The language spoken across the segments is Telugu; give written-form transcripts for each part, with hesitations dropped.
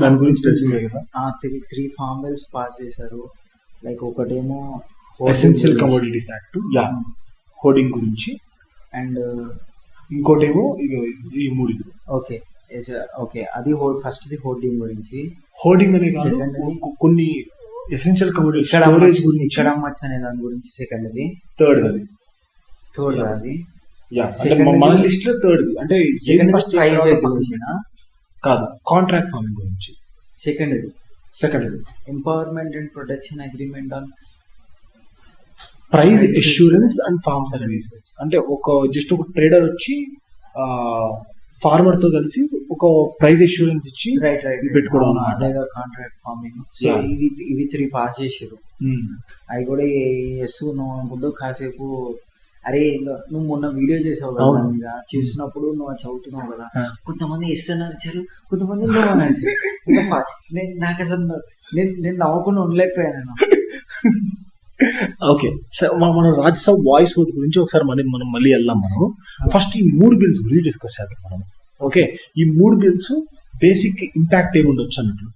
దాని గురించి తెలిసిందే కదా. త్రీ ఫార్మ్ బిల్స్ పాస్ చేశారు. లైక్ ఒకటేమో essential commodities act, yeah hoarding గురించి, అండ్ ఇంకోటేమో ఈ మూడు. ఓకే ఓకే, అది ఫస్ట్ ది హోర్డింగ్ గురించి. హోర్డింగ్ అనేది కొన్ని ఎసెన్షియల్ కమోడిటీ స్టోరేజ్ గురించి, ఇక్కడ అమ్మచ్చు అనే దాని గురించి సెకండ్ది. థర్డ్ అది మన లిస్ట్ లో థర్డ్. అంటే ఫస్ట్ ప్రైస్ రెగ్యులేషన్ కాదు, కాంట్రాక్ట్ ఫార్మింగ్ గురించి. Second empowerment and protection agreement on price assurance and farm services. అంటే జస్ట్ ఒక ట్రేడర్ వచ్చి ఫార్మర్ తో కలిసి ఒక ప్రైస్ అష్యూరెన్స్ ఇచ్చి పెట్టుకోవడం, కాంట్రాక్ట్ ఫార్మింగ్. సో ఇవి 3 పాస్ చేసారు. అవి కూడా ఎస్ నువ్వు అనుకుంటూ కాసేపు, అరే నువ్వు మొన్న వీడియో చేసావు కదా మీద, చేసినప్పుడు నువ్వు చదువుతున్నావు కదా, కొంతమంది ఎస్ అని నడిచారు, కొంతమంది నువ్వు నడిచారు. నాకు అసలు నేను నవ్వకుండా ఉండలేకపోయాను. ఓకే, మన రాజ్యసభ వాయిస్ ఓట్ గురించి ఒకసారి మనం మళ్ళీ వెళ్దాం. మనం ఫస్ట్ ఈ 3 బిల్స్ గురించి డిస్కస్ చేద్దాం మనం. ఓకే, ఈ 3 బిల్స్ బేసిక్ ఇంపాక్ట్ ఏమి ఉండొచ్చు అన్నట్లు.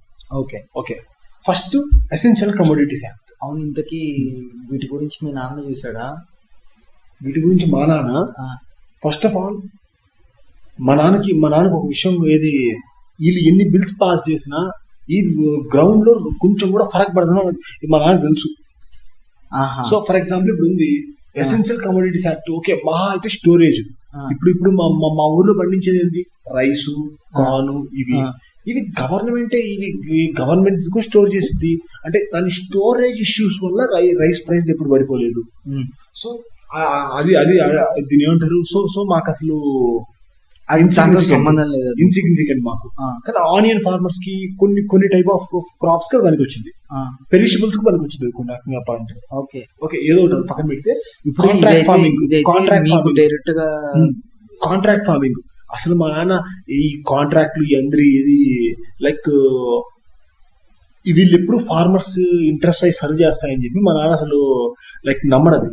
Okay, first essential commodities act. అవును, ఇంతకీ వీటి గురించి మీ నాన్న చూసాడా? వీటి గురించి మా నాన్న, ఫస్ట్ ఆఫ్ ఆల్ మా నాన్నకి ఒక విషయం, ఏది వీళ్ళు ఎన్ని బిల్స్ పాస్ చేసినా ఈ గ్రౌండ్ లో కొంచెం కూడా ఫరక్ పడదని మా నాన్న తెలుసు. సో ఫర్ ఎగ్జాంపుల్ ఇప్పుడు ఉంది ఎసెన్షియల్ కమోడిటీస్ యాక్ట్. ఓకే, మహా అయితే స్టోరేజ్. ఇప్పుడు మా ఊర్లో పండించేది ఏంటి? Rice, corn. ఇవి గవర్నమెంటే, ఇవి గవర్నమెంట్ స్టోర్ చేసింది. అంటే దాని స్టోరేజ్ ఇష్యూస్ వల్ల రైస్ ప్రైస్ ఎప్పుడు పడిపోలేదు. సో అది దీని ఏమంటారు? సో మాకు అసలు సంబంధం లేదు, ఇన్సిగ్నిఫికెంట్ మాకు. కానీ ఆనియన్ ఫార్మర్స్ కి కొన్ని టైప్ ఆఫ్ క్రాప్స్ కి పనికి వచ్చింది, పెరిషబుల్స్ కి పనికి వచ్చింది కొన్ని. ఓకే, ఏదో ఒకటి పక్కన పెడితే కాంట్రాక్ట్ ఫార్మింగ్ అసలు మా నాన్న ఈ కాంట్రాక్ట్లు అందరి ఇది లైక్ వీళ్ళు ఎప్పుడు ఫార్మర్స్ ఇంట్రెస్ట్ అయి సర్వ్ చేస్తాయని చెప్పి మా నాన్న అసలు లైక్ నమ్మడది.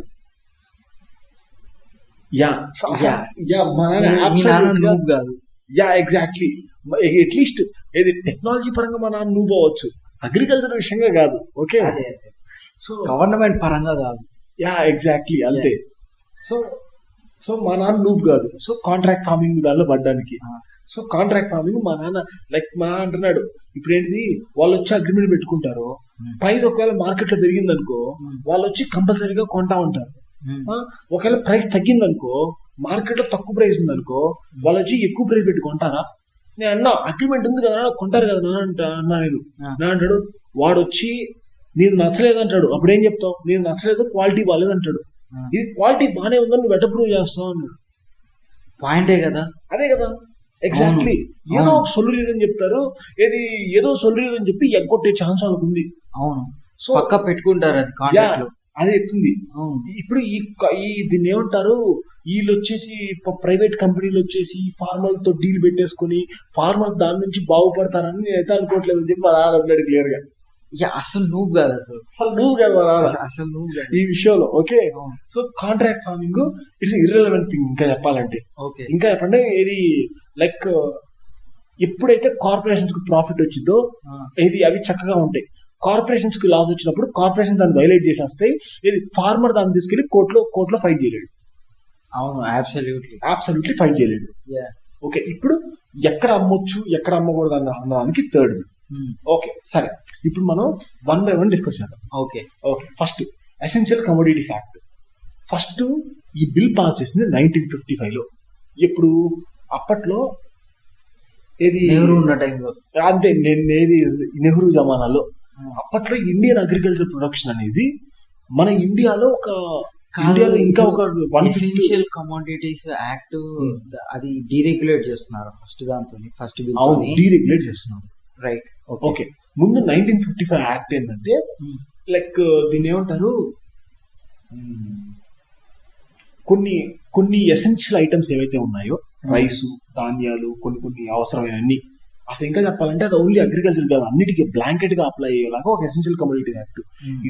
ఎగ్జాక్ట్లీ. అట్లీస్ట్ ఏది టెక్నాలజీ పరంగా మన నువ్వు పోవచ్చు, అగ్రికల్చర్ విషయంగా కాదు. ఓకే, సో గవర్నమెంట్ పరంగా కాదు. ఎగ్జాక్ట్లీ అంతే. సో మా నాన్న నువ్వు కాదు. సో కాంట్రాక్ట్ ఫార్మింగ్ దానిలో పడ్డానికి. సో కాంట్రాక్ట్ ఫార్మింగ్ మా నాన్న అంటున్నాడు, ఇప్పుడు ఏంటిది, వాళ్ళు వచ్చి అగ్రిమెంట్ పెట్టుకుంటారు, ప్రైస్ ఒకవేళ మార్కెట్ లో పెరిగింది అనుకో, వాళ్ళు వచ్చి కంపల్సరీగా కొంటా ఉంటారు. ఒకవేళ ప్రైస్ తగ్గింది అనుకో, మార్కెట్ లో తక్కువ ప్రైస్ ఉంది అనుకో, వాళ్ళు వచ్చి ఎక్కువ ప్రైస్ పెట్టుకుంటారా? నేను అన్నా అగ్రిమెంట్ ఉంది కదా, కొంటారు కదా అన్నా. నేను అంటాడు, వాడు వచ్చి నీకు నచ్చలేదు అంటాడు. అప్పుడు ఏం చెప్తావు? నీకు నచ్చలేదు, క్వాలిటీ బాగాలేదు అంటాడు. ఇది క్వాలిటీ బాగానే ఉందని నువ్వు ఎట్ట ప్రూవ్ చేస్తావు అన్నాడు. పాయింటే కదా, అదే కదా, ఎగ్జాక్ట్లీ. ఏదో ఒక సొల్లు రీజన్ చెప్తారు, ఏదో సొల్లు రీజన్ చెప్పి ఎగ్గొట్టే ఛాన్స్ అనుకుంది. అవును, సో పక్కా పెట్టుకుంటారు అది. అదే చెప్తుంది. ఇప్పుడు దీన్ని ఏమంటారు, వీళ్ళు వచ్చేసి ప్రైవేట్ కంపెనీలు వచ్చేసి ఫార్మర్ తో డీల్ పెట్టేసుకుని ఫార్మర్స్ దాని నుంచి బాగుపడతారని నేను అయితే అనుకోవట్లేదు అని చెప్పి వాళ్ళు అన్నాడు క్లియర్ గా. అసలు నువ్వు కాదు, అసలు నువ్వు ఈ విషయంలో. Okay, so contract farming it's irrelevant thing. ఇంకా చెప్పాలంటే ఇది లైక్ ఎప్పుడైతే కార్పొరేషన్స్ కు ప్రాఫిట్ వచ్చిందో అవి చక్కగా ఉంటాయి. కార్పొరేషన్స్ కి లాస్ వచ్చినప్పుడు కార్పొరేషన్ దాన్ని వైలేట్ చేసేస్తాయి. ఇది ఫార్మర్ దాన్ని తీసుకెళ్లి కోర్టులో ఫైట్ చేయలేడు. అవును, అబ్సల్యూట్లీ ఫైట్ చేయలేడు. ఓకే, ఇప్పుడు ఎక్కడ అమ్మొచ్చు ఎక్కడ అమ్మకూడదు అన్నదానికి థర్డ్. ఓకే, సరే, ఇప్పుడు మనం 1 by 1 డిస్కస్ చేద్దాం. Okay, first essential commodities act. First ఈ బిల్ పాస్ చేసింది 1955లో. ఇప్పుడు అప్పట్లో నెహ్రూ ఉన్న టైంలో, అంతే, నెహ్రూ జమానాలో. అప్పట్లో ఇండియన్ అగ్రికల్చర్ ప్రొడక్షన్ అనేది మన ఇండియాలో ఇంకా ఒక ఎసెన్షియల్ కమోడిటీస్ యాక్ట్ అది డీరెగ్యులేట్ చేస్తున్నారు. ఫస్ట్ బిల్ డీరెగ్యులేట్ చేస్తున్నారు, రైట్? ఓకే, ముందు 1955 యాక్ట్ ఏంటంటే లైక్ దీన్ని ఏమంటారు, కొన్ని ఎసెన్షియల్ ఐటమ్స్ ఏవైతే ఉన్నాయో, రైసు, ధాన్యాలు, కొన్ని అవసరమైనన్ని, అసలు ఇంకా చెప్పాలంటే అది ఓన్లీ అగ్రికల్చర్ కాదు, అన్నిటికీ బ్లాంకెట్ గా అప్లై అయ్యేలాగా ఒక ఎసెన్షియల్ కమోడిటీస్ యాక్ట్.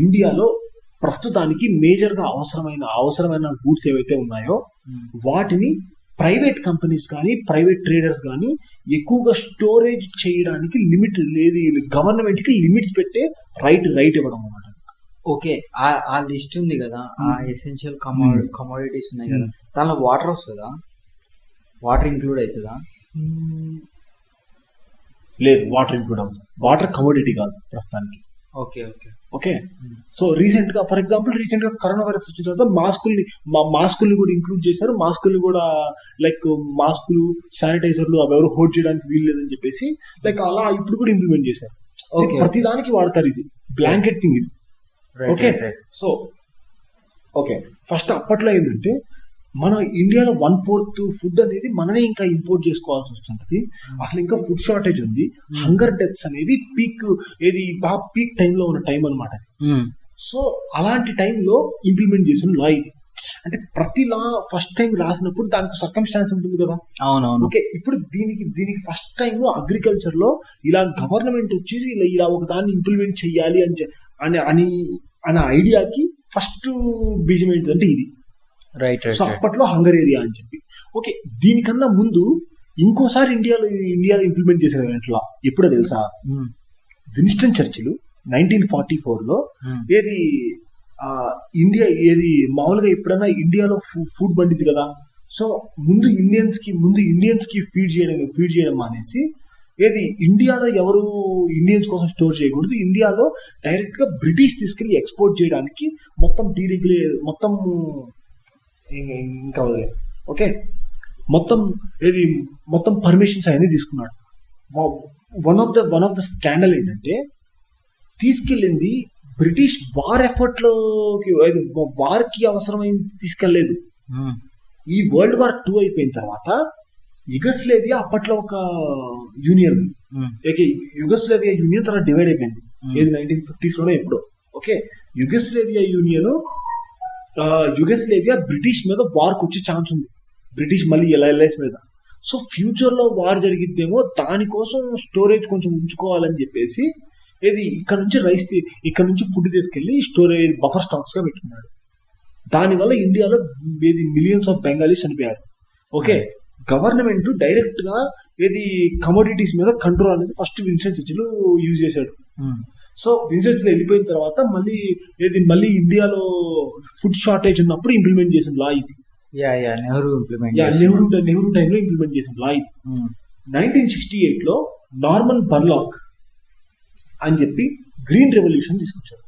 ఇండియాలో ప్రస్తుతానికి మేజర్ గా అవసరమైన గూడ్స్ ఏవైతే ఉన్నాయో వాటిని ప్రైవేట్ కంపెనీస్ కానీ ప్రైవేట్ ట్రేడర్స్ కానీ ఎక్కువగా స్టోరేజ్ చేయడానికి లిమిట్ లేదు, గవర్నమెంట్ కి లిమిట్స్ పెట్టే రైట్ ఇవ్వడం అన్నమాట. ఓకే, ఆ లిస్ట్ ఉంది కదా, ఆ ఎసెన్షియల్ కమోడిటీస్ ఉన్నాయి కదా, దానిలో వాటర్ వస్తుందా? వాటర్ ఇంక్లూడ్ అవుతుందా? లేదు, వాటర్ ఇంక్లూడ్ అవుతుంది. వాటర్ కమోడిటీ కాదు ప్రస్తుతానికి. Okay okay okay. So recent గా ఫర్ ఎగ్జాంపుల్ కరోనా వైరస్ వచ్చిన తర్వాత మాస్కుల్ని కూడా ఇంక్లూడ్ చేశారు. మాస్కుల్ని కూడా లైక్ మాస్కులు, శానిటైజర్లు అవి ఎవరు హోల్డ్ చేయడానికి వీలు లేదని చెప్పేసి లైక్ అలా ఇప్పుడు కూడా ఇంప్లిమెంట్ చేశారు. ప్రతి దానికి వాడతారు. ఇది బ్లాంకెట్ థింగ్ ఇది. ఓకే. సో ఓకే, ఫస్ట్ అప్పట్లో ఏంటంటే మన ఇండియాలో 1/4 ఫుడ్ అనేది మనమే ఇంకా ఇంపోర్ట్ చేసుకోవాల్సి వస్తుంటది. అసలు ఇంకా ఫుడ్ షార్టేజ్ ఉంది. హంగర్ డెత్స్ అనేవి బాగా పీక్ టైంలో ఉన్న టైం అనమాట. సో అలాంటి టైంలో ఇంప్లిమెంట్ చేసిన లా ఇది. అంటే ప్రతి లా ఫస్ట్ టైం రాసినప్పుడు దానికి సర్కమ్స్టాన్స్ ఉంటుంది కదా. అవునవును. ఓకే, ఇప్పుడు దీనికి ఫస్ట్ టైం అగ్రికల్చర్ లో ఇలా గవర్నమెంట్ వచ్చి ఇలా ఒక దాన్ని ఇంప్లిమెంట్ చెయ్యాలి అనే ఐడియాకి ఫస్ట్ బీజం ఏంటంటే ఇది. రైట్. సో అప్పట్లో హంగర్ ఏరియా అని చెప్పి. ఓకే, దీనికన్నా ముందు ఇంకోసారి ఇండియాలో ఇంప్లిమెంట్ చేశారు ఇట్లా. ఎప్పుడో తెలుసా? విన్స్టన్ చర్చిల్ 1944లో ఇండియా మామూలుగా ఎప్పుడైనా ఇండియాలో ఫుడ్ పండింది కదా. సో ముందు ఇండియన్స్ కి ఫీడ్ చేయడం అనేసి ఇండియాలో ఎవరు ఇండియన్స్ కోసం స్టోర్ చేయకూడదు, ఇండియాలో డైరెక్ట్ గా బ్రిటిష్ తీసుకెళ్లి ఎక్స్పోర్ట్ చేయడానికి మొత్తం ఇంకా వదిలే. ఓకే, మొత్తం పర్మిషన్స్ అవన్నీ తీసుకున్నాడు. వన్ ఆఫ్ ద స్కాండల్ ఏంటంటే తీసుకెళ్ళింది బ్రిటిష్ వార్ ఎఫర్ట్ లోకి, వార్ కి అవసరమైంది తీసుకెళ్లేదు. ఈ వరల్డ్ వార్ 2 అయిపోయిన తర్వాత యుగస్లేవియా అప్పట్లో ఒక యూనియన్, యుగస్లేవియా యూనియన్ తర్వాత డివైడ్ అయిపోయింది. 1950s లోనే ఎప్పుడో. ఓకే, యుగస్లేవియా బ్రిటిష్ మీద వార్కి వచ్చే ఛాన్స్ ఉంది. బ్రిటిష్ మళ్ళీ ఎల్ఐఎస్ మీద. సో ఫ్యూచర్ లో వార్ జరిగిద్దేమో, దానికోసం స్టోరేజ్ కొంచెం ఉంచుకోవాలని చెప్పేసి ఇక్కడ నుంచి ఫుడ్ తీసుకెళ్లి స్టోరేజ్ బఫర్ స్టాక్స్ గా పెట్టుకున్నాడు. దానివల్ల ఇండియాలో మిలియన్స్ ఆఫ్ బెంగాలీస్ చనిపోయారు. ఓకే, గవర్నమెంట్ డైరెక్ట్ గా కమోడిటీస్ మీద కంట్రోల్ అనేది ఫస్ట్ విన్స్టన్ చర్చిల్ యూజ్ చేశాడు. సో విన్స్టన్ చర్చిల్ వెళ్ళిపోయిన తర్వాత మళ్ళీ ఇండియాలో ఫుడ్ షార్టేజ్ ఉన్నప్పుడు ఇంప్లిమెంట్ చేసిన లా ఇది. నెహ్రూ టైంలో ఇంప్లిమెంట్ చేసిన లా ఇది. 1968లో నార్మన్ బర్లాక్ అని చెప్పి గ్రీన్ రెవల్యూషన్ తీసుకొచ్చారు.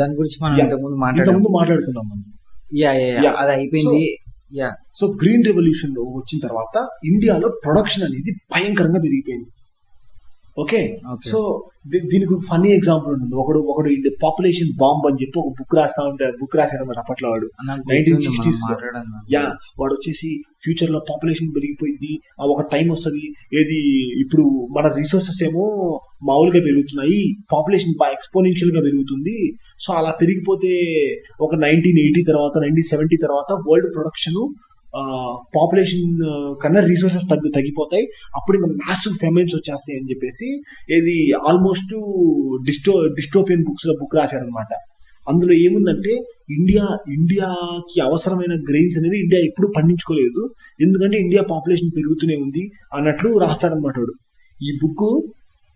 దాని గురించి మనం ఇంతకుముందు మాట్లాడుకున్నాం మనం. అది అయిపోయింది. సో గ్రీన్ రెవల్యూషన్ వచ్చిన తర్వాత ఇండియాలో ప్రొడక్షన్ అనేది భయంకరంగా పెరిగిపోయింది. ఓకే, సో దీనికి ఫన్నీ ఎగ్జాంపుల్ ఉంటుంది. ఒకడు పాపులేషన్ బాంబ్ అని చెప్పి ఒక బుక్ రాశాడు అన్నమాట అప్పట్లో. వాడు 1960s వాడు వచ్చేసి ఫ్యూచర్ లో పాపులేషన్ పెరిగిపోయింది, ఒక టైం వస్తుంది ఇప్పుడు మన రిసోర్సెస్ ఏమో మామూలుగా పెరుగుతున్నాయి, పాపులేషన్ బాగా ఎక్స్పోనెన్షియల్ గా పెరుగుతుంది. సో అలా పెరిగిపోతే ఒక 1980 తర్వాత 1970 తర్వాత వరల్డ్ ప్రొడక్షన్ పాపులేషన్ కన్నా రిసోర్సెస్ తగ్గిపోతాయి, అప్పుడు ఇంకా మ్యాసివ్ ఫెమైన్స్ వచ్చేస్తాయి అని చెప్పేసి ఆల్మోస్ట్ డిస్టోపియన్ బుక్ రాశాడు అనమాట. అందులో ఏముందంటే ఇండియాకి అవసరమైన గ్రెయిన్స్ అనేది ఇండియా ఎప్పుడు పండించుకోలేదు, ఎందుకంటే ఇండియా పాపులేషన్ పెరుగుతూనే ఉంది అన్నట్లు రాస్తాడనమాట వాడు. ఈ బుక్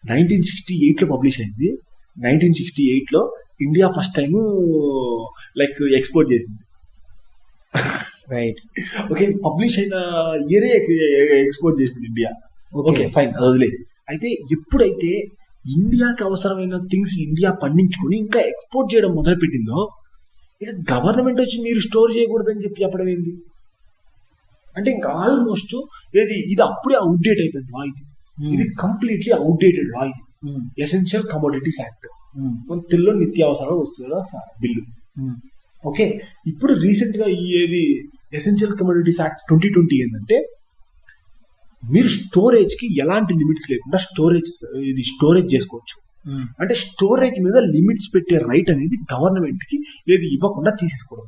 1968లో పబ్లిష్ అయింది. 1968లో India first time like export చేసింది. రైట్. ఓకే, పబ్లిష్ అయిన ఇయరే ఎక్స్పోర్ట్ చేసింది ఇండియా. ఓకే ఫైన్, వదిలే. అయితే ఎప్పుడైతే ఇండియాకి అవసరమైన థింగ్స్ ఇండియా పండించుకుని ఇంకా ఎక్స్పోర్ట్ చేయడం మొదలు పెట్టిందో, ఇక గవర్నమెంట్ వచ్చి మీరు స్టోర్ చేయకూడదని చెప్పడం ఏంది అంటే ఇంకా ఆల్మోస్ట్ ఇది అప్పుడే అవుట్డేట్ అయిపోయింది లా. ఇది కంప్లీట్లీ అవుట్డేటెడ్ లా. ఇది ఎసెన్షియల్ కమోడిటీస్ యాక్ట్, తెలుగులో నిత్యావసర వస్తువుల బిల్లు. ఓకే, ఇప్పుడు రీసెంట్ గా ఎసెన్షియల్ కమోడిటీస్ యాక్ట్ 2020 ఏంటంటే మీరు స్టోరేజ్ కి ఎలాంటి లిమిట్స్ లేకుండా స్టోరేజ్ చేసుకోవచ్చు. అంటే స్టోరేజ్ మీద లిమిట్స్ పెట్టే రైట్ అనేది గవర్నమెంట్ కి ఇవ్వకుండా తీసేసుకోవడం.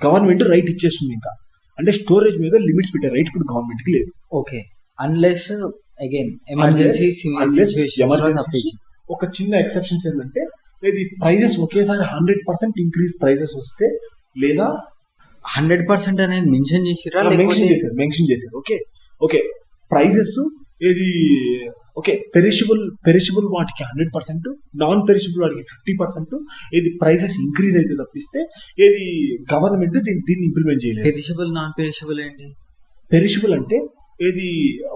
గవర్నమెంట్ రైట్ ఇచ్చేస్తుంది ఇంకా. అంటే స్టోరేజ్ మీద లిమిట్స్ పెట్టే రైట్ ఇప్పుడు గవర్నమెంట్ కి లేదు. ఓకే, అన్లెస్ అగైన్ ఎమర్జెన్సీ ఒక చిన్న ఎక్సెప్షన్స్ ఏంటంటే ప్రైజెస్ ఒకేసారి 100% ఇంక్రీజ్ ప్రైజెస్ వస్తే, లేదా 100% అనేది మెన్షన్ చేసిరా? మెన్షన్ చేశారు. ఓకే ప్రైజెస్ ఏది ఓకే పెరిషబుల్ వాటికి 100%, నాన్ పెరిషబుల్ వాటికి 50%. ఏది ప్రైజెస్ ఇంక్రీజ్ అయితే తప్పిస్తే ఏది గవర్నమెంట్ దీన్ని ఇంప్లిమెంట్ చేయలేదు. పెరిషబుల్ నాన్ పెరిషబుల్ ఏంటి? పెరిషబుల్ అంటే ఏది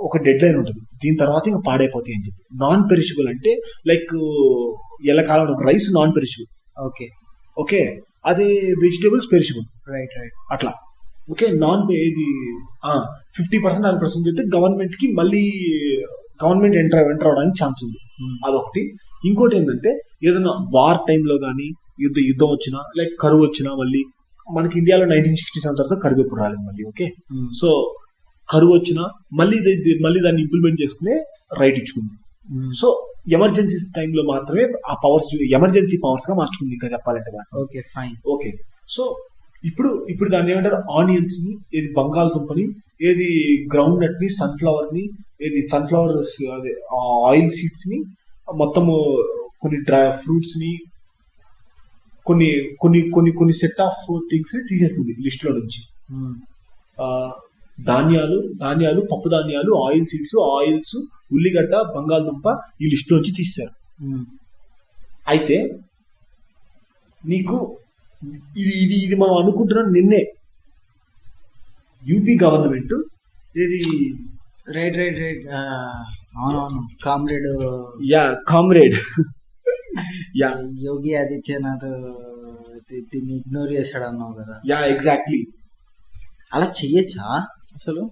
ఒక డెడ్ లైన్ ఉంటుంది, దీని తర్వాత ఇంకా పాడైపోతాయి అని చెప్పి. నాన్ పెరిషబుల్ అంటే లైక్ ఎల్లకాలం రైస్ నాన్ పెరిషబుల్. ఓకే అదే వెజిటేబుల్స్ పెరిషబుల్. రైట్ అట్లా. ఓకే ఇది 50% 100% అయితే గవర్నమెంట్ కి మళ్ళీ గవర్నమెంట్ ఎంటర్ అవడానికి ఛాన్స్ ఉంది. అదొకటి. ఇంకోటి ఏంటంటే ఏదైనా వార్ టైంలో కానీ యుద్ధం వచ్చినా లైక్ కరువు వచ్చినా, మళ్ళీ మనకి ఇండియాలో 1967 తర్వాత కరువు ఎప్పుడు రాలేదు మళ్ళీ. ఓకే సో కరువు వచ్చినా మళ్ళీ దాన్ని ఇంప్లిమెంట్ చేసుకునే రైట్ ఇచ్చుకుంది. సో ఎమర్జెన్సీ టైంలో మాత్రమే ఆ పవర్స్ ఎమర్జెన్సీ పవర్స్ గా మార్చుకుంది ఇంకా చెప్పాలంటే. ఓకే సో ఇప్పుడు దాన్ని ఏమంటారు, ఆనియన్స్ ని, ఏది బంగాళదుంపని, ఏది గ్రౌండ్ నట్ ని, సన్ఫ్లవర్ అదే ఆయిల్ సీడ్స్ ని, మొత్తము కొన్ని డ్రై ఫ్రూట్స్ ని, కొన్ని కొన్ని కొన్ని కొన్ని సెట్ ఆఫ్ థింగ్స్ ని తీసేసింది లిస్ట్ లో నుంచి. ధాన్యాలు, పప్పు ధాన్యాలు, ఆయిల్స్, ఉల్లిగడ్డ, బంగాళదుంప ఈ లిస్ట్ నుంచి తీశారు. అయితే నీకు ఇది మనం అనుకుంటున్నాం నిన్నే యూపీ గవర్నమెంట్ ఏది రైట్ అవునవును కామ్రేడ్ యోగి ఆదిత్యనాథ్ దీన్ని ఇగ్నోర్ చేశాడు అన్నావు కదా. ఎగ్జాక్ట్లీ. అలా చెయ్యొచ్చా అసలు?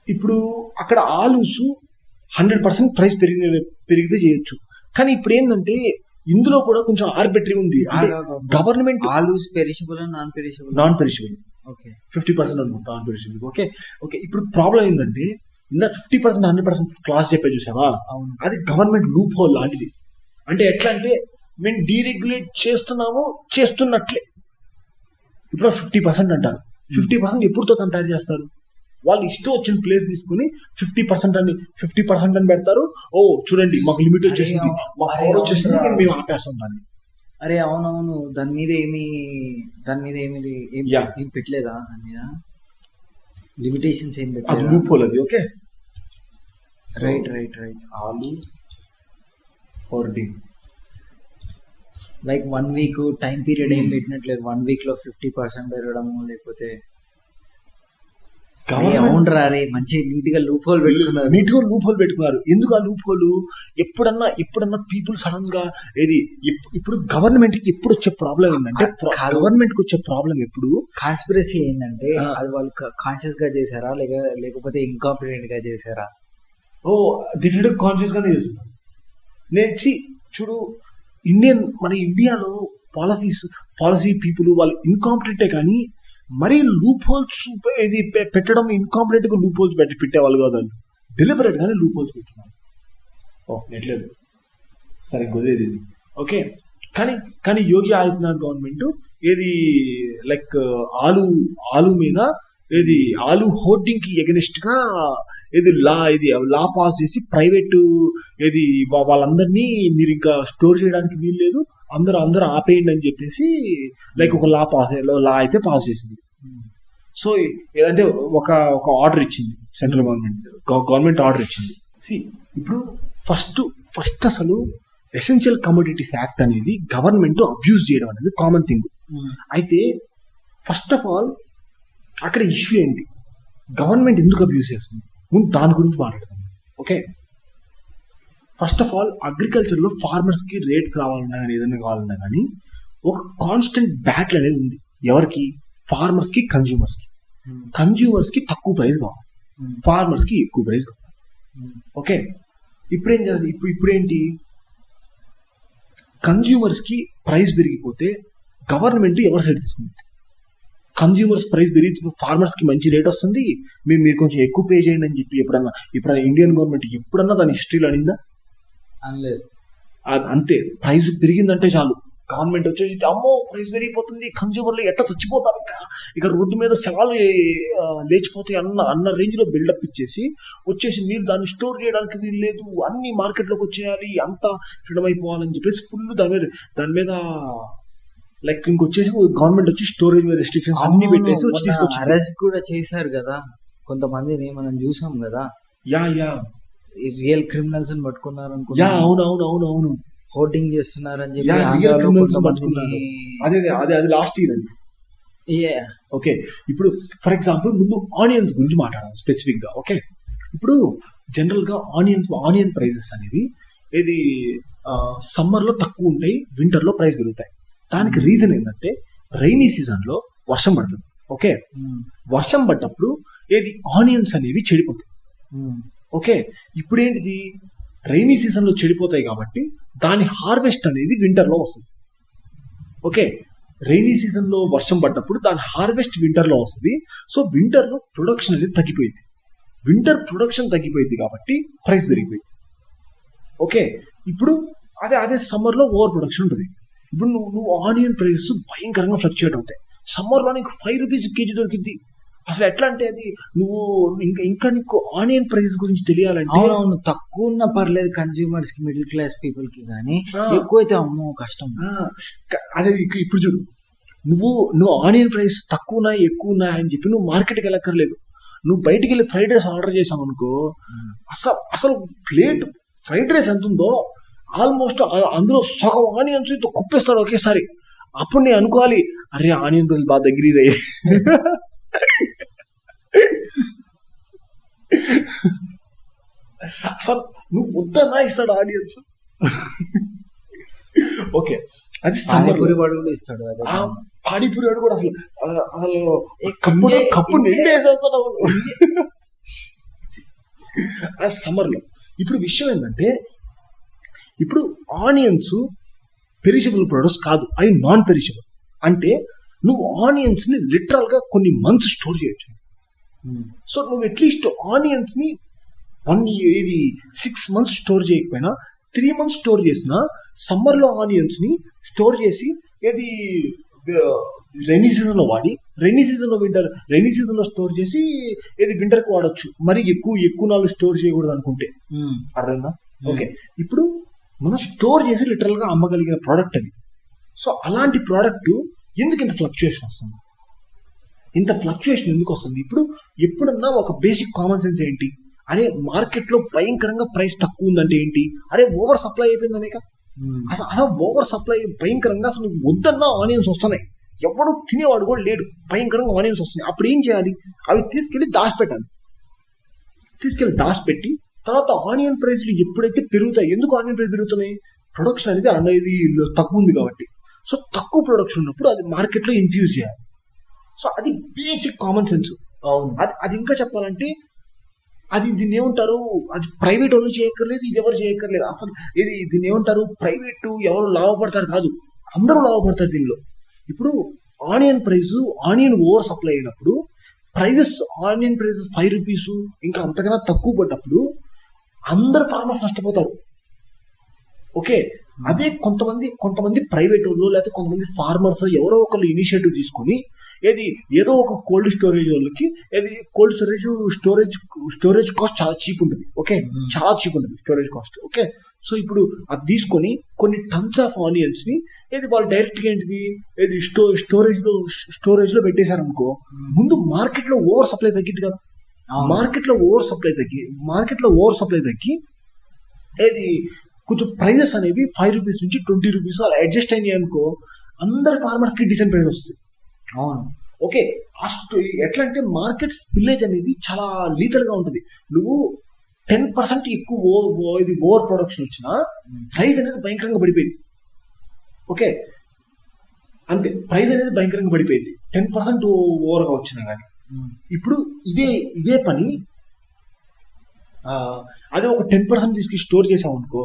ఇప్పుడు అక్కడ ఆలూస్ 100% ప్రైస్ పెరిగితే చేయొచ్చు, కానీ ఇప్పుడు ఏంటంటే ఇందులో కూడా కొంచెం ఆర్బిటరీ ఉంది. గవర్నమెంట్ ఆలూస్ పెరిషబుల్ నాన్ పెరిషబుల్ 50% అనుకుంటా నాన్ పెరిషబుల్. ఓకే ఇప్పుడు ప్రాబ్లం ఏంటంటే ఇందా 50% 100% క్లాస్ చెప్పే చూసావా, అది గవర్నమెంట్ లూప్ హోల్ లాంటిది. అంటే ఎట్లా అంటే మేము డీరెగ్యులేట్ చేస్తున్నట్లే. ఇప్పుడు 50% అంటారు, 50% ఎప్పుడుతో కంపేర్ చేస్తారు? వాళ్ళు ఇష్టం వచ్చిన ప్లేస్ తీసుకుని 50% అని పెడతారు. ఓ చూడండి మాకు లిమిట్ వచ్చేసింది, మాకు పవర్ వచ్చేసింది, మేము ఆపేస్తాం దాన్ని. అరే అవునవును, దాని మీద ఏమి పెట్టలేదా? దాని మీద లిమిటేషన్స్ ఏం పెట్టలేదు. అది లూప్ హోల్ అది. ఓకే రైట్ ఆలు hoarding like 1 week time period ఏం పెట్టినట్లేదు. 1 వీక్ లో 50% పెరగడము, లేకపోతే అవునరా రే మంచి నీట్ గా లూప్ హోల్ పెట్టుకున్నారు. ఎందుకు ఆ లూప్ హోల్? ఎప్పుడన్నా పీపుల్ సడన్ గా ఏది ఇప్పుడు గవర్నమెంట్ కి ఎప్పుడు వచ్చే ప్రాబ్లం ఏంటంటే, గవర్నమెంట్ కి వచ్చే ప్రాబ్లం ఎప్పుడు కాన్స్పిరసీ ఏంటంటే అది వాళ్ళు కాన్షియస్ గా చేశారా లేకపోతే ఇన్కాంపిటెంట్ గా చేశారా? డెఫినెట్ కాన్షియస్ గానే చేస్తున్నారు. చూడు మన ఇండియాలో పాలసీ పీపుల్ వాళ్ళు ఇన్కాంపిటెంటే, కానీ మరీ లూప్ హోల్స్ ఇది పెట్టడం ఇన్కాంపిటెంట్ గా లూప్ హోల్స్ పెట్టేవాళ్ళు కాదు. వాళ్ళు డెలిబరేట్ గానే లూప్ హోల్స్ పెట్టినారు. నెట్లేదు సరే కుదిరేది. ఓకే కానీ యోగి ఆదిత్యనాథ్ గవర్నమెంట్ ఏది లైక్ ఆలు మీద ఏది ఆలు హోర్డింగ్ కి ఎగనెస్ట్ గా లా పాస్ చేసి ప్రైవేట్ ఏది వాళ్ళందరినీ మీరు ఇంకా స్టోర్ చేయడానికి వీలు లేదు, అందరూ ఆపేయండి అని చెప్పేసి లైక్ ఒక లా అయితే పాస్ చేసింది. సో ఏదంటే ఒక ఆర్డర్ ఇచ్చింది సెంట్రల్ గవర్నమెంట్ ఆర్డర్ ఇచ్చింది. ఇప్పుడు ఫస్ట్ అసలు ఎసెన్షియల్ కమోడిటీస్ యాక్ట్ అనేది గవర్నమెంట్ అబ్యూజ్ చేయడం అనేది కామన్ థింగ్. అయితే ఫస్ట్ ఆఫ్ ఆల్ అక్కడ ఇష్యూ ఏంటి, గవర్నమెంట్ ఎందుకు అబ్యూజ్ చేస్తుంది, దాని గురించి మాట్లాడతాం. Okay first of all agriculture లో ఫార్మర్స్ కి రేట్స్ రావాలన్నా కానీ ఏదైనా కావాలన్నా కానీ ఒక కాన్స్టెంట్ బ్యాటిల్ అనేది ఉంది. ఎవరికి? ఫార్మర్స్ కి కన్జ్యూమర్స్ కి తక్కువ ప్రైస్ కావాలి, ఫార్మర్స్ కి ఎక్కువ ప్రైస్ కావాలి. ఓకే ఇప్పుడేం చేస్తారు, ఇప్పుడేంటి కన్జ్యూమర్స్ కి ప్రైస్ పెరిగిపోతే గవర్నమెంట్ ఎవరి సైడ్ తీసుకుంటుంది? కన్జ్యూమర్స్ ప్రైస్ పెరిగి ఫార్మర్స్ కి మంచి రేట్ వస్తుంది, మీరు కొంచెం ఎక్కువ పే చేయండి అని చెప్పి ఎప్పుడన్నా ఇండియన్ గవర్నమెంట్ ఎప్పుడన్నా దాని హిస్టరీలో అనిందా? అనలేదు. అంతే, ప్రైస్ పెరిగిందంటే చాలు గవర్నమెంట్ వచ్చేసి అమ్మో ప్రైస్ పెరిగిపోతుంది, కన్జ్యూమర్లు ఎట్లా చచ్చిపోతారు, ఇక రోడ్డు మీద శవాలు లేచిపోతాయి అన్న రేంజ్ లో బిల్డప్ ఇచ్చేసి వచ్చేసి మీరు దాన్ని స్టోర్ చేయడానికి వీలు లేదు, అన్ని మార్కెట్లోకి వచ్చేయాలి, అంతా ఫ్రీడమ్ అయిపోవాలని చెప్పేసి ఫుల్ దాని మీద లైక్ ఇంకొచ్చేసి గవర్నమెంట్ వచ్చి స్టోరేజ్ రెస్ట్రిక్షన్స్ అన్ని పెట్టేసి వచ్చి తీసుకొచ్చి అరెస్ట్ కూడా చేశారు కదా కొంతమందిని, మనం చూసాం కదా. యా రియల్ క్రిమినల్స్ అని పట్టుకున్నారు యా అనుకున్నా, అవును హోర్డింగ్ చేస్తున్నారు అని చెప్పి యా రియల్ ఆంధ్రాలో క్రిమినల్స్ కొంతమందిని. అదే అది లాస్ట్ ఇయర్ అండి. Yeah. ఓకే, ఇప్పుడు ఫర్ ఎగ్జాంపుల్ ముందు ఆనియన్స్ గురించి మాట్లాడాలి స్పెసిఫిక్ గా. ఓకే, ఇప్పుడు జనరల్ గా ఆనియన్ ప్రైజెస్ అనేవి ఇది సమ్మర్ లో తక్కువ ఉంటాయి, వింటర్ లో ప్రైస్ పెరుగుతాయి. దానికి రీజన్ ఏంటంటే రైనీ సీజన్ లో వర్షం పడుతుంది. ఓకే, వర్షం పడ్డప్పుడు ఏది ఆనియన్స్ అనేవి చెడిపోతాయి. ఓకే, ఇప్పుడు ఏంటిది రైనీ సీజన్ లో చెడిపోతాయి కాబట్టి దాని హార్వెస్ట్ అనేది వింటర్ లో వస్తుంది. ఓకే, రైనీ సీజన్ లో వర్షం పడ్డప్పుడు దాని హార్వెస్ట్ వింటర్ లో వస్తుంది. సో వింటర్ లో ప్రొడక్షన్ అనేది తగ్గిపోయింది, వింటర్ ప్రొడక్షన్ తగ్గిపోయింది కాబట్టి ప్రైస్ పెరిగిపోయింది. ఓకే, ఇప్పుడు అదే సమ్మర్ లో ఓవర్ ప్రొడక్షన్ ఉంటుంది. ఇప్పుడు నువ్వు ఆనియన్ ప్రైసెస్ భయంకరంగా ఫ్లక్చుయేట్ అవుతాయి. సమ్మర్ లో నీకు 5 రూపీస్ కేజీ దొరికింది. అసలు ఎట్లా అంటే అది నువ్వు ఇంకా నీకు ఆనియన్ ప్రైస్ గురించి తెలియాలంటే అవునవును, తక్కువ ఉన్నా పర్లేదు కన్స్యూమర్స్ కి, మిడిల్ క్లాస్ పీపుల్ కి, కానీ ఎక్కువైతే అమ్మో కష్టం. అదే ఇప్పుడు చూడు, నువ్వు ఆనియన్ ప్రైస్ తక్కువ ఉన్నాయి ఎక్కువ ఉన్నాయి అని చెప్పి నువ్వు మార్కెట్కి వెళ్ళక్కర్లేదు. నువ్వు బయటికి వెళ్ళి ఫ్రైడ్ రైస్ ఆర్డర్ చేసావు అనుకో, అసలు ప్లేట్ ఫ్రైడ్ రైస్ ఎంత ఉందో ఆల్మోస్ట్ అందులో సగం ఆనియన్స్ కుప్పేస్తాడు ఒకేసారి. అప్పుడు నేను అనుకోవాలి, అరే ఆనియన్ ప్రైస్ బాగా దగ్గర అసలు నువ్వు వద్దన్నా ఇస్తాడు ఆడియన్స్. ఓకే, అది పానీపూరి వాడు కూడా ఇస్తాడు. పానీపూరి వాడు కూడా అసలు కప్పు నిండేసేస్తాడు అది సమ్మర్ లో. ఇప్పుడు విషయం ఏంటంటే ఇప్పుడు ఆనియన్స్ పెరిషబుల్ ప్రొడక్ట్స్ కాదు, అవి నాన్ పెరిషబుల్. అంటే నువ్వు ఆనియన్స్ ని లిటరల్ గా కొన్ని మంత్స్ స్టోర్ చేయొచ్చు. సో నువ్వు అట్లీస్ట్ ఆనియన్స్ ని 6 మంత్స్ స్టోర్ చేయకపోయినా 3 మంత్స్ స్టోర్ చేసిన సమ్మర్ లో ఆనియన్స్ ని స్టోర్ చేసి ఏది రైనీ సీజన్ లో వాడి రైనీ సీజన్ లో స్టోర్ చేసి ఏది వింటర్ కి వాడచ్చు. మరి ఎక్కువ నాలుగు స్టోర్ చేయకూడదు అనుకుంటే, అర్థమైందా? ఓకే, ఇప్పుడు మనం స్టోర్ చేసి లిటరల్ గా అమ్మగలిగిన ప్రోడక్ట్ అది. సో అలాంటి ప్రోడక్ట్ ఎందుకు ఇంత ఫ్లక్చుయేషన్ వస్తుంది? ఇంత ఫ్లక్చుయేషన్ ఎందుకు వస్తుంది? ఇప్పుడు ఎప్పుడన్నా ఒక బేసిక్ కామన్ సెన్స్ ఏంటి, అరే మార్కెట్ లో భయంకరంగా ప్రైస్ తక్కువ ఉందంటే ఏంటి, అరే ఓవర్ సప్లై అయిపోయిందనే. అసలు ఓవర్ సప్లై భయంకరంగా, అసలు వద్దన్నా ఆనియన్స్ వస్తున్నాయి, ఎవడు తినేవాడు కూడా లేడు, భయంకరంగా ఆనియన్స్ వస్తున్నాయి. అప్పుడు ఏం చేయాలి? అవి తీసుకెళ్లి దాచిపెట్టాలి. దాచిపెట్టి తర్వాత ఆనియన్ ప్రైస్లు ఎప్పుడైతే పెరుగుతాయి, ఎందుకు ఆనియన్ ప్రైస్ పెరుగుతున్నాయి? ప్రొడక్షన్ అనేది తక్కువ ఉంది కాబట్టి. సో తక్కువ ప్రొడక్షన్ ఉన్నప్పుడు అది మార్కెట్లో ఇన్ఫ్యూజ్ చేయాలి. సో అది బేసిక్ కామన్ సెన్స్. అది ఇంకా చెప్పాలంటే దీన్ని ఏమంటారు, అది ప్రైవేట్ వాళ్ళు చేయక్కర్లేదు, ఇది ఎవరు చేయక్కర్లేదు. అసలు దీన్ని ఏమంటారు, ప్రైవేట్ ఎవరు లాభపడతారు కాదు, అందరూ లాభపడతారు దీనిలో. ఇప్పుడు ఆనియన్ ఓవర్ సప్లై అయినప్పుడు ఆనియన్ ప్రైజెస్ 5 రూపీస్ ఇంకా అంతకన్నా తక్కువ పడ్డప్పుడు అందరు ఫార్మర్స్ నష్టపోతారు. ఓకే, అదే కొంతమంది ప్రైవేట్ వాళ్ళు లేకపోతే కొంతమంది ఫార్మర్స్ ఎవరో ఒకళ్ళు ఇనిషియేటివ్ తీసుకొని ఏదో ఒక కోల్డ్ స్టోరేజ్ వాళ్ళకి కోల్డ్ స్టోరేజ్ కాస్ట్ చాలా చీప్ ఉంటుంది. ఓకే, చాలా చీప్ ఉంటుంది స్టోరేజ్ కాస్ట్. ఓకే, సో ఇప్పుడు అది తీసుకొని కొన్ని టన్స్ ఆఫ్ ఆనియన్స్ ని వాళ్ళు డైరెక్ట్ గా స్టోరేజ్ లో పెట్టేశారనుకో, ముందు మార్కెట్ లో ఓవర్ సప్లై తగ్గిద్ది కదా. మార్కెట్ లో ఓవర్ సప్లై తగ్గి కొంచెం ప్రైజెస్ అనేవి 5 రూపీస్ నుంచి 20 రూపీస్ అలా అడ్జస్ట్ అయినాయి అనుకో, అందరి ఫార్మర్స్ కి డీసెంట్ ప్రైస్ వస్తుంది. ఓకే, ఎట్లా అంటే మార్కెట్ స్పిల్లేజ్ అనేది చాలా లీతల్ గా ఉంటుంది. నువ్వు 10% ఎక్కువ ఓవర్ ప్రొడక్షన్ వచ్చినా ప్రైస్ అనేది భయంకరంగా పడిపోయింది. ఓకే, అంతే, ప్రైస్ అనేది భయంకరంగా పడిపోయింది 10% ఓవర్గా వచ్చినా కానీ. ఇప్పుడు ఇదే పని అదే ఒక 10% తీసుకు స్టోర్ చేసాం అనుకో,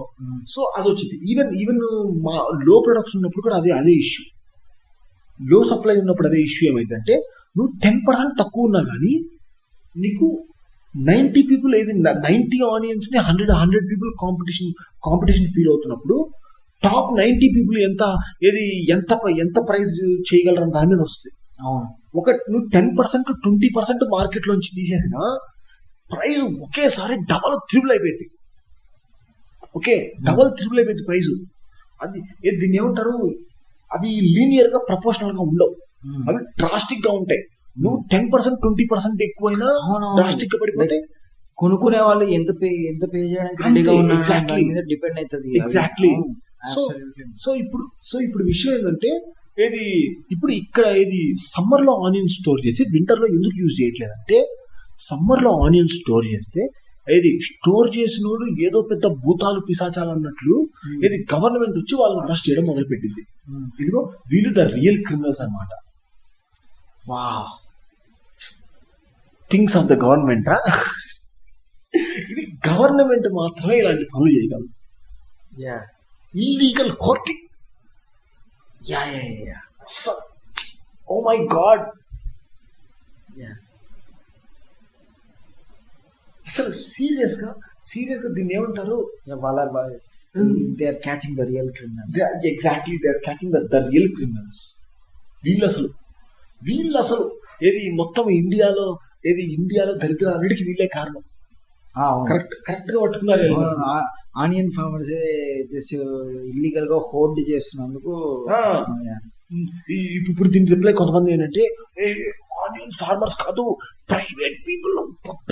సో అది వచ్చింది. ఈవెన్ మా లో ప్రొడక్షన్ ఉన్నప్పుడు కూడా అదే ఇష్యూ, లో సప్లై ఉన్నప్పుడు అదే ఇష్యూ. ఏమైందంటే నువ్వు 10% తక్కువ ఉన్నా కానీ నీకు 90 పీపుల్ 90 ఆనియన్స్ ని 100 పీపుల్ కాంపిటీషన్ ఫీల్ అవుతున్నప్పుడు టాప్ 90 పీపుల్ ఎంత ప్రైస్ చేయగలరని దాని మీద వస్తుంది. నువ్వు 10% 20% మార్కెట్ లోంచి తీసేసిన ప్రైస్ ఒకేసారి డబల్ త్రిబుల్ అయిపోయింది. ఓకే, డబల్ త్రిబుల్ అయిపోయింది ప్రైస్. దీన్ని ఏమంటారు, అవి లీనియర్ గా ప్రపోర్షనల్ గా ఉండవు, అవి డ్రాస్టిక్ గా ఉంటాయి. నువ్వు 10% 20% ఎక్కువైనా డ్రాస్టిక్ గా పడిపోతే కొనుక్కునే వాళ్ళు ఎంత పే చేయడానికి రెడీగా ఉన్నారు డిపెండ్ అవుతుంది. ఎగ్జాక్ట్లీ. సో ఇప్పుడు విషయం ఏంటంటే ఏది ఇప్పుడు ఇక్కడ ఏది సమ్మర్ లో ఆనియన్ స్టోర్ చేసి వింటర్ లో ఎందుకు యూజ్ చేయట్లేదంటే, సమ్మర్ లో ఆనియన్ స్టోర్ చేస్తే ఏది స్టోర్ చేసినోడు ఏదో పెద్ద భూతాలు పిశాచాలు అన్నట్లు ఏది గవర్నమెంట్ వచ్చి వాళ్ళని అరెస్ట్ చేయడం మొదలు పెట్టింది. ఇదిగో వీళ్ళు ద రియల్ క్రిమినల్స్ అన్నమాట. వా థింగ్స్ ఆఫ్ ద గవర్నమెంట్. ఇది గవర్నమెంట్ మాత్రమే ఇలాంటి పనులు చేయగలదు. Illegal hoarding. Oh my God, అసలు సీరియస్ గా దీన్ని ఏమంటారు? They are catching the real criminals. Exactly, they are catching the real criminals. వీళ్ళు అసలు ఏది మొత్తం ఇండియాలో దరిద్రాలన్నిటికీ వీళ్ళే కారణం. కరెక్ట్ గా పట్టుకున్నారు. ఆనియన్ ఫార్మర్స్ జస్ట్ ఇల్లీగల్ గా హోల్డ్ చేస్తున్నందుకు. ఇప్పుడు దీని రిప్లై కొంతమంది ఏంటంటే, ఆనియన్ ఫార్మర్స్ కాదు, ప్రైవేట్ పీపుల్,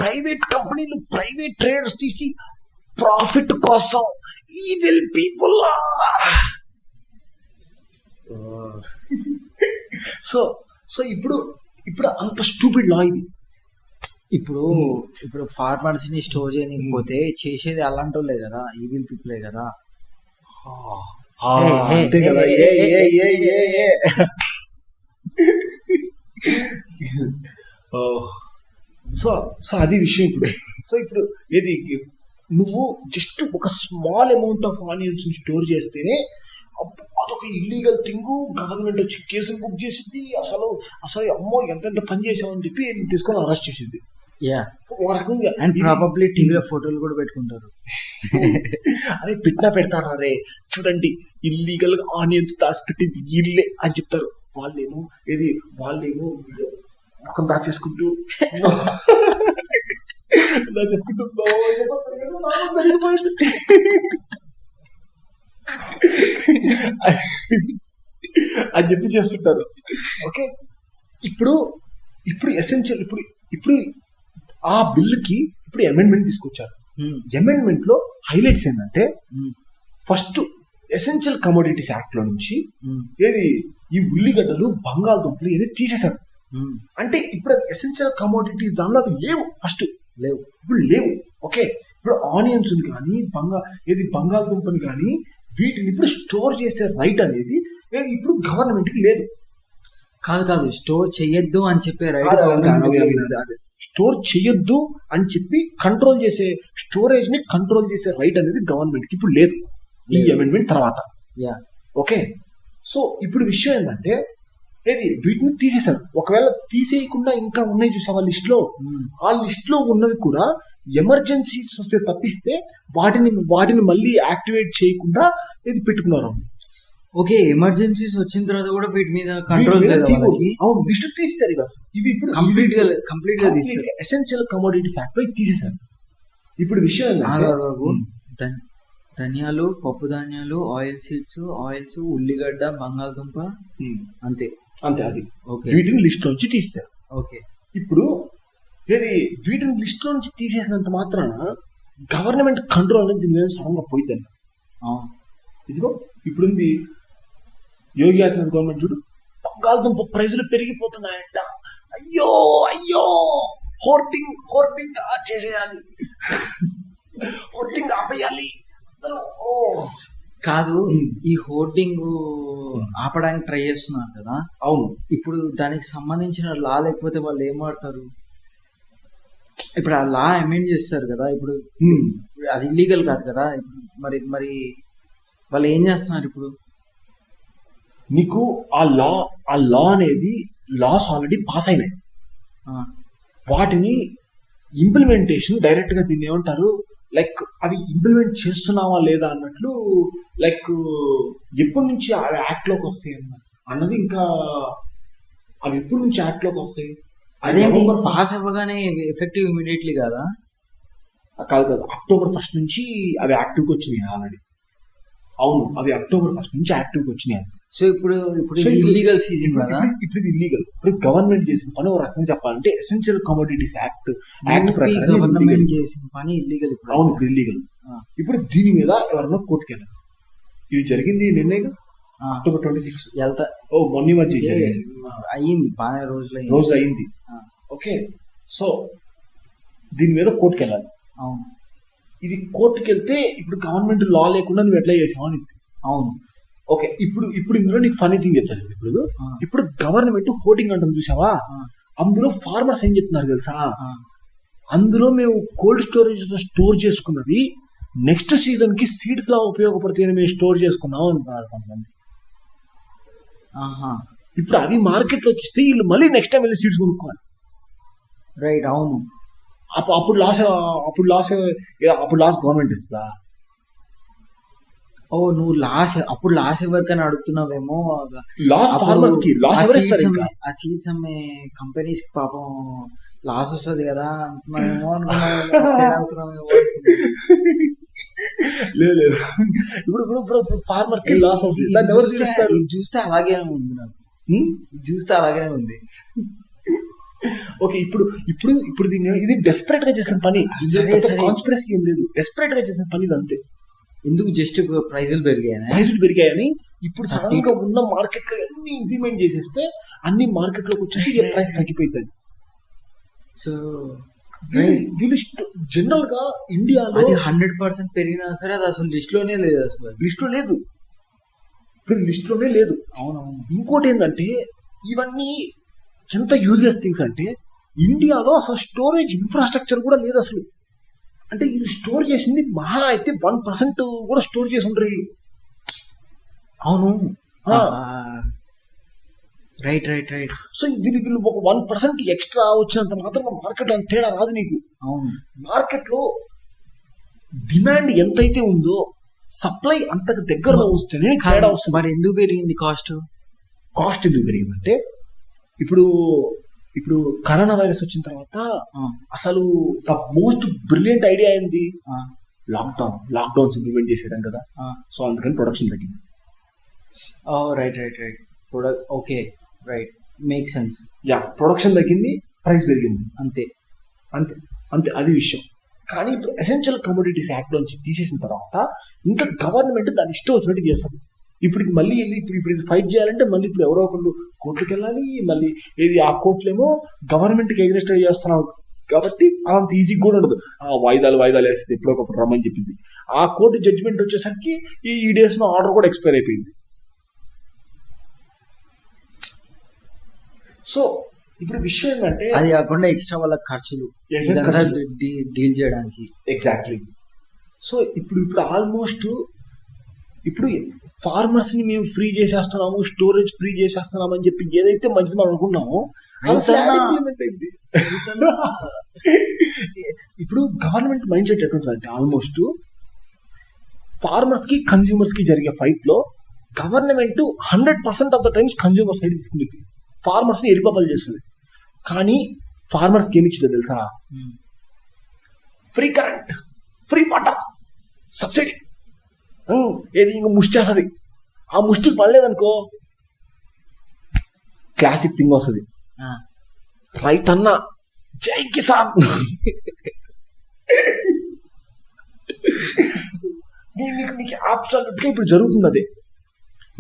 ప్రైవేట్ కంపెనీలు, ప్రైవేట్ ట్రేడర్స్ తీసి ప్రాఫిట్ కోసం ఈవిల్ పీపుల్. సో ఇప్పుడు అంత స్టూపిడ్ లా ఇది. ఇప్పుడు ఫార్మర్స్ ని స్టోర్ చేయకపోతే చేసేది అలాంటి వాళ్ళే కదా, ఈవిల్ పీపులే కదా. అంతే కదా. సో అది విషయం. ఇప్పుడు ఏది నువ్వు జస్ట్ ఒక small amount of onions store చేస్తేనే అదొక ఇల్లీగల్ థింగ్, గవర్నమెంట్ వచ్చి కేసులు బుక్ చేసింది. అసలు అమ్మో ఎంతెంత పని చేసామని చెప్పి తీసుకొని అరెస్ట్ చేసింది. అండ్ ప్రాబబ్లీ టీవీలో ఫోటోలు కూడా పెట్టుకుంటారు. అరే పెడతారు, అరే చూడండి ఇల్లీగల్ గా ఆనియన్స్ దాచిపెట్టింది ఇల్లే అని చెప్తారు. వాళ్ళేమో ముఖం దాచేసుకుంటూ అని చెప్పి చేస్తుంటారు. ఓకే, ఇప్పుడు ఎసెన్షియల్ ఇప్పుడు ఆ బిల్లుకి ఇప్పుడు అమెండ్మెంట్ తీసుకొచ్చారు. అమెండ్మెంట్ లో హైలైట్స్ ఏంటంటే, ఫస్ట్ ఎసెన్షియల్ కమోడిటీస్ యాక్ట్ లో నుంచి ఏది ఈ ఉల్లిగడ్డలు, బంగాళదుంపలు ఏది తీసేశారు. అంటే ఇప్పుడు ఎసెన్షియల్ కమోడిటీస్ దానిలో అవి లేవు. ఫస్ట్ ఇప్పుడు లేవు. ఓకే, ఇప్పుడు ఆనియన్స్ కానీ బంగాళదుంపని కానీ వీటిని ఇప్పుడు స్టోర్ చేసే రైట్ అనేది ఇప్పుడు గవర్నమెంట్ కి లేదు. కాదు స్టోర్ చెయ్యొద్దు అని చెప్పే రైట్, స్టోర్ చెయ్యొద్దు అని చెప్పి కంట్రోల్ చేసే స్టోరేజ్ ని కంట్రోల్ చేసే రైట్ అనేది గవర్నమెంట్ కి ఇప్పుడు లేదు ఈ అమెండ్మెంట్ తర్వాత. ఓకే, సో ఇప్పుడు విషయం ఏంటంటే వీటిని తీసేశారు. ఒకవేళ తీసేయకుండా ఇంకా ఉన్నాయి చూసావా లిస్ట్ లో, ఆ లిస్ట్ లో ఉన్నవి కూడా ఎమర్జెన్సీస్ వస్తే తప్పిస్తే వాటిని మళ్ళీ యాక్టివేట్ చేయకుండా పెట్టుకున్నారు. ఓకే, ఎమర్జెన్సీస్ వచ్చిన తర్వాత కూడా వీటి మీద కంట్రోల్ అవును, లిస్ట్ తీసేశారు. ఇవి ఇప్పుడు కంప్లీట్ గా తీసేశారు. ఎసెన్షియల్ కమోడిటీస్ యాక్ట్ తీసేశారు. ఇప్పుడు విషయం ధనియాలు, పప్పు ధాన్యాలు, ఆయిల్స్, ఉల్లిగడ్డ, బంగాళదుంప, అంతే అది. వీటిని లిస్ట్ నుంచి తీసేశారు. ఓకే, ఇప్పుడు వీటిని లిస్ట్ నుంచి తీసేసినంత మాత్రాన గవర్నమెంట్ కంట్రోల్ అనేది దీని మీద సడన్గా పోయిందండి. ఇదిగో ఇప్పుడుంది యోగి ఆదిత్యనాథ్ గవర్నమెంట్ చూడు, బంగాళదుంప ప్రైజులు పెరిగిపోతున్నాయంట. అయ్యో హోర్డింగ్ చేసేయాలి, హోర్డింగ్ ఆపేయాలి. కాదు, ఈ హోర్డింగ్ ఆపడానికి ట్రై చేస్తున్నారు కదా. అవును, ఇప్పుడు దానికి సంబంధించిన లా లేకపోతే వాళ్ళు ఏం వాడతారు? ఇప్పుడు ఆ లా అమెండ్ చేస్తారు కదా, ఇప్పుడు అది ఇల్లీగల్ కాదు కదా. మరి వాళ్ళు ఏం చేస్తున్నారు ఇప్పుడు? నీకు ఆ లా అనేది లాస్ ఆల్రెడీ పాస్ అయినాయి. వాటిని ఇంప్లిమెంటేషన్ డైరెక్ట్ గా దీన్ని ఏమంటారు, లైక్ అవి ఇంప్లిమెంట్ చేస్తున్నావా లేదా అన్నట్లు, లైక్ ఎప్పటి నుంచి అవి యాక్ట్ లోకి వస్తాయి అన్నది, ఇంకా అవి ఎప్పటి నుంచి యాక్ట్ లోకి వస్తాయి? అదేంటి పాస్ అవ్వగానే ఎఫెక్టివ్ ఇమీడియట్లీ కాదా? కాదు, October 1 నుంచి అవి యాక్టివ్కి వచ్చినాయి ఆల్రెడీ. అవును, అవి October 1 నుంచి యాక్టివ్కి వచ్చినాయి. సో ఇప్పుడు ఇల్లీగల్ సీజన్ కదా. ఇప్పుడు ఇది ఇల్లీగల్. ఇప్పుడు గవర్నమెంట్ చేసిన పని ఒక రకంగా చెప్పాలంటే ఎసెన్షియల్ కమోడిటీస్ యాక్ట్ ప్రకారం గవర్నమెంట్ చేసిన పని ఇల్లీగల్. అవును, ఇప్పుడు ఇల్లీగల్. ఇప్పుడు దీని మీద ఎవరన్నా కోర్టుకు వెళ్ళారు. ఇది జరిగింది నిన్నే October 26 వెళ్తా. మొన్న మధ్య అయ్యింది, బాగా రోజు అయింది. ఓకే, సో దీని మీద కోర్టుకు వెళ్ళాలి. అవును, ఇది కోర్టుకు వెళ్తే ఇప్పుడు గవర్నమెంట్ లా లేకుండా నువ్వు ఎట్లా చేసావు అని. అవును, ఓకే, ఇప్పుడు ఇందులో నీకు ఫనీ థింగ్ చెప్తాను. ఇప్పుడు గవర్నమెంట్ హోర్డింగ్ అంటుంది చూసావా, అందులో ఫార్మర్స్ ఏం చెప్తున్నారు తెలుసా, అందులో మేము కోల్డ్ స్టోరేజ్ స్టోర్ చేసుకున్నవి నెక్స్ట్ సీజన్ కి సీడ్స్ లా ఉపయోగపడుతాయని మేము స్టోర్ చేసుకున్నాం అంటున్నారు కొంతమంది. ఇప్పుడు అవి మార్కెట్ లోకి ఇస్తే వీళ్ళు మళ్ళీ నెక్స్ట్ టైం వెళ్ళి సీడ్స్ కొనుక్కోవాలి. రైట్, అవును. అప్పుడు లాస్ గవర్నమెంట్ ఇస్తా. నువ్వు అప్పుడు లాస్ ఎవరికైనా అడుగుతున్నావేమో. లాస్ ఫార్మర్స్ కి, లాస్ ఎవరిస్తారు? ఆ సీడ్స్ అమ్మే కంపెనీస్ కి పాపం లాస్ వస్తుంది కదా అంటున్నామేమో. లేదు, ఇప్పుడు ఫార్మర్స్ కి లాస్ వస్తుంది. దాన్ని ఎవరు చూస్తారు? చూస్తే అలాగే ఉంది, నాకు చూస్తే అలాగే ఉంది. ఓకే, ఇప్పుడు దీన్ని ఇది డెస్పరేట్ గా చేసిన పని, కాన్స్పిరసీ ఏం లేదు, డెస్పరేట్ గా చేసిన పని ఇది అంతే. ఎందుకు? జస్ట్ ప్రైజులు పెరిగాయని ఇప్పుడు సడన్ గా ఉన్న మార్కెట్ లో అన్ని ఇంప్లిమెంట్ చేసేస్తే అన్ని మార్కెట్ లోకి వచ్చేసి ప్రైస్ తగ్గిపోతుంది. సో వీళ్ళు జనరల్ గా ఇండియాలో 100% పెరిగినా సరే అది అసలు లిస్ట్ లోనే లేదు. ఇప్పుడు లిస్ట్ లోనే లేదు. అవునవును. ఇంకోటి ఏంటంటే ఇవన్నీ ఎంత యూజ్లెస్ థింగ్స్ అంటే ఇండియాలో అసలు స్టోరేజ్ ఇన్ఫ్రాస్ట్రక్చర్ కూడా లేదు అసలు. అంటే వీళ్ళు స్టోర్ చేసింది మహా అయితే 1% కూడా స్టోర్ చేసి ఉంటారు వీళ్ళు. అవును, రైట్. సో వీళ్ళు ఒక 1% ఎక్స్ట్రా వచ్చినంత మాత్రం మార్కెట్ అంత తేడా రాదు నీకు. అవును, మార్కెట్ లో డిమాండ్ ఎంతైతే ఉందో సప్లై అంతకు దగ్గరలో వస్తేనే తేడా వస్తుంది. మరి ఎందుకు పెరిగింది కాస్ట్ ఎందుకు పెరిగిందంటే ఇప్పుడు కరోనా వైరస్ వచ్చిన తర్వాత అసలు ద మోస్ట్ బ్రిలియంట్ ఐడియా అయింది లాక్డౌన్స్ ఇంప్లిమెంట్ చేసేయడం కదా. సో అందుకని ప్రొడక్షన్ తగ్గింది. Right. Okay, right, make sense. Production తగ్గింది, ప్రైస్ పెరిగింది, అంతే. అది విషయం. కానీ ఇప్పుడు ఎసెన్షియల్ కమోడిటీస్ యాక్ట్ నుంచి తీసేసిన తర్వాత ఇంకా గవర్నమెంట్ దాని ఇష్టం వచ్చినట్టు చేస్తుంది. ఇప్పుడు ఇది మళ్ళీ ఇప్పుడు ఇది ఫైట్ చేయాలంటే మళ్ళీ ఇప్పుడు ఎవరో ఒకళ్ళు కోర్టుకి వెళ్ళాలి. మళ్ళీ ఆ కోర్టులేమో గవర్నమెంట్కి ఎగ్నెస్ట్ చేస్తున్నాం కాబట్టి అంత ఈజీ కూడా ఉండదు. వాయిదాలు వేస్తుంది, ఎప్పుడో ఒకప్పుడు రమ్మని చెప్పింది. ఆ కోర్టు జడ్జిమెంట్ వచ్చేసరికి ఈ డేస్ లో ఆర్డర్ కూడా ఎక్స్పైర్ అయిపోయింది. సో ఇప్పుడు విషయం ఏంటంటే అది కాకుండా ఎక్స్ట్రా వాళ్ళ ఖర్చులు డీల్ చేయడానికి. ఎగ్జాక్ట్లీ. సో ఇప్పుడు ఆల్మోస్ట్ ఇప్పుడు ఫార్మర్స్ ని మేము ఫ్రీ చేసేస్తున్నాము, స్టోరేజ్ ఫ్రీ చేసేస్తున్నాము అని చెప్పి ఏదైతే మంచిది మనం అనుకున్నామో ఇంప్లిమెంట్ అయింది. ఇప్పుడు గవర్నమెంట్ మైండ్ సెట్ ఎట్లుంటుందంటే ఆల్మోస్ట్ ఫార్మర్స్ కి కన్స్యూమర్స్ కి జరిగే ఫైట్ లో government 100% of the times consumer side తీసుకుంది, ఫార్మర్స్ ని ఎరిపాపాలు చేస్తుంది. కానీ ఫార్మర్స్ కి ఏమి ఇచ్చిందో తెలుసా? Free current, free water, subsidy. ఏది ఇంకా ముష్టి చేస్తుంది. ఆ ముష్టికి పడలేదనుకో క్లాసిక్ థింగ్ వస్తుంది, రైతన్న జై కిసాన్. నీకు అబ్సల్యూట్ గా ఇప్పుడు జరుగుతుంది అదే.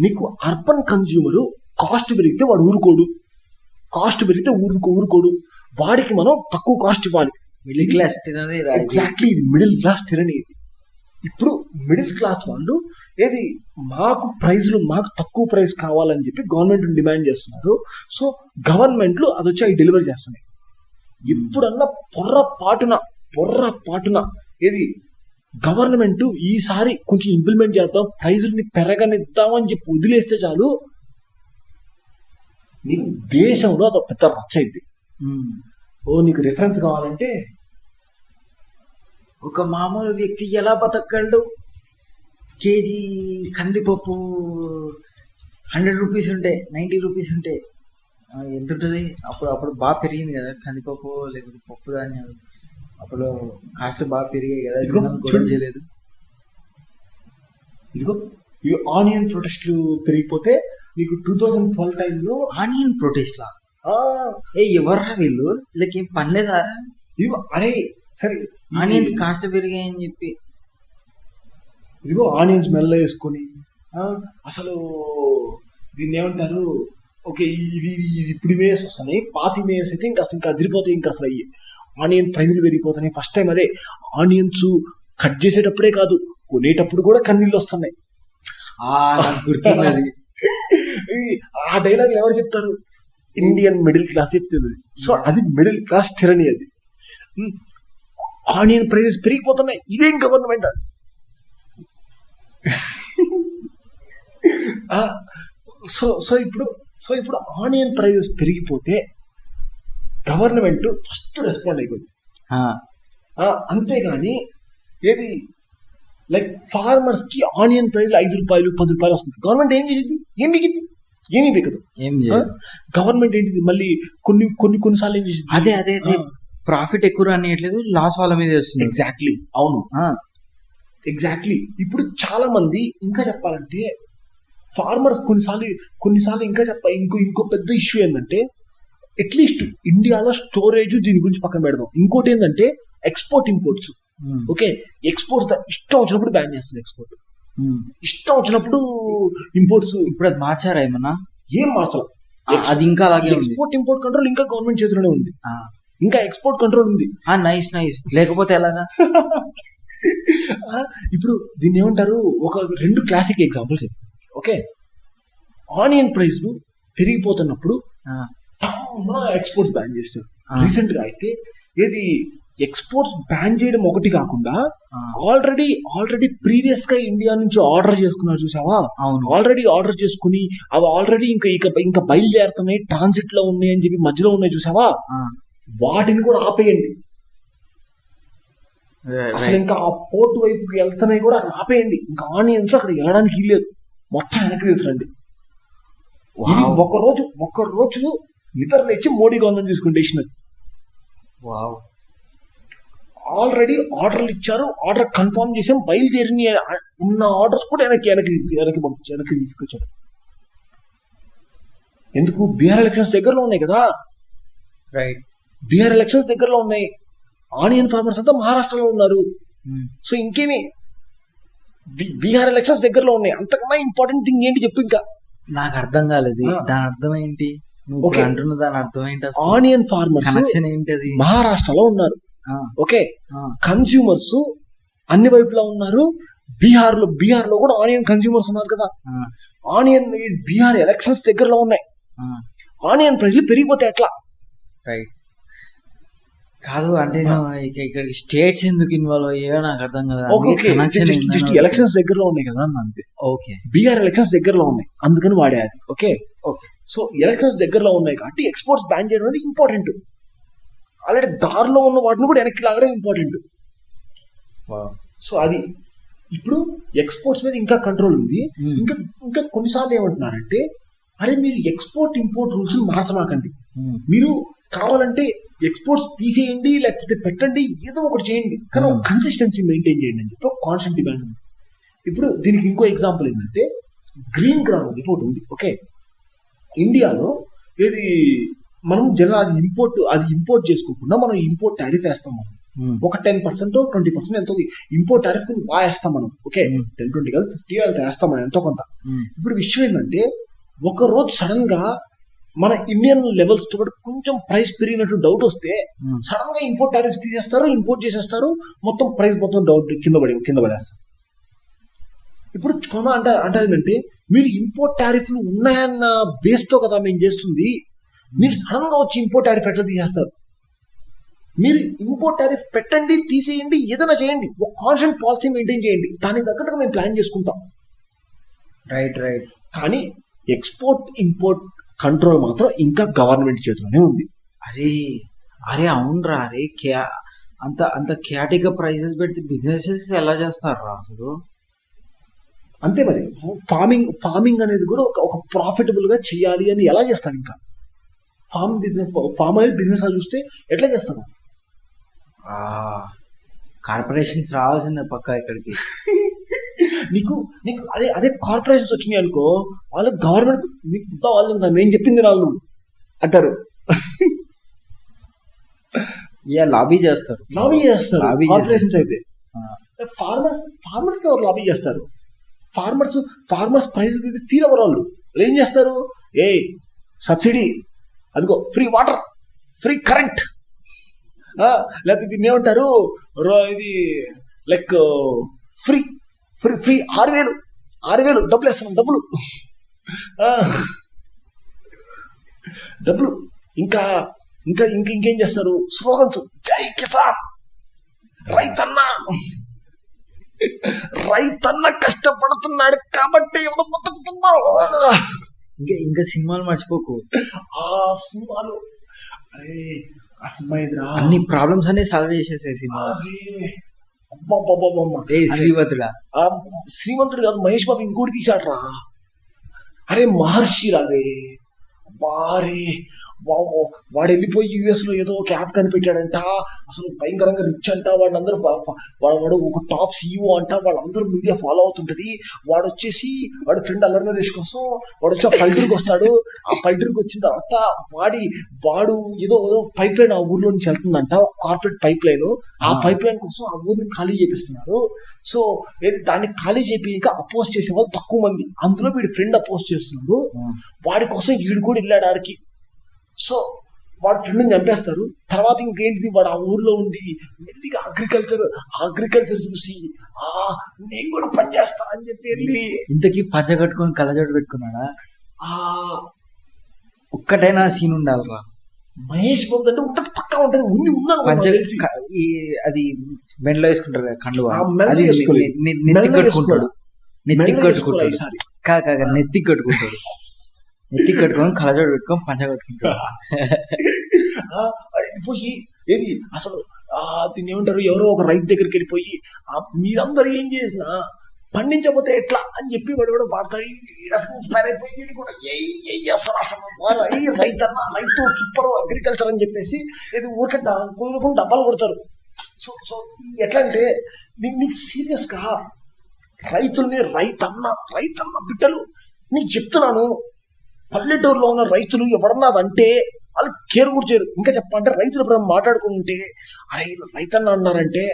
నీకు అర్బన్ కన్స్యూమర్ కాస్ట్ పెరిగితే వాడు ఊరుకోడు, వాడికి మనం తక్కువ కాస్ట్ ఇవ్వాలి. మిడిల్ క్లాస్ ఎగ్జాక్ట్లీ, ఇది మిడిల్ క్లాస్ తిరని. ఇప్పుడు మిడిల్ క్లాస్ వాళ్ళు ఏది మాకు తక్కువ ప్రైస్ కావాలని చెప్పి గవర్నమెంట్ డిమాండ్ చేస్తున్నారు. సో గవర్నమెంట్లు అది వచ్చి అవి డెలివర్ చేస్తున్నాయి. ఎప్పుడన్నా పొర్రపాటున ఏది గవర్నమెంట్ ఈసారి కొంచెం ఇంప్లిమెంట్ చేద్దాం, ప్రైజుల్ని పెరగనిద్దామని చెప్పి వదిలేస్తే చాలు నీకు దేశంలో అదొక పెద్ద రచ్చ అయింది. నీకు రిఫరెన్స్ కావాలంటే ఒక మామూలు వ్యక్తి ఎలా బతకగలడు? కేజీ కందిపప్పు 100 రూపీస్ ఉంటే 90 రూపీస్ ఉంటే ఎంత ఉంటుంది? అప్పుడు బాగా పెరిగింది కదా కందిపప్పు, లేకపోతే పప్పు ధాన్యాలు. అప్పుడు కాస్ట్ బాగా పెరిగాయి కదా, చేయలేదు. ఇదిగో ఈ ఆనియన్ ప్రొటెస్ట్లు పెరిగిపోతే నీకు 2012 టైంలో ఆనియన్ ప్రొటెస్ట్ లా ఎవర్రా వీళ్ళు వీళ్ళకి ఏం పనిలేదా? ఇదిగో అరే సరే ఆనియన్స్ కాస్ట్ పెరిగాయని చెప్పి ఇదిగో ఆనియన్స్ మెల్ల వేసుకొని అసలు దీన్ని ఏమంటారు, ఓకే ఇది ఇప్పుడు ఇమేజెస్ వస్తున్నాయి, పాత ఇమేజెస్ అయితే ఇంకా అదిరిపోతాయి. ఇంకా అసలు అయ్యి ఆనియన్ ప్రైజులు పెరిగిపోతున్నాయి. ఫస్ట్ టైం అదే ఆనియన్స్ కట్ చేసేటప్పుడే కాదు, కొనేటప్పుడు కూడా కన్నీళ్ళు వస్తున్నాయి. గుర్తున్నది. ఆ డైలాగ్ ఎవరు చెప్తారు? ఇండియన్ మిడిల్ క్లాస్ చెప్తుంది. సో అది మిడిల్ క్లాస్ టిరనీ. అది ఆనియన్ ప్రైజెస్ పెరిగిపోతున్నాయి, ఇదేం గవర్నమెంట్? సో ఇప్పుడు ఆనియన్ ప్రైజెస్ పెరిగిపోతే గవర్నమెంట్ ఫస్ట్ రెస్పాండ్ అయిపోయింది. అంతేగాని ఏది లైక్ ఫార్మర్స్ కి ఆనియన్ ప్రైజ్ 5 రూపాయలు 10 రూపాయలు వస్తుంది. గవర్నమెంట్ ఏం చేసింది? ఏం బిగింది? ఏమీ బిగదు. గవర్నమెంట్ ఏంటిది మళ్ళీ కొన్నిసార్లు ఏం చేసింది? అదే ప్రాఫిట్ ఎక్కువ రానియట్లేదు, లాస్ వాళ్ళ మీద వస్తుంది. ఎగ్జాక్ట్లీ, అవును, ఎగ్జాక్ట్లీ. ఇప్పుడు చాలా మంది ఇంకా చెప్పాలంటే ఫార్మర్స్ కొన్నిసార్లు ఇంకా ఇంకో పెద్ద ఇష్యూ ఏంటంటే, అట్లీస్ట్ ఇండియాలో స్టోరేజ్ దీని గురించి పక్కన పెడదాం. ఇంకోటి ఏంటంటే ఎక్స్పోర్ట్ ఇంపోర్ట్స్. ఓకే, ఎక్స్పోర్ట్స్ ఇష్టం వచ్చినప్పుడు బ్యాన్ చేస్తుంది. ఎక్స్పోర్ట్ ఇష్టం వచ్చినప్పుడు ఇంపోర్ట్స్. ఇప్పుడు అది మార్చారా ఏమన్నా? ఏం మార్చాలి, అది ఇంకా అలాగే ఎక్స్పోర్ట్ ఇంపోర్ట్ కంట్రోల్ ఇంకా గవర్నమెంట్ చేతిలోనే ఉంది. ఇంకా ఎక్స్పోర్ట్ కంట్రోల్ ఉంది. నైస్ లేకపోతే ఎలాగా? ఇప్పుడు దీన్ని ఏమంటారు, ఒక 2 క్లాసిక్ ఎగ్జాంపుల్స్. ఓకే, ఆనియన్ ప్రైస్లు పెరిగిపోతున్నప్పుడు ఎక్స్పోర్ట్స్ బ్యాన్ చేస్తారు. రీసెంట్ గా అయితే ఏది ఎక్స్పోర్ట్స్ బ్యాన్ చేయడం ఒకటి కాకుండా ఆల్రెడీ ప్రీవియస్ గా ఇండియా నుంచి ఆర్డర్ చేసుకున్నారు చూసావా? ఆల్రెడీ ఆర్డర్ చేసుకుని అవి ఆల్రెడీ ఇంకా బయలుదేరుతున్నాయి, ట్రాన్సిట్ లో ఉన్నాయి అని చెప్పి మధ్యలో ఉన్నాయి చూసావా? వాటిని కూడా ఆపేయండి. అసలు ఇంకా ఆ పోర్టు వైపుకి వెళ్తున్నాయి కూడా అక్కడ ఆపేయండి. ఇంకా ఆనియన్స్ అక్కడ వెళ్ళడానికి లేదు, మొత్తం వెనక్కి తీసుకురండి. ఒక రోజు నిద్ర లేచి మోడీ గవర్నమెంట్ తీసుకుంటే ఇచ్చినది. ఆల్రెడీ ఆర్డర్లు ఇచ్చారు, ఆర్డర్ కన్ఫర్మ్ చేసాం, బయలుదేరిని ఉన్న ఆర్డర్స్ కూడా వెనక్కి తీసుకొచ్చారు. ఎందుకు? బీహార్ ఎలక్షన్స్ దగ్గరలో ఉన్నాయి కదా. రైట్, బీహార్ ఎలక్షన్స్ దగ్గరలో ఉన్నాయి. ఆనియన్ ఫార్మర్స్ అంతా మహారాష్ట్రలో ఉన్నారు. సో ఇంకేమి, బీహార్ ఎలక్షన్స్ దగ్గరలో ఉన్నాయి. అంతకన్నా ఇంపార్టెంట్ థింగ్ ఏంటి చెప్పు? ఇంకా నాకు అర్థం కాలేదు దాని అర్థం ఏంటి. అంటున్న దాని అర్థం ఏంటి? ఆనియన్ ఫార్మర్స్ కనెక్షన్ ఏంటి? మహారాష్ట్రలో ఉన్నారు. ఓకే, కన్స్యూమర్స్ అన్ని వైపులా ఉన్నారు. బీహార్ లో కూడా ఆనియన్ కన్స్యూమర్స్ ఉన్నారు కదా. ఆనియన్ బీహార్ ఎలక్షన్స్ దగ్గరలో ఉన్నాయి. ఆనియన్ ప్రైస్లు పెరిగిపోతే ఎట్లా? రైట్, కాదు అంటే ఇక్కడికి స్టేట్స్ ఎందుకు ఇన్వాల్వ్ అయ్యాయో నాకు అర్థం కదా. జస్ట్ ఎలక్షన్స్ దగ్గరలో ఉన్నాయి కదా అంతే. ఓకే, బీహార్ ఎలక్షన్స్ దగ్గరలో ఉన్నాయి అందుకని వాడే అది. ఓకే, సో ఎలక్షన్స్ దగ్గరలో ఉన్నాయి కాబట్టి ఎక్స్పోర్ట్స్ బ్యాన్ చేయడం అనేది ఇంపార్టెంట్. ఆల్రెడీ దారిలో ఉన్న వాటిని కూడా వెనక్కి లాగడం ఇంపార్టెంట్. సో అది ఇప్పుడు ఎక్స్పోర్ట్స్ మీద ఇంకా కంట్రోల్ ఉంది. ఇంకా కొన్నిసార్లు ఏమంటున్నారంటే, అరే మీరు ఎక్స్పోర్ట్ ఇంపోర్ట్ రూల్స్ మార్చమాకండి, మీరు కావాలంటే ఎక్స్పోర్ట్స్ తీసేయండి లేకపోతే పెట్టండి, ఏదో ఒకటి చేయండి, కానీ కన్సిస్టెన్సీ మెయింటైన్ చేయండి అని చెప్పి కాన్స్టెంట్ డిమాండ్ ఉంది. ఇప్పుడు దీనికి ఇంకో ఎగ్జాంపుల్ ఏంటంటే, గ్రీన్ గ్రామ్ రిపోర్ట్ ఉంది. ఓకే, ఇండియాలో ఏది మనం అది ఇంపోర్ట్ చేసుకోకుండా మనం ఇంపోర్ట్ టారిఫ్ వేస్తాం. మనం ఒక 10% 20% ఎంతో ఇంపోర్ట్ టారిఫ్ బాగా వేస్తాం మనం. ఓకే, 10-20 కాదు 50 అంత వేస్తాం మనం, ఎంతో కొంత. ఇప్పుడు విషయం ఏంటంటే, ఒక రోజు సడన్ గా మన ఇండియన్ లెవెల్స్ తో కొంచెం ప్రైస్ పెరిగినట్టు డౌట్ వస్తే సడన్ గా ఇంపోర్ట్ టారిఫ్స్ తీసేస్తారు, ఇంపోర్ట్ చేసేస్తారు, మొత్తం ప్రైస్ మొత్తం డౌట్ కింద పడేస్తారు. ఇప్పుడు కొన అంటే మీరు ఇంపోర్ట్ టారిఫ్లు ఉన్నాయన్న బేస్ తో కదా మేము చేస్తుంది, మీరు సడన్ గా వచ్చి ఇంపోర్ట్ టారిఫ్ ఎట్లా తీసేస్తారు? మీరు ఇంపోర్ట్ టారిఫ్ పెట్టండి, తీసేయండి, ఏదైనా చేయండి, ఒక కాన్స్టెంట్ పాలసీ మెయింటైన్ చేయండి, దానికి తగ్గట్టుగా మేము ప్లాన్ చేసుకుంటాం. రైట్, కానీ ఎక్స్పోర్ట్ ఇంపోర్ట్ కంట్రోల్ మాత్రం ఇంకా గవర్నమెంట్ చేతిలోనే ఉంది. అరే అవునరా, అరే అంత క్యాటిగా ప్రైసెస్ పెడితే బిజినెసెస్ ఎలా చేస్తారు రా అసలు? అంతే మరి. ఫార్మింగ్ అనేది కూడా ఒక ప్రాఫిటబుల్ గా చేయాలి అని ఎలా చేస్తారు? ఇంకా ఫార్మ్ అనేది బిజినెస్ చూస్తే ఎట్లా చేస్తారు? కార్పొరేషన్స్ రావాల్సిందే పక్కా ఇక్కడికి. నీకు నీకు అదే కార్పొరేషన్స్ వచ్చినాయి అనుకో, వాళ్ళు గవర్నమెంట్ మీకు వాళ్ళు మేము చెప్పింది వాళ్ళు అంటారు. లాబీ చేస్తారు కార్పొరేషన్స్ అయితే. ఫార్మర్స్ కి ఎవరు లాబీ చేస్తారు? ఫార్మర్స్ ప్రైస్ ఫీల్ అవ్వరు వాళ్ళు. ఏం చేస్తారు? సబ్సిడీ, అదిగో ఫ్రీ వాటర్, ఫ్రీ కరెంట్, లేకపోతే దీన్ని ఏమంటారు, ఇది లైక్ ఫ్రీ ఫ్రీ ఫ్రీ 6,000 డబ్బులు వేస్తాం, డబ్బులు. ఇంకా ఇంకా ఇంకా ఇంకేం చేస్తారు? స్లోగన్స్, జై కిసాన్, రైతన్న కష్టపడుతున్నాడు కాబట్టి ఇంకా సినిమాలు మర్చిపోకు. ఆ సినిమాలు అన్ని ప్రాబ్లమ్స్ అన్ని సాల్వ్ చేసేసే సినిమా. శ్రీమంతుడు కాదు, మహేష్ బాబు ఇంకోటి తీసాడ్రా. అరే మహర్షి రాదే బారే, వాడు వెళ్ళిపోయి యుఎస్ లో ఏదో ఒక యాప్ కనిపెట్టాడంట, అసలు భయంకరంగా రిచ్ అంట, వాడు ఒక టాప్ సీఈఓ అంట, వాళ్ళందరూ మీడియా ఫాలో అవుతుంటది. వాడు ఫ్రెండ్ అల్లరి నరేష్ కోసం వాడు వచ్చి ఆ పల్లెటూరుకి వస్తాడు. ఆ పల్లెటూరుకి వచ్చిన తర్వాత వాడు ఏదో పైప్ లైన్ ఆ ఊర్లో నుంచి వెళ్తుందంట, కార్పొరేట్ పైప్ లైన్. ఆ పైప్ లైన్ కోసం ఆ ఊరిని ఖాళీ చేపిస్తున్నారు. సో దాన్ని ఖాళీ చేపిక అపోజ్ చేసే వాళ్ళు తక్కువ మంది, అందులో వీడి ఫ్రెండ్ అపోజ్ చేస్తున్నాడు. వాడి కోసం వీడు కూడా వెళ్ళాడు ఆడికి. సో వాడు ఫ్రెండ్ని చంపేస్తారు. తర్వాత ఇంకేంటిది, వాడు ఆ ఊర్లో ఉండి మెల్లిగా అగ్రికల్చర్ చూసి నేను కూడా పని చేస్తా అని చెప్పి వెళ్ళి, ఇంతకీ పంచ కట్టుకొని కళ్ళజోడు పెట్టుకున్నాడా? ఒక్కటైనా సీన్ ఉండాలిరా. మహేష్ బాబు అంటే ఉంటుంది, పక్కా ఉంటుంది. అది మెడలో వేసుకుంటారు కదా కండు, నెత్తి కట్టుకుంటాడు. నెత్తి కట్టుకొని కళ్ళజోడు పెట్టుకొని పంచ కట్టుకుంటాడు. పోయి ఏది అసలు దీన్ని ఏమంటారు, ఎవరో ఒక రైతు దగ్గరికి వెళ్ళిపోయి మీరందరూ ఏం చేసినా పండించకపోతే ఎట్లా అని చెప్పి వాడు కూడా వాడతాడు. రైతు సూపర్ అగ్రికల్చర్ అని చెప్పేసి ఇది ఊరికే డబ్బాలు కొడతారు. సో ఎట్లా అంటే నీకు సీరియస్ గా రైతుల్ని రైతన్న బిడ్డలు నీకు చెప్తున్నాను, పల్లెటూరులో ఉన్న రైతులు ఎవరన్నాదంటే వాళ్ళు కేర్ కూడా చేయరు. ఇంకా చెప్పాలంటే రైతులు ఎప్పుడైనా మాట్లాడుకుంటే అరే రైతన్న అన్నారంటే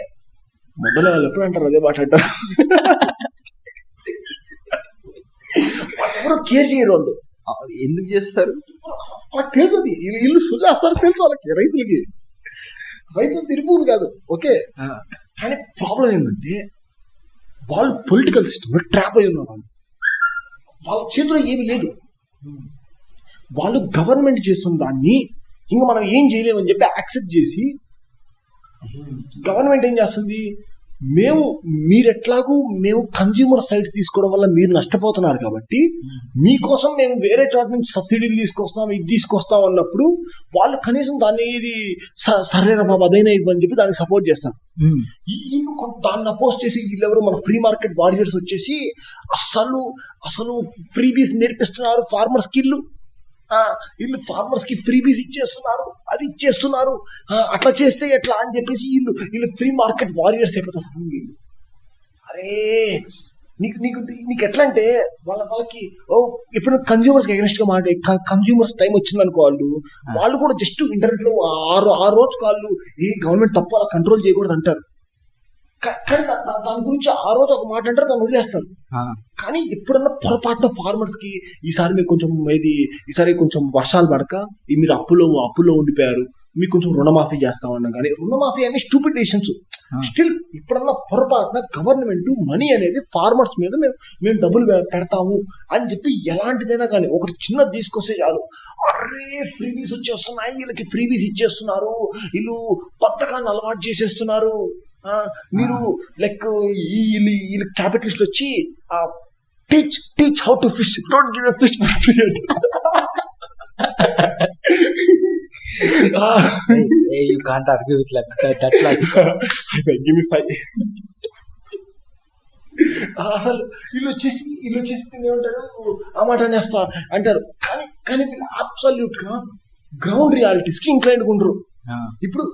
మొదలు వాళ్ళు ఎప్పుడు అంటారు అదే మాట అంటారు. వాళ్ళు ఎవరు కేర్ చేయరు. వాళ్ళు ఎందుకు చేస్తారు వాళ్ళకి తెలుసు, అది ఇల్లు సుల్లేస్తారు తెలుసు వాళ్ళకి. రైతులు తిరిగి కాదు ఓకే, కానీ ప్రాబ్లం ఏంటంటే వాళ్ళు పొలిటికల్ సిస్టమ్ ట్రాప్ అయి ఉన్నారు. వాళ్ళ చేతిలో ఏమీ లేదు. వాళ్ళు గవర్నమెంట్ చేస్తున్న దాన్ని ఇంకా మనం ఏం చేయలేమని చెప్పి యాక్సెప్ట్ చేసి గవర్నమెంట్ ఏం చేస్తుంది, మేము కన్జ్యూమర్ సైడ్స్ తీసుకోవడం వల్ల మీరు నష్టపోతున్నారు కాబట్టి మీకోసం మేము వేరే చోట నుంచి సబ్సిడీలు తీసుకొస్తాం, ఇది తీసుకొస్తాం అన్నప్పుడు వాళ్ళు కనీసం దాన్ని ఇది సరేనా బాబు అదైనా ఇవ్వని చెప్పి దానికి సపోర్ట్ చేస్తారు. దాన్ని అపోజ్ చేసి వీళ్ళెవరు మన ఫ్రీ మార్కెట్ వారియర్స్ వచ్చేసి అసలు ఫ్రీబీస్ నేర్పిస్తున్నారు ఫార్మర్స్ కి. వీళ్ళు ఫార్మర్స్ కి ఫ్రీబీస్ ఇచ్చేస్తున్నారు, అది ఇచ్చేస్తున్నారు, అట్లా చేస్తే ఎట్లా అని చెప్పేసి వీళ్ళు ఫ్రీ మార్కెట్ వారియర్స్ అయిపోతారు. అరే నీకు ఎట్లా అంటే వాళ్ళకి ఎప్పుడు కన్జ్యూమర్స్ ఎగనెస్ట్ గా కన్జ్యూమర్స్ టైం వచ్చింది అనుకో, వాళ్ళు కూడా జస్ట్ ఇంటర్నెట్ లో ఆ రోజు వాళ్ళు ఏ గవర్నమెంట్ తప్పు అలా కంట్రోల్ చేయకూడదు అంటారు. కానీ దాని గురించి ఆ రోజు ఒక మాట అంటారు, దాన్ని వదిలేస్తారు. కానీ ఎప్పుడన్నా పొరపాటున ఫార్మర్స్ కి ఈసారి కొంచెం వర్షాలు పడక మీరు అప్పులో ఉండిపోయారు, మీకు కొంచెం రుణమాఫీ చేస్తామన్నా కానీ రుణమాఫీ అనే స్టూపిడ్ డెసిషన్స్. స్టిల్ ఇప్పుడన్నా పొరపాటున గవర్నమెంట్ మనీ అనేది ఫార్మర్స్ మీద మేము డబ్బులు పెడతాము అని చెప్పి ఎలాంటిదైనా కానీ ఒకటి చిన్నది తీసుకొస్తే చాలు, అరే ఫ్రీబీస్ వచ్చేస్తున్నాయి, వీళ్ళకి ఫ్రీబీస్ ఇచ్చేస్తున్నారు, వీళ్ళు పథకాన్ని అలవాటు చేసేస్తున్నారు, మీరు లైక్ వీళ్ళు క్యాపిటలిస్ట్ వచ్చి teach how to fish, don't give a fish for free. You can't argue with that logic. Give me 5. అసలు వీళ్ళు వచ్చేసి ఏమంటారు, ఆ మాట అనేస్తా అంటారు. కానీ వీళ్ళు అబ్సల్యూట్ గా గ్రౌండ్ రియాలిటీస్ కి ఇంక్లైండ్ ఉండరు. ఇప్పుడు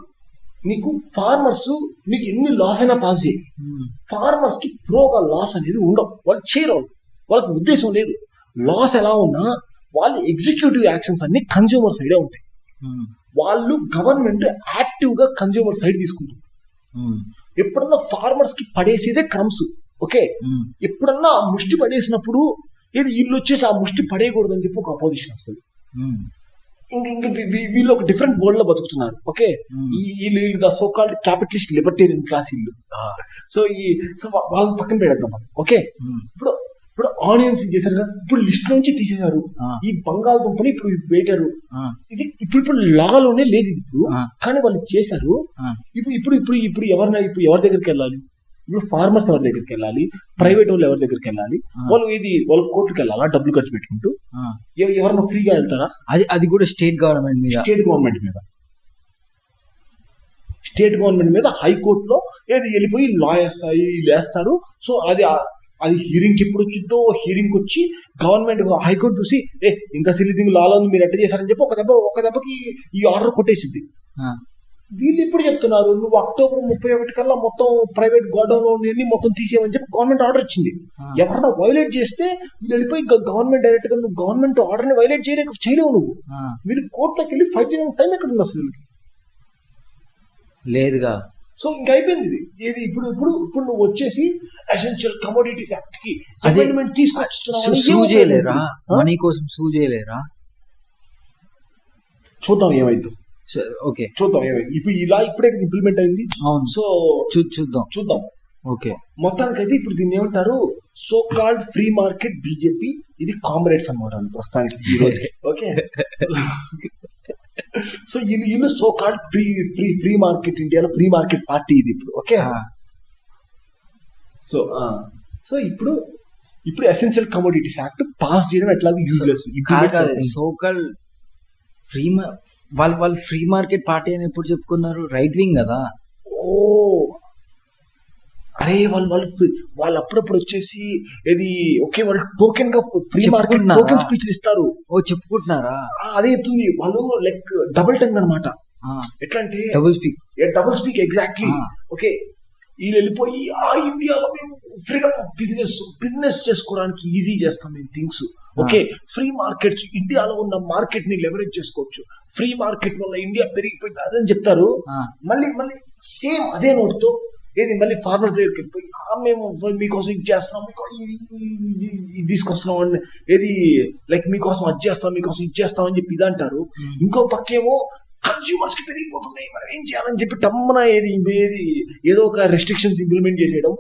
నీకు ఫార్మర్స్ నీకు ఎన్ని లాస్ అయినా పాస్ చేయి, ఫార్మర్స్ కి ప్రోగా లాస్ అనేది ఉండవు, వాళ్ళు చేయరు, వాళ్ళకి ఉద్దేశం లేదు. లాస్ ఎలా ఉన్నా వాళ్ళు ఎగ్జిక్యూటివ్ యాక్షన్స్ అన్ని కన్జ్యూమర్ సైడే ఉంటాయి. వాళ్ళు గవర్నమెంట్ యాక్టివ్ గా కన్జ్యూమర్ సైడ్ తీసుకుంటుంది. ఎప్పుడన్నా ఫార్మర్స్ కి పడేసేదే క్రమ్స్. ఓకే, ఎప్పుడన్నా ఆ ముష్టి పడేసినప్పుడు ఇది వీళ్ళు వచ్చేసి ఆ ముష్టి పడేయకూడదు అని చెప్పి ఒక అపోజిషన్ వస్తుంది. ఇంకా వీళ్ళు ఒక డిఫరెంట్ వరల్డ్ లో బతుకుతున్నారు. ఓకే, వీళ్ళు so called capitalist libertarian class వీళ్ళు. సో వాళ్ళని పక్కన పెడదాం. ఓకే, ఇప్పుడు ఆనియన్స్ చేశారు కదా, ఇప్పుడు లిస్ట్ నుంచి తీసేశారు. ఈ బంగాళదుంపని ఇప్పుడు పెట్టారు. ఇది ఇప్పుడు లాలోనే లేదు ఇది ఇప్పుడు, కానీ వాళ్ళు చేశారు. ఇప్పుడు ఎవరి దగ్గరికి వెళ్ళాలి? ఇప్పుడు ఫార్మర్స్ ఎవరి దగ్గరికి వెళ్ళాలి? ప్రైవేట్ వాళ్ళు ఎవరి దగ్గరికి వెళ్ళాలి? వాళ్ళు కోర్టుకి వెళ్ళాలా డబ్బులు ఖర్చు పెట్టుకుంటూ? ఎవరన్నా ఫ్రీగా వెళ్తారా? అది కూడా స్టేట్ గవర్నమెంట్ మీద హైకోర్టులో వెళ్ళిపోయి లాయర్స్ వేస్తారు. సో అది హీరింగ్ ఎప్పుడు వచ్చిందో, హీరింగ్ వచ్చి గవర్నమెంట్ హైకోర్టు చూసి ఇంత సిలింగ్ లాలో మీరు ఎట్ట చేశారని చెప్పి ఒక దెబ్బకి ఈ ఆర్డర్ కొట్టేసింది. వీళ్ళు ఇప్పుడు చెప్తున్నారు నువ్వు అక్టోబర్ 31 కల్లా మొత్తం ప్రైవేట్ గోడౌన్ మొత్తం తీసేయమని చెప్పి గవర్నమెంట్ ఆర్డర్ ఇచ్చింది. ఎవరన్నా వైలేట్ చేస్తే వీళ్ళు వెళ్ళిపోయి గవర్నమెంట్ డైరెక్ట్ గా నువ్వు గవర్నమెంట్ ఆర్డర్ ని వైలేట్ చేయలేవు నువ్వు. వీళ్ళు కోర్టులోకి వెళ్ళి ఫైట్ చేయడం టైం ఎక్కడ ఉంది అసలు లేదుగా. సో ఇంకా అయిపోయింది ఇది. ఇప్పుడు నువ్వు వచ్చేసి ఎసెన్షియల్ కమోడిటీస్ యాక్ట్ కి అమెండ్మెంట్ తీసుకొచ్చుతున్నావు. మనీ కోసం సూ చేయలేరా? చూద్దాం ఏమైందో. ఓకే, చూద్దాం ఏమైంది. ఇప్పుడు ఇప్పుడే ఇంప్లిమెంట్ అయింది. సో చూద్దాం. ఓకే, మొత్తానికైతే ఇప్పుడు దీన్ని ఏమంటారు, so called free market BJP. ఇది కామ్రేడ్స్ అన్నమాట ప్రస్తుతానికి ఈ రోజు. ఓకే, సో వీళ్ళు సో కాల్డ్ ఫ్రీ మార్కెట్, ఇండియాలో ఫ్రీ మార్కెట్ పార్టీ ఇది ఇప్పుడు. ఓకే, సో ఇప్పుడు ఎసెన్షియల్ కమోడిటీస్ యాక్ట్ పాస్ చేయడం ఎట్లాగో యూజ్లెస్. సో కాల్డ్ ఫ్రీ వాళ్ళు ఫ్రీ మార్కెట్ పార్టీ అని ఎప్పుడు చెప్పుకున్నారు? రైట్ వింగ్ కదా. అరే వాళ్ళు అప్పుడప్పుడు వచ్చేసి ఇది ఓకే వాళ్ళు టోకెన్ గా ఫ్రీ మార్కెట్ టోకెన్ స్పీచ్ ఇస్తారు. చెప్పుకుంటున్నారా? అదే చెప్తుంది వాళ్ళు లైక్ డబుల్ టంగ్ అనమాట. ఎట్లా అంటే డబుల్ స్పీక్ ఎగ్జాక్ట్లీ. ఓకే, వీళ్ళు వెళ్ళిపోయి ఇండియాలో మేము ఫ్రీడమ్ ఆఫ్ బిజినెస్ చేసుకోవడానికి ఈజీ చేస్తాం మేము థింగ్స్. ఓకే, ఫ్రీ మార్కెట్స్, ఇండియాలో ఉన్న మార్కెట్ ని లెవరేజ్ చేసుకోవచ్చు, ఫ్రీ మార్కెట్ వల్ల ఇండియా పెరిగిపోయింది అదని చెప్తారు. మళ్ళీ సేమ్ అదే నోటితో మళ్ళీ ఫార్మర్స్ దగ్గరికి వెళ్ళిపోయి మేము మీకోసం ఇది చేస్తాం, ఇది తీసుకొస్తున్నాం అని లైక్ మీకోసం అది చేస్తాం, మీకోసం ఇది చేస్తాం అని చెప్పి ఇది అంటారు. ఇంకో పక్కేమో కన్స్యూమర్స్ కి పెరిగిపోతున్నాయి, మనం ఏం చేయాలని చెప్పి టమ్మన ఏదో ఒక రెస్ట్రిక్షన్స్ ఇంప్లిమెంట్ చేసేయడం.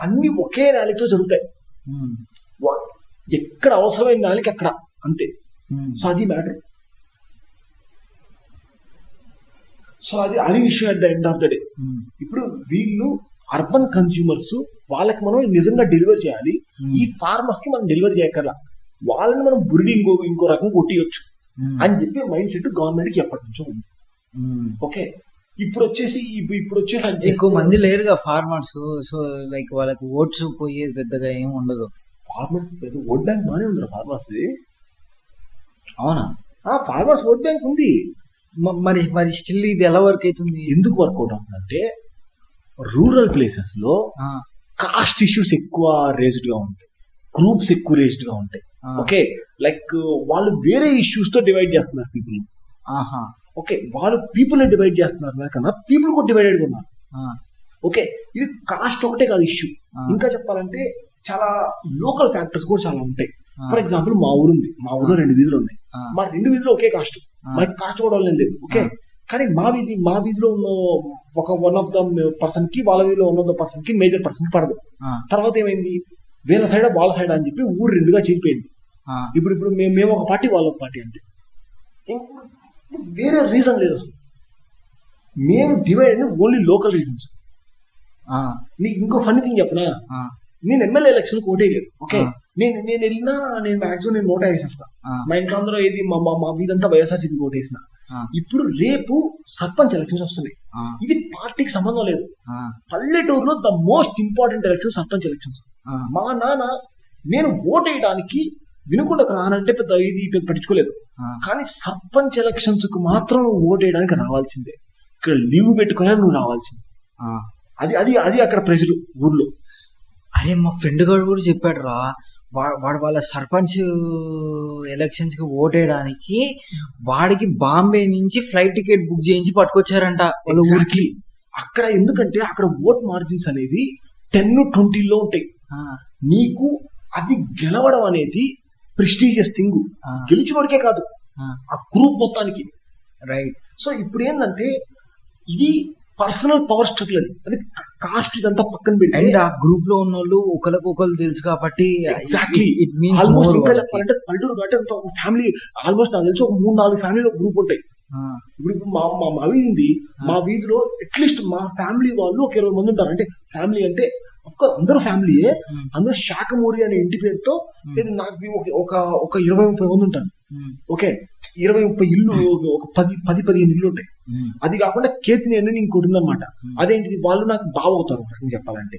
అన్ని ఒకే ర్యాలీతో జరుగుతాయి. ఎక్కడ అవసరమైన ర్యాలీకి అక్కడ అంతే. సో అది మ్యాటర్. సో అది విషయం at the end of the day. ఇప్పుడు వీళ్ళు అర్బన్ కన్స్యూమర్స్, వాళ్ళకి మనం నిజంగా డెలివర్ చేయాలి. ఈ ఫార్మర్స్ కి మనం డెలివర్ చేయక్కర్లా, వాళ్ళని మనం బురిడి ఇంకో రకం కొట్టియొచ్చు అని చెప్పి మైండ్ సెట్ గవర్నమెంట్ కి ఎప్పటి నుంచో ఉంది. ఓకే, ఇప్పుడు వచ్చేసి ఎక్కువ మంది లేరుగా ఫార్మర్స్. సో లైక్ వాళ్ళకి ఓట్స్ పోయేది పెద్దగా ఏం ఉండదు. ఫార్మర్స్ ఓట్ బ్యాంక్ బాగానే ఉంది ఫార్మర్స్. అవునా? ఫార్మర్స్ ఓట్ బ్యాంక్ ఉంది. మరి స్టిల్ ఇది ఎలా వర్క్ అవుతుంది? ఎందుకు వర్కౌట్ అవుతుందంటే రూరల్ ప్లేసెస్ లో కాస్ట్ ఇష్యూస్ ఎక్కువ రేజ్డ్ గా ఉంటాయి, గ్రూప్స్ ఎక్కువ రేజ్డ్ గా ఉంటాయి. ఓకే, లైక్ వాళ్ళు వేరే ఇష్యూస్ తో డివైడ్ చేస్తున్నారు పీపుల్. ఓకే, వాళ్ళు పీపుల్ ని డివైడ్ చేస్తున్నారు కన్నా పీపుల్ కూడా డివైడెడ్ గా ఉన్నారు. ఓకే, ఇది కాస్ట్ ఒకటే కాదు ఇష్యూ. ఇంకా చెప్పాలంటే చాలా లోకల్ ఫ్యాక్టర్స్ కూడా చాలా ఉంటాయి. ఫర్ ఎగ్జాంపుల్ మా ఊరుంది, మా ఊర్లో 2 వీధులు ఉన్నాయి. మా 2 వీధులు ఒకే కాస్ట్, మనకి కాస్ట్ కూడా లేదు. ఓకే, కానీ మా వీధిలో ఉన్న వన్ ఆఫ్ ద పర్సన్ కి, వాళ్ళ వీధిలో వన్ ఆఫ్ ద పర్సన్ కి, మేజర్ పర్సన్ కి పడదు. తర్వాత ఏమైంది, వీళ్ళ సైడ్ వాళ్ళ సైడ్ అని చెప్పి ఊరు 2గా చీలిపోయింది. ఇప్పుడు మేము ఒక పార్టీ, వాళ్ళ ఒక పార్టీ. అంటే వేరే రీజన్ లేదు అసలు. మేము డివైడ్ అయింది ఓన్లీ లోకల్ రీజన్స్. నీకు ఇంకో ఫన్నీ థింగ్ చెప్పనా, నేను ఎమ్మెల్యే ఎలక్షన్ ఓటేయలేదు. ఓకే, నేను వెళ్ళినా నేను మాక్సిమం నేను నోటా వేసేస్తా. మా ఇంట్లో అందరూ మా వీధంతా వైఎస్ఆర్సీపీ ఓటేసిన. ఇప్పుడు రేపు సర్పంచ్ ఎలక్షన్స్ వస్తున్నాయి. ఇది పార్టీకి సంబంధం లేదు. పల్లెటూరులో the most important election sarpanch elections. మా నాన్న నేను ఓటేయడానికి వినుకొండకు రానంటే పెద్ద పట్టించుకోలేదు, కానీ సర్పంచ్ ఎలక్షన్స్ కు మాత్రం ఓటేయడానికి రావాల్సిందే. ఇక్కడ లీవ్ పెట్టుకునే నువ్వు రావాల్సింది. అది అది అది అక్కడ ప్రజలు ఊర్లో. అరే మా ఫ్రెండ్ గారు కూడా చెప్పాడు రా, వాడు వాళ్ళ సర్పంచ్ ఎలక్షన్స్ కి ఓటేయడానికి వాడికి బాంబే నుంచి ఫ్లైట్ టికెట్ బుక్ చేయించి పట్టుకొచ్చారంట వాళ్ళ ఊరికి. అక్కడ ఎందుకంటే అక్కడ ఓట్ మార్జిన్స్ అనేవి 10-20 ఉంటాయి. నీకు అది గెలవడం అనేది ప్రెస్టీజియస్ థింగ్, గెలిచినోడికే కాదు ఆ గ్రూప్ మొత్తానికి. రైట్. సో ఇప్పుడు ఏంటంటే ఇది పర్సనల్ పవర్ స్ట్రగుల్, అది కాస్ట్ ఇదంతా పక్కన పెట్టి అండ్ ఆ గ్రూప్ లో ఉన్న వాళ్ళు ఒకరు తెలుసు కాబట్టి ఎగ్జాక్ట్లీ ఆల్మోస్ట్ ఇంకా చెప్పాలంటే పల్లెటూరు కాబట్టి అంత ఒక ఫ్యామిలీ ఆల్మోస్ట్ నాకు తెలిసి ఒక 3-4 ఫ్యామిలీలో గ్రూప్ ఉంటాయి. ఇప్పుడు మా వీధి ఉంది, మా వీధిలో అట్లీస్ట్ మా ఫ్యామిలీ వాళ్ళు ఒక 20 మంది ఉంటారు. అంటే ఫ్యామిలీ అంటే అఫ్కోర్స్ అందరూ ఫ్యామిలీయే, అందరూ శాఖమూరి అనే ఇంటి పేరుతో నాకు ఒక 20-30 మంది ఉంటారు. ఓకే, 20-30 ఇల్లు, ఒక 10-15 ఇల్లు ఉంటాయి. అది కాకుండా కేతిని అని ఇంకోటి ఉందన్నమాట. అదేంటిది, వాళ్ళు నాకు బావ అవుతారు ఒక రకంగా చెప్పాలంటే,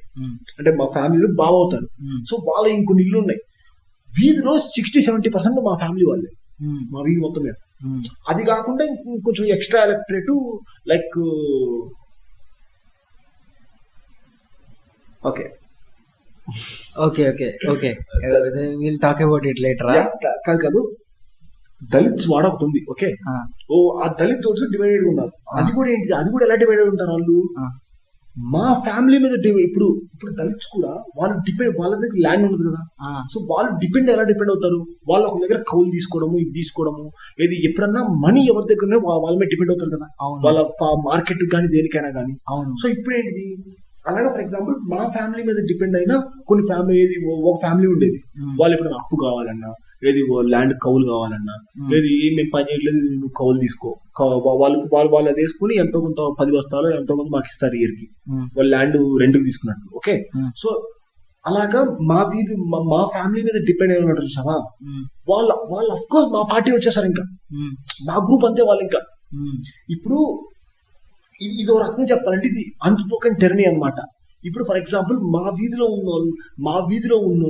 అంటే మా ఫ్యామిలీలో బావ అవుతారు. సో వాళ్ళ ఇంకొన్ని ఇల్లు ఉన్నాయి. వీధిలో 60-70% మా ఫ్యామిలీ వాళ్ళే, మా వీధి మొత్తం మీద. అది కాకుండా ఇంకొంచెం extra electorate like okay okay okay okay will talk about it later. కాదు దళిత్స్ వాడ ఒకటి ఉంది. ఓకే, ఆ దళిత్ ఓట్స్ డివైడెడ్ ఉన్నారు. అది కూడా ఏంటి, అది కూడా ఎలా డివైడెడ్ ఉంటారు వాళ్ళు, మా ఫ్యామిలీ మీద ఇప్పుడు దళిత్స్ కూడా వాళ్ళు డిపెండ్, వాళ్ళ దగ్గర ల్యాండ్ ఉండదు కదా. సో వాళ్ళు ఎలా డిపెండ్ అవుతారు, వాళ్ళు ఒక దగ్గర కౌలు తీసుకోవడము, ఇది తీసుకోవడము, ఏది ఎప్పుడన్నా మనీ ఎవరి దగ్గర వాళ్ళ మీద డిపెండ్ అవుతారు కదా, వాళ్ళ మార్కెట్ కానీ దేనికైనా కానీ. సో ఇప్పుడు ఏంటిది, అలాగే ఫర్ ఎగ్జాంపుల్ మా ఫ్యామిలీ మీద డిపెండ్ అయినా కొన్ని ఫ్యామిలీ, ఏది ఒక ఫ్యామిలీ ఉండేది, వాళ్ళు ఎప్పుడైనా అప్పు కావాలన్నా, ఏది ల్యాండ్ కౌలు కావాలన్నా, ఏది మేము పని చేయట్లేదు నువ్వు కౌలు తీసుకో, వాళ్ళు అది వేసుకుని ఎంతో కొంత 10 బస్తాలు ఎంతో కొంత మాకు ఇస్తారు ఇయర్ కి, వాళ్ళు ల్యాండ్ రెంట్కి తీసుకున్నట్టు. ఓకే, సో అలాగా మా ఫ్యామిలీ మీద డిపెండ్ అయి ఉన్నట్టు చూసావా, వాళ్ళు అఫ్ కోర్స్ మా పార్టీ వచ్చేసారు, ఇంకా మా గ్రూప్ అంతే వాళ్ళు. ఇంకా ఇప్పుడు ఇదో రకంగా చెప్పాలంటే ఇది అన్స్పోకెన్ టెర్నీ అనమాట. ఇప్పుడు ఫర్ ఎగ్జాంపుల్ మా వీధిలో ఉన్న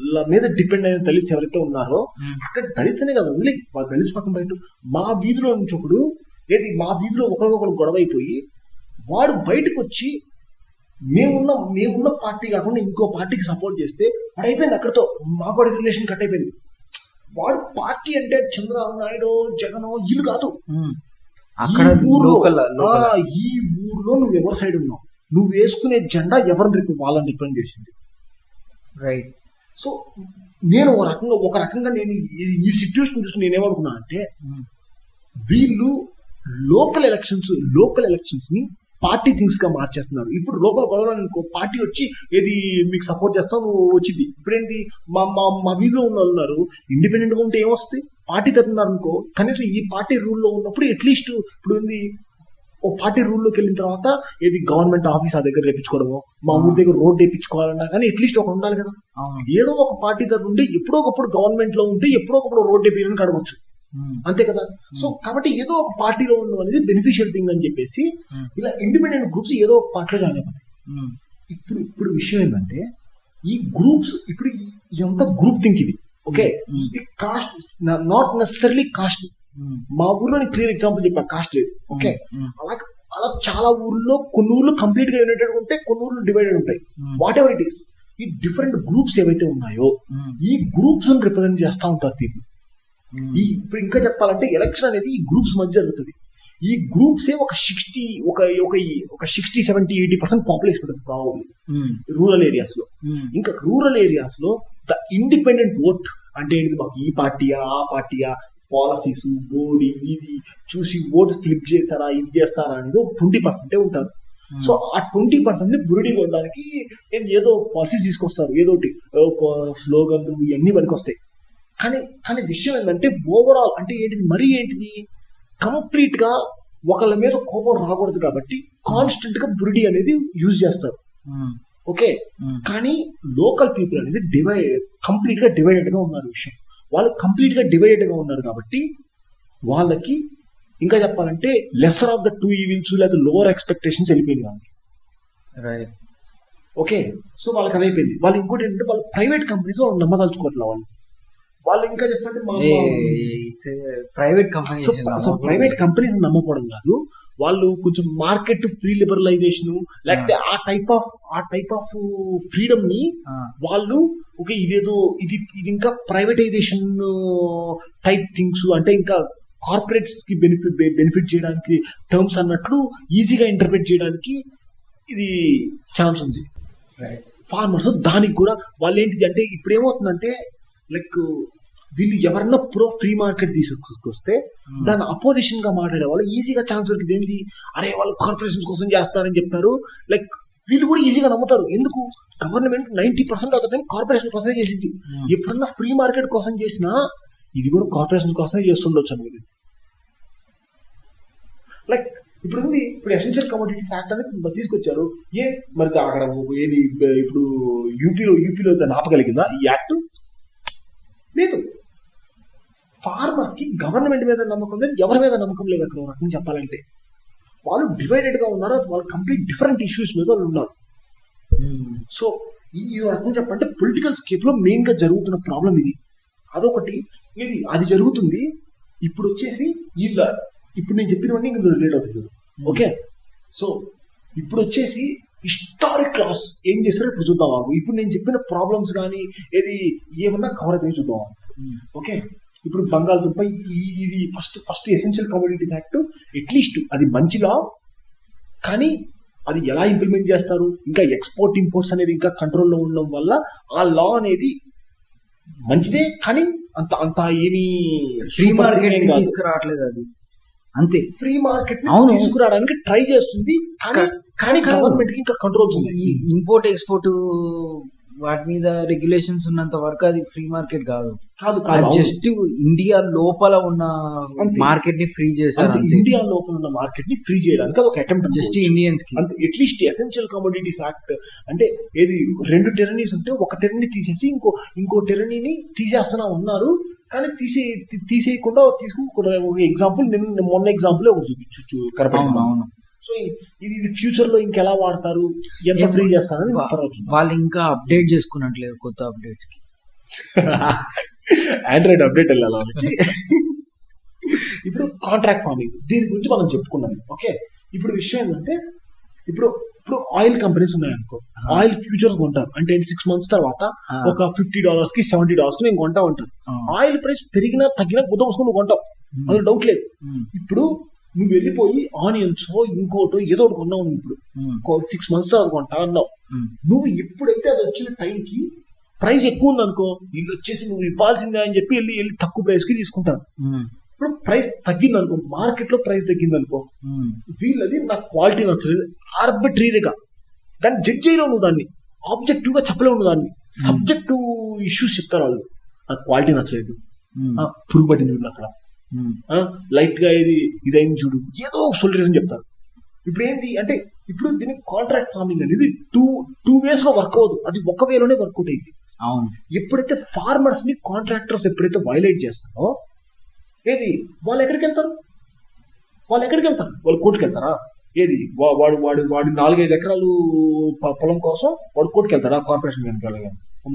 వాళ్ళ మీద డిపెండ్ అయిన దళిత్స్ ఎవరైతే ఉన్నారో, అక్కడ దళిత్స్ అనే కదా వదిలే, వాళ్ళ దళిత్స్ పక్కన బయట మా వీధిలో నుంచి ఒకడు, ఏది మా వీధిలో ఒకరికొకరు గొడవ అయిపోయి వాడు బయటకు వచ్చి మేమున్న పార్టీ కాకుండా ఇంకో పార్టీకి సపోర్ట్ చేస్తే వాడు అయిపోయింది, అక్కడితో మాకు రిలేషన్ కట్ అయిపోయింది. వాడు పార్టీ అంటే చంద్రబాబు నాయుడు, జగన్ ఇల్లు కాదు. ఈ ఊర్లో నువ్వు ఎవరి సైడ్ ఉన్నావు, నువ్వు వేసుకునే జెండా వాళ్ళని రిప్రజెంట్ చేసింది. రైట్. సో నేను ఒక రకంగా నేను ఈ సిచ్యువేషన్ చూసి నేనేమనుకున్నా అంటే, వీళ్ళు లోకల్ ఎలక్షన్స్ ని పార్టీ థింగ్స్ గా మార్చేస్తున్నారు. ఇప్పుడు లోకల్ గొడవలు పార్టీ వచ్చి ఏది మీకు సపోర్ట్ చేస్తావు నువ్వు వచ్చింది. ఇప్పుడేంటి, మా వీధిలో ఉన్న వాళ్ళు ఉన్నారు, ఇండిపెండెంట్ గా ఉంటే ఏమొస్తుంది, పార్టీ తప్పున్నారు అనుకో, కనీసం ఈ పార్టీ రూల్లో ఉన్నప్పుడు అట్లీస్ట్ ఇప్పుడు ఉంది ఓ పార్టీ రూల్లోకి వెళ్ళిన తర్వాత ఏది గవర్నమెంట్ ఆఫీస్ ఆ దగ్గర రేపించుకోవడమో, మా ఊరి దగ్గర రోడ్ వేయించుకోవాలన్నా కానీ అట్లీస్ట్ ఒక ఉండాలి కదా. ఏదో ఒక పార్టీ తరపు ఉంటే ఎప్పుడో ఒకప్పుడు గవర్నమెంట్ లో ఉంటే ఎప్పుడో ఒకప్పుడు రోడ్ వేయించడానికి అడగొచ్చు, అంతే కదా. సో కాబట్టి ఏదో ఒక పార్టీలో ఉండడం అనేది బెనిఫిషియల్ థింగ్ అని చెప్పేసి ఇలా ఇండిపెండెంట్ గ్రూప్స్ ఏదో ఒక పార్టీలో జాయిన్ అయిపోతాయి. ఇప్పుడు విషయం ఏంటంటే, ఈ గ్రూప్స్ ఇప్పుడు ఇదంతా గ్రూప్ థింక్ ఇది. ఓకే, ఇది కాస్ట్ నాట్ నెసెసరీలీ కాస్ట్. మా ఊర్లో నేను క్లియర్ ఎగ్జాంపుల్ చెప్పా, కాస్ట్ లేదు. ఓకే, అలా చాలా ఊర్లో కొన్ని ఊర్లు కంప్లీట్ గా యునైటెడ్ ఉంటాయి, కొన్ని ఊర్లు డివైడెడ్ ఉంటాయి. వాట్ ఎవర్ ఇట్ ఈస్, ఈ డిఫరెంట్ గ్రూప్స్ ఏవైతే ఉన్నాయో ఈ గ్రూప్స్ రిప్రజెంట్ చేస్తూ ఉంటారు పీపుల్. ఇప్పుడు ఇంకా చెప్పాలంటే ఎలక్షన్ అనేది ఈ గ్రూప్స్ మధ్య జరుగుతుంది. ఈ గ్రూప్స్ ఒక 60-70-80% పాపులేషన్ ఉంటుంది ప్రాబబ్లీ రూరల్ ఏరియాస్ లో. ఇంకా రూరల్ ఏరియాస్ లో ద ఇండిపెండెంట్ ఓట్ అంటే ఏంటి, మాకు ఈ పార్టీయా ఆ పార్టీయా, పాలసీస్ బోడీ ఇది చూసి ఓట్స్ ఫ్లిప్ చేస్తారా ఇది చేస్తారా అనేది 20% ఉంటారు. సో ఆ 20% ని బురిడి కొట్టడానికి ఏదో పాలసీస్ తీసుకొస్తారు, ఏదోటి స్లోగన్లు ఇవన్నీ పనికి వస్తాయి. కానీ విషయం ఏంటంటే ఓవరాల్ అంటే ఏంటిది, మరీ ఏంటిది, కంప్లీట్ గా ఒకళ్ళ మీద కోపం రాకూడదు కాబట్టి కాన్స్టెంట్ గా బురిడి అనేది యూజ్ చేస్తారు. ఓకే, కానీ లోకల్ పీపుల్ అనేది కంప్లీట్ గా డివైడెడ్ గా ఉన్నారు. విషయం వాళ్ళు కంప్లీట్ గా డివైడెడ్ గా ఉన్నారు కాబట్టి వాళ్ళకి ఇంకా చెప్పాలంటే lesser of the two evils లేదా లోవర్ ఎక్స్పెక్టేషన్స్ వెళ్ళిపోయింది వాళ్ళకి. ఓకే, సో వాళ్ళకి అదైపోయింది. వాళ్ళు ఇంకోటి ఏంటంటే వాళ్ళు ప్రైవేట్ కంపెనీస్ వాళ్ళు నమ్మదలుచుకోవట్లేదు. వాళ్ళు ఇంకా చెప్పండి, ప్రైవేట్ కంపెనీస్ నమ్మకపోవడం కాదు, వాళ్ళు కొంచెం మార్కెట్ ఫ్రీ లిబరలైజేషన్ లేకపోతే ఆ టైప్ ఆఫ్ ఫ్రీడమ్ ని వాళ్ళు ఓకే ఇదేదో ఇది ఇంకా ప్రైవేటైజేషన్ టైప్ థింగ్స్ అంటే ఇంకా కార్పొరేట్స్ కి బెనిఫిట్ చేయడానికి టర్మ్స్ అన్నట్లు ఈజీగా ఇంటర్ప్రిట్ చేయడానికి ఇది ఛాన్స్ ఉంది. ఫార్మర్స్ దానికి కూడా వాళ్ళు ఏంటిది అంటే ఇప్పుడు ఏమవుతుందంటే లైక్ వీళ్ళు ఎవరన్నా ప్రో ఫ్రీ మార్కెట్ తీసుకొస్తే దాని అపోజిషన్ గా మాట్లాడే వాళ్ళు ఈజీగా ఛాన్స్ దొరికింది ఏంటి అరే వాళ్ళు కార్పొరేషన్స్ కోసం చేస్తారని చెప్తారు. లైక్ వీళ్ళు కూడా ఈజీగా నమ్ముతారు. ఎందుకు government 90% of the time corporation కోసమే చేసింది. ఎప్పుడన్నా ఫ్రీ మార్కెట్ కోసం చేసినా ఇది కూడా కార్పొరేషన్ కోసమే చేస్తుండొచ్చు అనేది. లైక్ ఇప్పుడు ఎసెన్షియల్ కమోడిటీస్ యాక్ట్ అనేది తీసుకొచ్చారు. మరి అక్కడ ఏది ఇప్పుడు యూపీలో దాన్ని ఆపగలిగిందా ఈ యాక్ట్? లేదు. ఫార్మర్స్ కి గవర్నమెంట్ మీద నమ్మకం లేదు, ఎవరి మీద నమ్మకం లేదు. అక్కడ రకం చెప్పాలంటే వాళ్ళు డివైడెడ్ గా ఉన్నారు. వాళ్ళు కంప్లీట్ డిఫరెంట్ ఇష్యూస్ మీద వాళ్ళు ఉన్నారు. సో ఈ రకం చెప్పాలంటే పొలిటికల్ స్కేప్ లో మెయిన్ గా జరుగుతున్న ప్రాబ్లం ఇది. అదొకటి. అది జరుగుతుంది. ఇప్పుడు వచ్చేసి ఇప్పుడు నేను చెప్పినవన్నీ ఇంకా రిలేట్ అవుతుంది. ఓకే, సో ఇప్పుడు వచ్చేసి హిస్టారిక్ లాస్ ఏం చేస్తారో ఇప్పుడు చూద్దాం. ఇప్పుడు నేను చెప్పిన ప్రాబ్లమ్స్ కానీ ఏమన్నా కవర్ అయితే చూద్దాం. ఓకే, ఇప్పుడు బంగాళదుంప ఇది first essential commodities act at least అది మంచి లా, కానీ అది ఎలా ఇంప్లిమెంట్ చేస్తారు, ఇంకా ఎక్స్పోర్ట్ ఇంపోర్ట్స్ అనేది ఇంకా కంట్రోల్లో ఉండడం వల్ల ఆ లా అనేది మంచిదే, కానీ అంత ఏమి ఫ్రీ మార్కెట్ తీసుకురావట్లేదు. అది అంతే, ఫ్రీ మార్కెట్ తీసుకురావడానికి ట్రై చేస్తుంది, కానీ గవర్నమెంట్ కి ఇంకా కంట్రోల్స్ ఉంది. ఇంపోర్ట్ ఎక్స్పోర్ట్ వాటి మీద రెగ్యులేషన్స్ ఉన్నంత వరకు అది ఫ్రీ మార్కెట్ కాదు. జస్ట్ ఇండియా లోపల ఉన్న మార్కెట్ ని ఫ్రీ చేశారు. ఇండియా లోపల ఉన్న మార్కెట్ ని ఫ్రీ చేయడానికి అది ఒక అటెంప్ట్ జస్ట్ ఇండియన్స్ కి. అట్లీస్ట్ ఎసెన్షియల్ కమోడిటీస్ యాక్ట్ అంటే ఏది 2 టెరనీస్ ఉంటే ఒక టెరనీ తీసేసి ఇంకో టెరనీని తీసేస్తున్నా ఉన్నారు. కానీ తీసేయకుండా ఒక ఎగ్జాంపుల్ మొన్న ఎగ్జాంపుల్ ఒకటి చూపించు కరెక్ట్. సో ఇది ఫ్యూచర్ లో ఇంకెలా వాడతారు, ఎంత ఫ్రీ చేస్తారని వాళ్ళు ఇంకా అప్డేట్ చేసుకున్నట్లేదు కొత్త అప్డేట్స్ కి. ఆండ్రాయిడ్ అప్డేట్ వెళ్ళాలి వాళ్ళకి. ఇప్పుడు కాంట్రాక్ట్ ఫార్మింగ్ దీని గురించి మనం చెప్పుకున్నాం. ఓకే, ఇప్పుడు విషయం ఏంటంటే ఇప్పుడు ఆయిల్ కంపెనీస్ ఉన్నాయనుకో, ఆయిల్ ఫ్యూచర్స్ కొంటారు. అంటే 6 months తర్వాత ఒక $50 కి $70 నేను కొంటా ఉంటాను. ఆయిల్ ప్రైస్ పెరిగినా తగ్గినా గుద్దమూసుకొని నువ్వు కొంటావు, అందులో డౌట్ లేదు. ఇప్పుడు నువ్వు వెళ్ళిపోయి ఆనియన్స్ ఇంకోటో ఏదో ఒకటి కొన్నావు. నువ్వు ఇప్పుడు 6 months తర్వాత కొంటా అన్నావు. నువ్వు ఎప్పుడైతే అది వచ్చిన టైంకి ప్రైస్ ఎక్కువ ఉందనుకో, వీళ్ళు వచ్చేసి నువ్వు ఇవ్వాల్సిందే అని చెప్పి వెళ్ళి తక్కువ ప్రైస్ కి తీసుకుంటాను. ఇప్పుడు ప్రైస్ తగ్గింది అనుకో, మార్కెట్ లో ప్రైస్ తగ్గింది అనుకో, వీళ్ళది నాకు క్వాలిటీ నచ్చలేదు ఆర్బిట్రీగా దాన్ని జడ్జ్ చేయలేవు. నువ్వు దాన్ని ఆబ్జెక్టివ్ గా చెప్పలేవు. నువ్వు దాన్ని సబ్జెక్టివ్ ఇష్యూస్ చెప్తారు వాళ్ళు. నాకు క్వాలిటీ నచ్చలేదు, పురుగు పట్టింది అక్కడ, లైట్ గా ఇదైంది చూడు, ఏదో ఒక సొల్యూషన్ చెప్తారు. ఇప్పుడు ఏంటి అంటే ఇప్పుడు దీనికి కాంట్రాక్ట్ ఫార్మింగ్ అనేది టూ వేస్ లో వర్క్ అవ్వదు, అది ఒక వేలోనే వర్కౌట్ అయింది. ఎప్పుడైతే ఫార్మర్స్ ని కాంట్రాక్టర్స్ ఎప్పుడైతే వైలేట్ చేస్తారో వాళ్ళు ఎక్కడికి వెళ్తారు? వాళ్ళు కోర్టుకి వెళ్తారా? వాడు 4-5 ఎకరాలు పొలం కోసం వాడు కోర్టుకి వెళ్తాడా? కార్పొరేషన్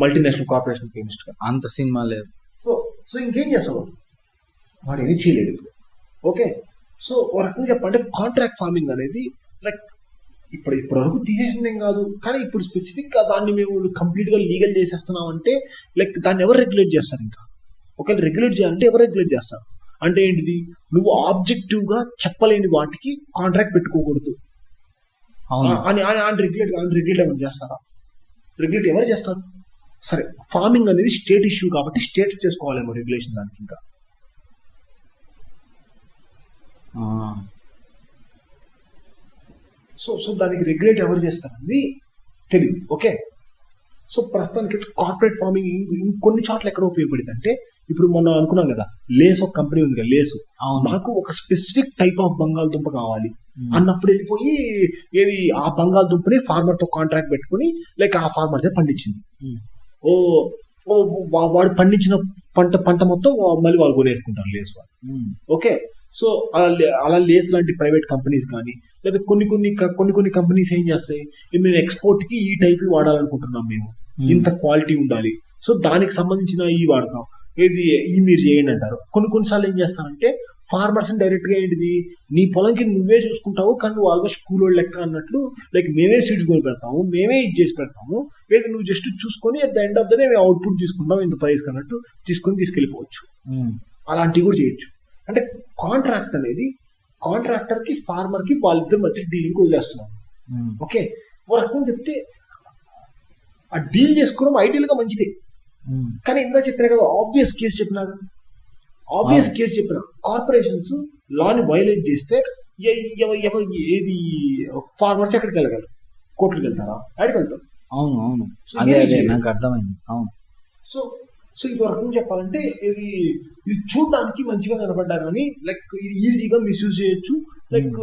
మల్టీనేషనల్ కార్పొరేషన్ కెమిస్ట్ గా అంత సినిమా లేదు. సో ఇంకేం చేస్తాడు వాడు? ఏమి చేయలేడు. ఓకే, సో ఒక రకంగా చెప్పాలంటే కాంట్రాక్ట్ ఫార్మింగ్ అనేది లైక్ ఇప్పుడు వరకు తీసేసిందేం కాదు, కానీ ఇప్పుడు స్పెసిఫిక్ గా దాన్ని మేము కంప్లీట్ గా లీగల్ చేసేస్తున్నాం అంటే లైక్ దాన్ని ఎవరు రెగ్యులేట్ చేస్తారు? ఇంకా ఒకవేళ రెగ్యులేట్ చేయాలంటే ఎవరు రెగ్యులేట్ చేస్తారు? అంటే ఏంటిది, నువ్వు ఆబ్జెక్టివ్ గా చెప్పలేని వాటికి కాంట్రాక్ట్ పెట్టుకోకూడదు అని రెగ్యులేట్ ఎవరు చేస్తారా? రెగ్యులేట్ ఎవరు చేస్తారు? సరే, ఫార్మింగ్ అనేది స్టేట్ ఇష్యూ కాబట్టి స్టేట్స్ చేసుకోవాలేమో రెగ్యులేషన్ దానికి. ఇంకా సో దానికి రెగ్యులేట్ ఎవరు చేస్తారని తెలియదు. ఓకే, సో ప్రస్తుతానికి కార్పొరేట్ ఫార్మింగ్ ఇంకొన్ని చోట్ల ఎక్కడ ఉపయోగపడింది అంటే ఇప్పుడు మొన్న అనుకున్నాం కదా, లేస్ ఒక కంపెనీ ఉంది కదా, లేసు, నాకు ఒక స్పెసిఫిక్ టైప్ ఆఫ్ బంగాళదుంప కావాలి అన్నప్పుడు వెళ్ళిపోయి ఆ బంగాళదుంపని ఫార్మర్ తో కాంట్రాక్ట్ పెట్టుకుని లైక్ ఆ ఫార్మర్ తో పండించింది. వాడు పండించిన పంట మొత్తం మళ్ళీ వాళ్ళు కొనేసుకుంటారు లేస్ వాళ్ళు. ఓకే, సో అలా లేస్ లాంటి ప్రైవేట్ కంపెనీస్ కానీ లేదా కొన్ని కంపెనీస్ ఏం చేస్తాయి, మేము ఎక్స్పోర్ట్ కి ఈ టైప్ వాడాలనుకుంటున్నాం, మేము ఇంత క్వాలిటీ ఉండాలి, సో దానికి సంబంధించిన ఈ వాడతాం. ఏది ఈ మీరు చేయండి అంటారు. కొన్నిసార్లు ఏం చేస్తారంటే ఫార్మర్స్ డైరెక్ట్ గా ఏంటిది నీ పొలంకి నువ్వే చూసుకుంటావు కానీ నువ్వు ఆల్మోస్ట్ కూలోళ్ళు లెక్క అన్నట్లు లైక్ మేమే సీడ్స్ కొని పెడతాము, మేమే ఇది చేసి పెడతాము, లేదు నువ్వు జస్ట్ చూసుకొని at the end of the day మేము అవుట్పుట్ తీసుకుంటాం ఇంత ప్రైస్ అన్నట్టు తీసుకెళ్ళిపోవచ్చు. అలాంటివి కూడా చేయొచ్చు. అంటే కాంట్రాక్ట్ అనేది కాంట్రాక్టర్ కి ఫార్మర్ కి వాళ్ళిద్దరు మధ్య డీలింగ్ వదిలేస్తున్నారు. ఓకే, ఓ రకంగా చెప్తే ఆ డీల్ చేసుకోవడం ఐడియల్ గా మంచిదే. కానీ ఇందా చెప్పినా కదా ఆబ్వియస్ కేసు చెప్పినా కార్పొరేషన్స్ లాని వైలేట్ చేస్తే ఏది ఫార్మర్స్ ఎక్కడికి వెళ్ళగలరు? కోర్టులకు వెళ్తారా? ఎక్కడికి వెళ్తారు? అవును అదే నాకు అర్థమైంది. అవును. సో ఇది రకంగా చెప్పాలంటే ఇది చూడడానికి మంచిగా కనపడ్డారు కానీ లైక్ ఇది ఈజీగా మిస్యూజ్ చేయొచ్చు. లైక్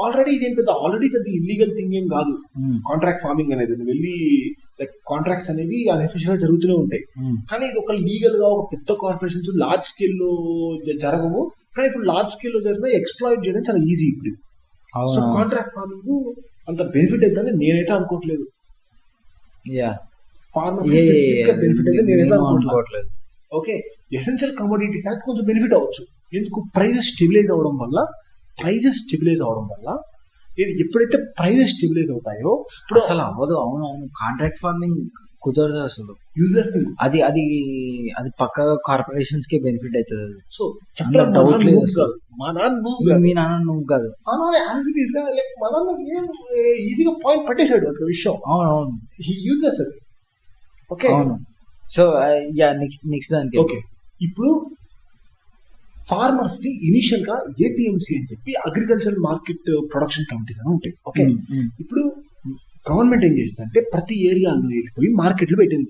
ఆల్రెడీ పెద్ద ఇల్లీగల్ థింగ్ ఏం కాదు కాంట్రాక్ట్ ఫార్మింగ్ అనేది. వెళ్ళి లైక్ కాంట్రాక్ట్స్ అనేవి అన్అఫిషియల్ గా జరుగుతూనే ఉంటాయి. కానీ ఇది ఒక లీగల్ గా ఒక పెద్ద కార్పొరేషన్స్ లార్జ్ స్కేల్ లో జరగవు. కానీ ఇప్పుడు లార్జ్ స్కేల్ లో జరిగిన ఎక్స్ప్లాయిట్ చేయడం చాలా ఈజీ ఇప్పుడు. సో కాంట్రాక్ట్ ఫార్మింగ్ అంత బెనిఫిట్ అవుతుందని నేనైతే అనుకోవట్లేదు. ఫార్మర్స్ బెనిఫిట్ అయితే నేనైతే అనుకోవట్లేదు. ఓకే, ఎసెన్షియల్ కమోడిటీస్ యాక్ట్ కొంచెం బెనిఫిట్ అవ్వచ్చు. ఎందుకు? ప్రైజెస్ స్టెబిలైజ్ అవడం వల్ల ఎప్పుడైతే ప్రైజెస్ స్టెబిలైజ్ అవుతాయో ఇప్పుడు అసలు అవ్వదు. అవును, కాంట్రాక్ట్ ఫార్మింగ్ కుదరదు అసలు, యూజ్లెస్ థింగ్. అది అది అది పక్కగా కార్పొరేషన్స్ కే బెనిఫిట్ అవుతుంది. అది సో డౌట్ లేదు. మా నాన్న మీ నాన్న నువ్వు కాదు, మా నాన్న ఈజీగా పాయింట్ పట్టేశాడు ఒక విషయం. అవునవును, యూజ్లెస్ అది. ఓకే, అవును. సో నెక్స్ట్ దానికి ఓకే, ఇప్పుడు ఫార్మర్స్ కి ఇనిషియల్ గా ఏపీఎంసీ అని చెప్పి అగ్రికల్చర్ మార్కెట్ ప్రొడక్షన్ కమిటీస్ అని ఉంటాయి. ఓకే, ఇప్పుడు గవర్నమెంట్ ఏం చేసిందంటే ప్రతి ఏరియాలో వెళ్ళిపోయి మార్కెట్లు పెట్టింది.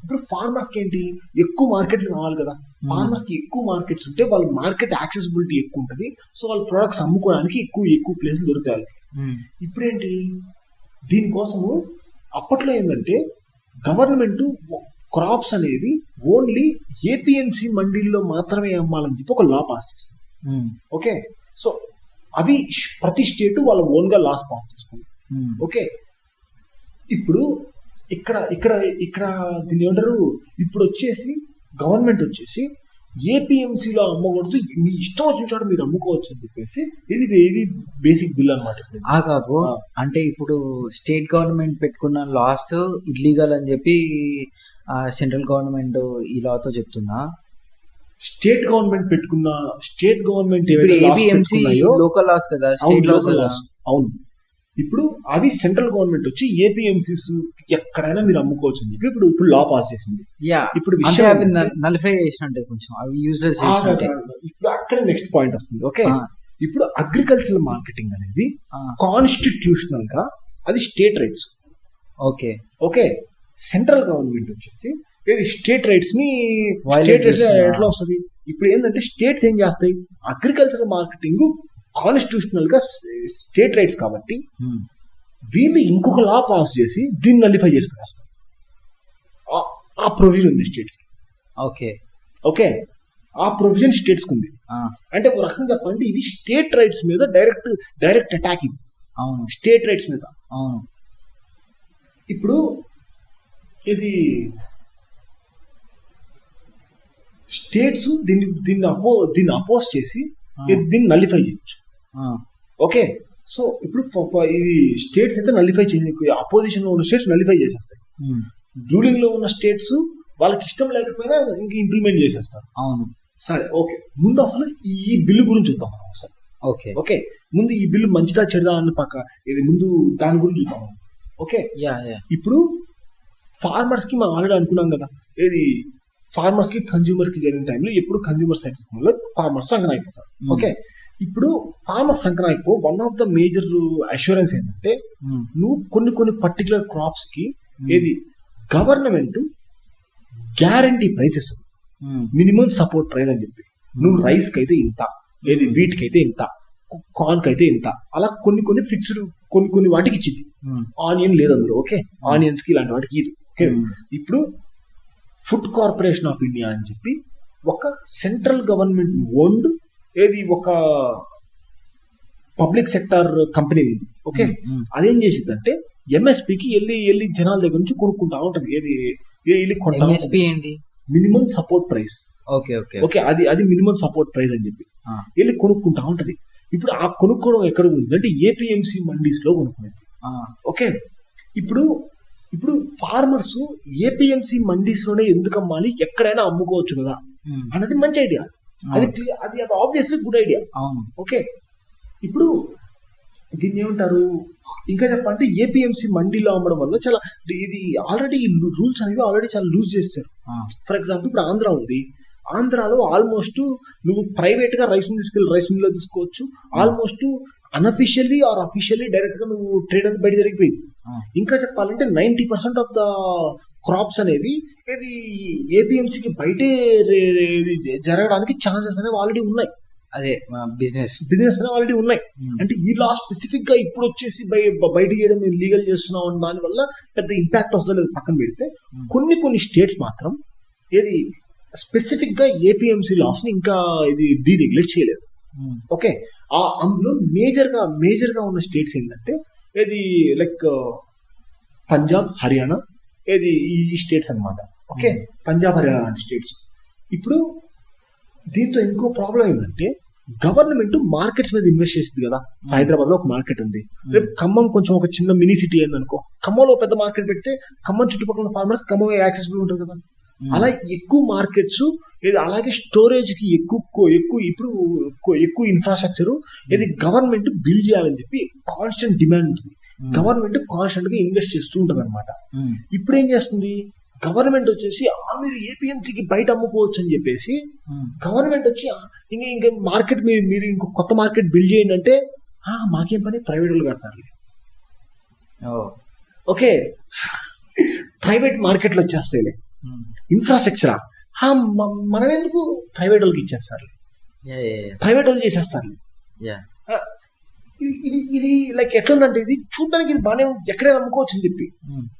ఇప్పుడు ఫార్మర్స్ కి ఏంటి, ఎక్కువ మార్కెట్లు కావాలి కదా. ఫార్మర్స్ కి ఎక్కువ మార్కెట్స్ ఉంటే వాళ్ళ మార్కెట్ యాక్సెసిబిలిటీ ఎక్కువ ఉంటుంది. సో వాళ్ళ ప్రొడక్ట్స్ అమ్ముకోవడానికి ఎక్కువ ప్లేసులు దొరుకుతాయి. ఇప్పుడు ఏంటి, దీనికోసము అప్పట్లో ఏంటంటే గవర్నమెంట్ క్రాప్స్ అనేవి ఓన్లీ ఏపీఎంసీ మండీల్లో మాత్రమే అమ్మాలని చెప్పి ఒక లా పాస్ చేసింది. ఓకే, సో అవి ప్రతి స్టేట్ వాళ్ళ ఓన్ గా లాస్ పాస్ చేసుకుంది. ఓకే, ఇప్పుడు ఇక్కడ దీన్ని ఏమంటారు, ఇప్పుడు వచ్చేసి గవర్నమెంట్ వచ్చేసి ఏపీఎంసీలో అమ్మకూడదు, మీ ఇష్టం వచ్చిన చోట మీరు అమ్ముకోవచ్చు అని చెప్పేసి ఇది బేసిక్ బిల్ అనమాట. కాకు అంటే ఇప్పుడు స్టేట్ గవర్నమెంట్ పెట్టుకున్న లాస్ ఇల్లీగల్ అని చెప్పి సెంట్రల్ గవర్నమెంట్ ఈ లాతో చెప్తుందా? స్టేట్ గవర్నమెంట్ లోకల్ లాస్ కదా, స్టేట్ లాస్. అవును, ఇప్పుడు అవి సెంట్రల్ గవర్నమెంట్ వచ్చి ఏపీఎంసీస్ ఎక్కడైనా మీరు అమ్ముకోవచ్చు అని చెప్పి ఇప్పుడు లా పాస్ చేసింది. ఇప్పుడు నలిఫై చేసినట్టే కొంచెం అవి యూజ్లెస్. ఇప్పుడు అక్కడ నెక్స్ట్ పాయింట్ వస్తుంది. ఓకే, ఇప్పుడు అగ్రికల్చర్ మార్కెటింగ్ అనేది కాన్స్టిట్యూషనల్ గా అది state rights. Okay, central government వచ్చేసి స్టేట్ రైట్స్ ని ఎట్లా వస్తుంది? ఇప్పుడు ఏంటంటే స్టేట్స్ ఏం చేస్తాయి, అగ్రికల్చర్ మార్కెటింగ్ కాన్స్టిట్యూషనల్ గా స్టేట్ రైట్స్ కాబట్టి వీళ్ళు ఇంకొక లా పాస్ చేసి దీన్ని నలిఫై చేసి పెట్టేస్తారు. ఆ ప్రొవిజన్ ఉంది స్టేట్స్ కి. ఓకే, ఆ ప్రొవిజన్ స్టేట్స్ కి ఉంది. అంటే ఒక రకంగా చెప్పాలంటే ఇది స్టేట్ రైట్స్ మీద డైరెక్ట్ అటాక్. ఇది స్టేట్ రైట్స్ మీద. ఇప్పుడు ఇది స్టేట్స్ దీన్ని అపోజ్ చేసి దీన్ని నలిఫై చేయొచ్చు. ఓకే, సో ఇప్పుడు ఇది స్టేట్స్ అయితే నలిఫై చేసి అపోజిషన్ లో ఉన్న స్టేట్స్ నలిఫై చేసేస్తాయి. రూలింగ్ లో ఉన్న స్టేట్స్ వాళ్ళకి ఇష్టం లేకపోయినా ఇంక ఇంప్లిమెంట్ చేసేస్తారు. సరే, ఓకే, ముందు అసలు ఈ బిల్లు గురించి చూద్దాం మనం ఒకసారి. ఓకే, ముందు ఈ బిల్లు మంచిదా చెడుదా అన్న పక్క ఇది ముందు దాని గురించి చూద్దాం. ఓకే, ఇప్పుడు ఫార్మర్స్ కి మనం ఆల్రెడీ అనుకున్నాం కదా, ఫార్మర్స్ కి కన్జ్యూమర్ కి జరిగిన టైంలో ఎప్పుడు కన్జ్యూమర్ సైడ్ ఫార్మర్స్ సంకన అయిపోతారు. ఓకే, ఇప్పుడు ఫార్మర్స్ సంకన అయిపో one of the major assurance ఏంటంటే నువ్వు కొన్ని పర్టికులర్ క్రాప్స్ కి government guarantee prices, minimum support price అని చెప్పి, నువ్వు రైస్ కి అయితే ఇంత, వీట్ కి అయితే ఇంత, కార్న్ కి అయితే ఇంత, అలా కొన్ని ఫిక్స్డ్ కొన్ని వాటికి ఇచ్చింది. ఆనియన్ లేదు అందులో. ఓకే, ఆనియన్స్ కి ఇలాంటి వాటికి ఇది. ఓకే, ఇప్పుడు ఫుడ్ కార్పొరేషన్ ఆఫ్ ఇండియా అని చెప్పి ఒక సెంట్రల్ గవర్నమెంట్ ఓన్డ్ ఒక పబ్లిక్ సెక్టర్ కంపెనీ ఉంది. ఓకే, అదేం చేసిందంటే ఎంఎస్పీకి వెళ్ళి జనాల దగ్గర నుంచి కొనుక్కుంటా ఉంటది. వెళ్ళి కొంటా. Minimum support price. Okay okay okay, అది మినిమం సపోర్ట్ ప్రైస్ అని చెప్పి వెళ్ళి కొనుక్కుంటా ఉంటది. ఇప్పుడు ఆ కొనుక్కోవడం ఎక్కడ ఉంది అంటే ఏపీఎంసీ మండీస్ లో కొనుక్కునేది. ఓకే, ఇప్పుడు ఫార్మర్స్ ఏపీఎంసీ మండీస్ లోనే ఎందుకు అమ్మాలి, ఎక్కడైనా అమ్ముకోవచ్చు కదా అన్నది మంచి ఐడియా. అది ఆబ్వియస్లీ గుడ్ ఐడియా. ఓకే, ఇప్పుడు దీన్ని ఏమంటారు ఇంకా చెప్పాలంటే ఏపీఎంసీ మండీలో అమ్మడం వల్ల చాలా ఇది ఆల్రెడీ రూల్స్ అనేవి ఆల్రెడీ చాలా లూజ్ చేస్తారు. ఫర్ ఎగ్జాంపుల్ ఇప్పుడు ఆంధ్ర ఉంది, ఆంధ్రాలో ఆల్మోస్ట్ నువ్వు ప్రైవేట్ గా రైస్ తీసుకెళ్ళి రైస్ మిల్ లో తీసుకోవచ్చు. ఆల్మోస్ట్ అన్అఫిషియల్లీ ఆర్ అఫిషియల్లీ డైరెక్ట్ గా నువ్వు ట్రేడ్ అది బయట జరిగిపోయింది. ఇంకా చెప్పాలంటే 90% ఆఫ్ ద క్రాప్స్ అనేవి ఇది ఏపీఎంసీకి బయటే జరగడానికి ఛాన్సెస్ అనేవి ఆల్రెడీ ఉన్నాయి. అదే బిజినెస్ ఆల్రెడీ ఉన్నాయి. అంటే ఈ లా స్పెసిఫిక్ గా ఇప్పుడు వచ్చేసి బయట చేయడం లీగల్ చేస్తున్నాం అని దాని వల్ల పెద్ద ఇంపాక్ట్ వస్తలేదు పక్కన పెడితే, కొన్ని స్టేట్స్ మాత్రం ఏది స్పెసిఫిక్ గా ఏపీఎంసీ లాస్ ని ఇంకా ఇది డీరెగ్యులేట్ చేయలేదు. ఓకే, అందులో మేజర్ గా ఉన్న స్టేట్స్ ఏంటంటే ఏది లైక్ పంజాబ్, హర్యానా, ఏది ఈ స్టేట్స్ అన్నమాట. ఓకే, పంజాబ్, హర్యానా లాంటి స్టేట్స్. ఇప్పుడు దీంతో ఇంకో ప్రాబ్లం ఏంటంటే గవర్నమెంట్ మార్కెట్స్ మీద ఇన్వెస్ట్ చేసింది కదా. హైదరాబాద్ లో ఒక మార్కెట్ ఉంది, రేపు ఖమ్మం కొంచెం ఒక చిన్న మినీ సిటీ అయిందనుకో, ఖమ్మంలో పెద్ద మార్కెట్ పెడితే ఖమ్మం చుట్టుపక్కల ఫార్మర్స్ ఖమ్మం యాక్సెసిబుల్ ఉంటుంది కదా. అలా ఎక్కువ మార్కెట్స్, అలాగే స్టోరేజ్ కి ఎక్కువ ఇన్ఫ్రాస్ట్రక్చర్ ఇది గవర్నమెంట్ బిల్డ్ చేయాలని చెప్పి కాన్స్టెంట్ డిమాండ్ ఉంటుంది. గవర్నమెంట్ కాన్స్టెంట్ గా ఇన్వెస్ట్ చేస్తూ ఉంటుంది అనమాట. ఇప్పుడు ఏం చేస్తుంది గవర్నమెంట్ వచ్చేసి మీరు ఏపీఎంసీకి బయట అమ్ముకోవచ్చు అని చెప్పేసి గవర్నమెంట్ వచ్చి ఇంకా మార్కెట్ మీరు ఇంకో కొత్త మార్కెట్ బిల్డ్ చేయండి అంటే మాకేం పని, ప్రైవేట్ వాళ్ళు కడతారు. ఓకే, ప్రైవేట్ మార్కెట్లు వచ్చేస్తాయి, ఇన్ఫ్రాస్ట్రక్చర్ మనం ఎందుకు ప్రైవేట్ వాళ్ళకి ఇచ్చేస్తారు, ప్రైవేట్ వాళ్ళు చేసేస్తారు. ఇది లైక్ ఎట్లుందంటే ఇది చూడడానికి ఇది బాగానే ఎక్కడైనా అమ్ముకోవచ్చు అని చెప్పి,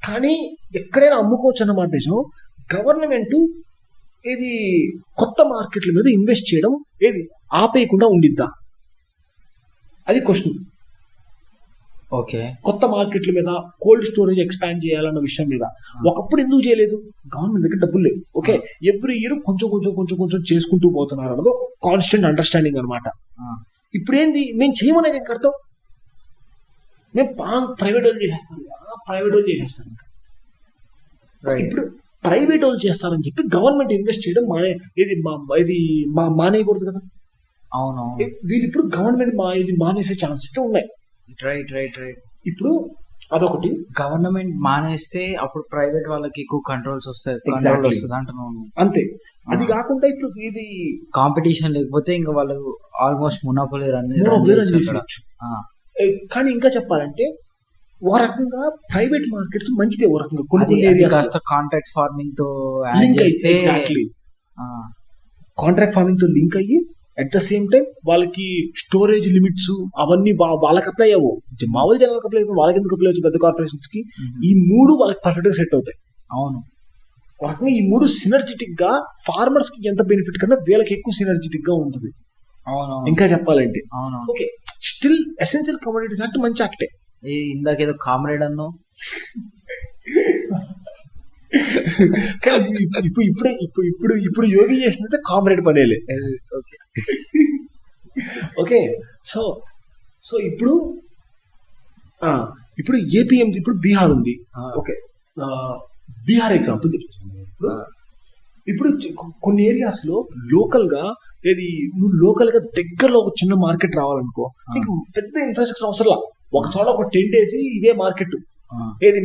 కానీ ఎక్కడైనా అమ్ముకోవచ్చు అన్నమాట. గవర్నమెంట్ ఇది కొత్త మార్కెట్ల మీద ఇన్వెస్ట్ చేయడం ఏది ఆపేయకుండా ఉండిద్దా, అది క్వశ్చన్. ఓకే, కొత్త మార్కెట్ల మీద కోల్డ్ స్టోరేజ్ ఎక్స్పాండ్ చేయాలన్న విషయం మీద ఒకప్పుడు ఎందుకు చేయలేదు, గవర్నమెంట్ దగ్గర డబ్బులు లేవు. ఓకే, ఎవ్రీ ఇయర్ కొంచెం చేసుకుంటూ పోతున్నారు అన్నది కాన్స్టెంట్ అండర్స్టాండింగ్ అనమాట. ఇప్పుడు ఏంది, మేము చేయమనేది ఏం కడతాం, మేము ప్రైవేట్ వాళ్ళు చేసేస్తాం ఇంకా. ఇప్పుడు ప్రైవేట్ వాళ్ళు చేస్తారని చెప్పి గవర్నమెంట్ ఇన్వెస్ట్ చేయడం మానేయకూడదు కదా. అవును, వీళ్ళు ఇప్పుడు గవర్నమెంట్ మానేసే ఛాన్సెస్ ఉన్నాయి. రైట్. ఇప్పుడు అదొకటి, గవర్నమెంట్ మానేస్తే అప్పుడు ప్రైవేట్ వాళ్ళకి ఎక్కువ కంట్రోల్స్ వస్తాయి అంటున్నాను. అంతే. అది కాకుండా ఇప్పుడు ఇది కాంపిటీషన్ లేకపోతే ఇంకా వాళ్ళు ఆల్మోస్ట్ మునాపోలీ రన్ చేసుకోవచ్చు. కానీ ఇంకా చెప్పాలంటే ఓ రకంగా ప్రైవేట్ మార్కెట్స్ మంచిదే, ఓ రకంగా కొన్ని ఏరియాస్ కాస్త కాంట్రాక్ట్ ఫార్మింగ్ తో కాంట్రాక్ట్ ఫార్మింగ్ తో లింక్ అయ్యి అట్ ద సేమ్ టైం వాళ్ళకి స్టోరేజ్ లిమిట్స్ అవన్నీ వాళ్ళకి అప్లై అవ్వవు, మామూలు జనాలకు అప్లై అవ్వవు, వాళ్ళకి ఎందుకు అప్లై అవ్వచ్చు పెద్ద కార్పొరేషన్స్ కి. ఈ మూడు వాళ్ళకి పర్ఫెక్ట్ గా సెట్ అవుతాయి. అవును, ఒక రకంగా ఈ మూడు సినర్జిటిక్ గా ఫార్మర్స్ కి ఎంత బెనిఫిట్ కన్నా వీళ్ళకి ఎక్కువ సినర్జిటిక్ గా ఉంటుంది. ఇంకా చెప్పాలంటే okay, still essential commodities act మంచి యాక్టే. ఇందాకేదో కామ్రేడ్ అన్నో, ఇప్పుడు యోగి చేసినైతే కామ్రేడ్ పనేలే. ఓకే, సో ఇప్పుడు ఏపీఎంసీ, ఇప్పుడు బీహార్ ఉంది. ఓకే, బీహార్ ఎగ్జాంపుల్ చెప్తాను. ఇప్పుడు కొన్ని ఏరియాస్ లో లోకల్ గా నువ్వు లోకల్ గా దగ్గరలో ఒక చిన్న మార్కెట్ రావాలనుకో, నీకు పెద్ద ఇన్ఫ్రాస్ట్రక్చర్ అవసరం. ఒక చోట ఒక టెంట్ వేసి ఇదే మార్కెట్,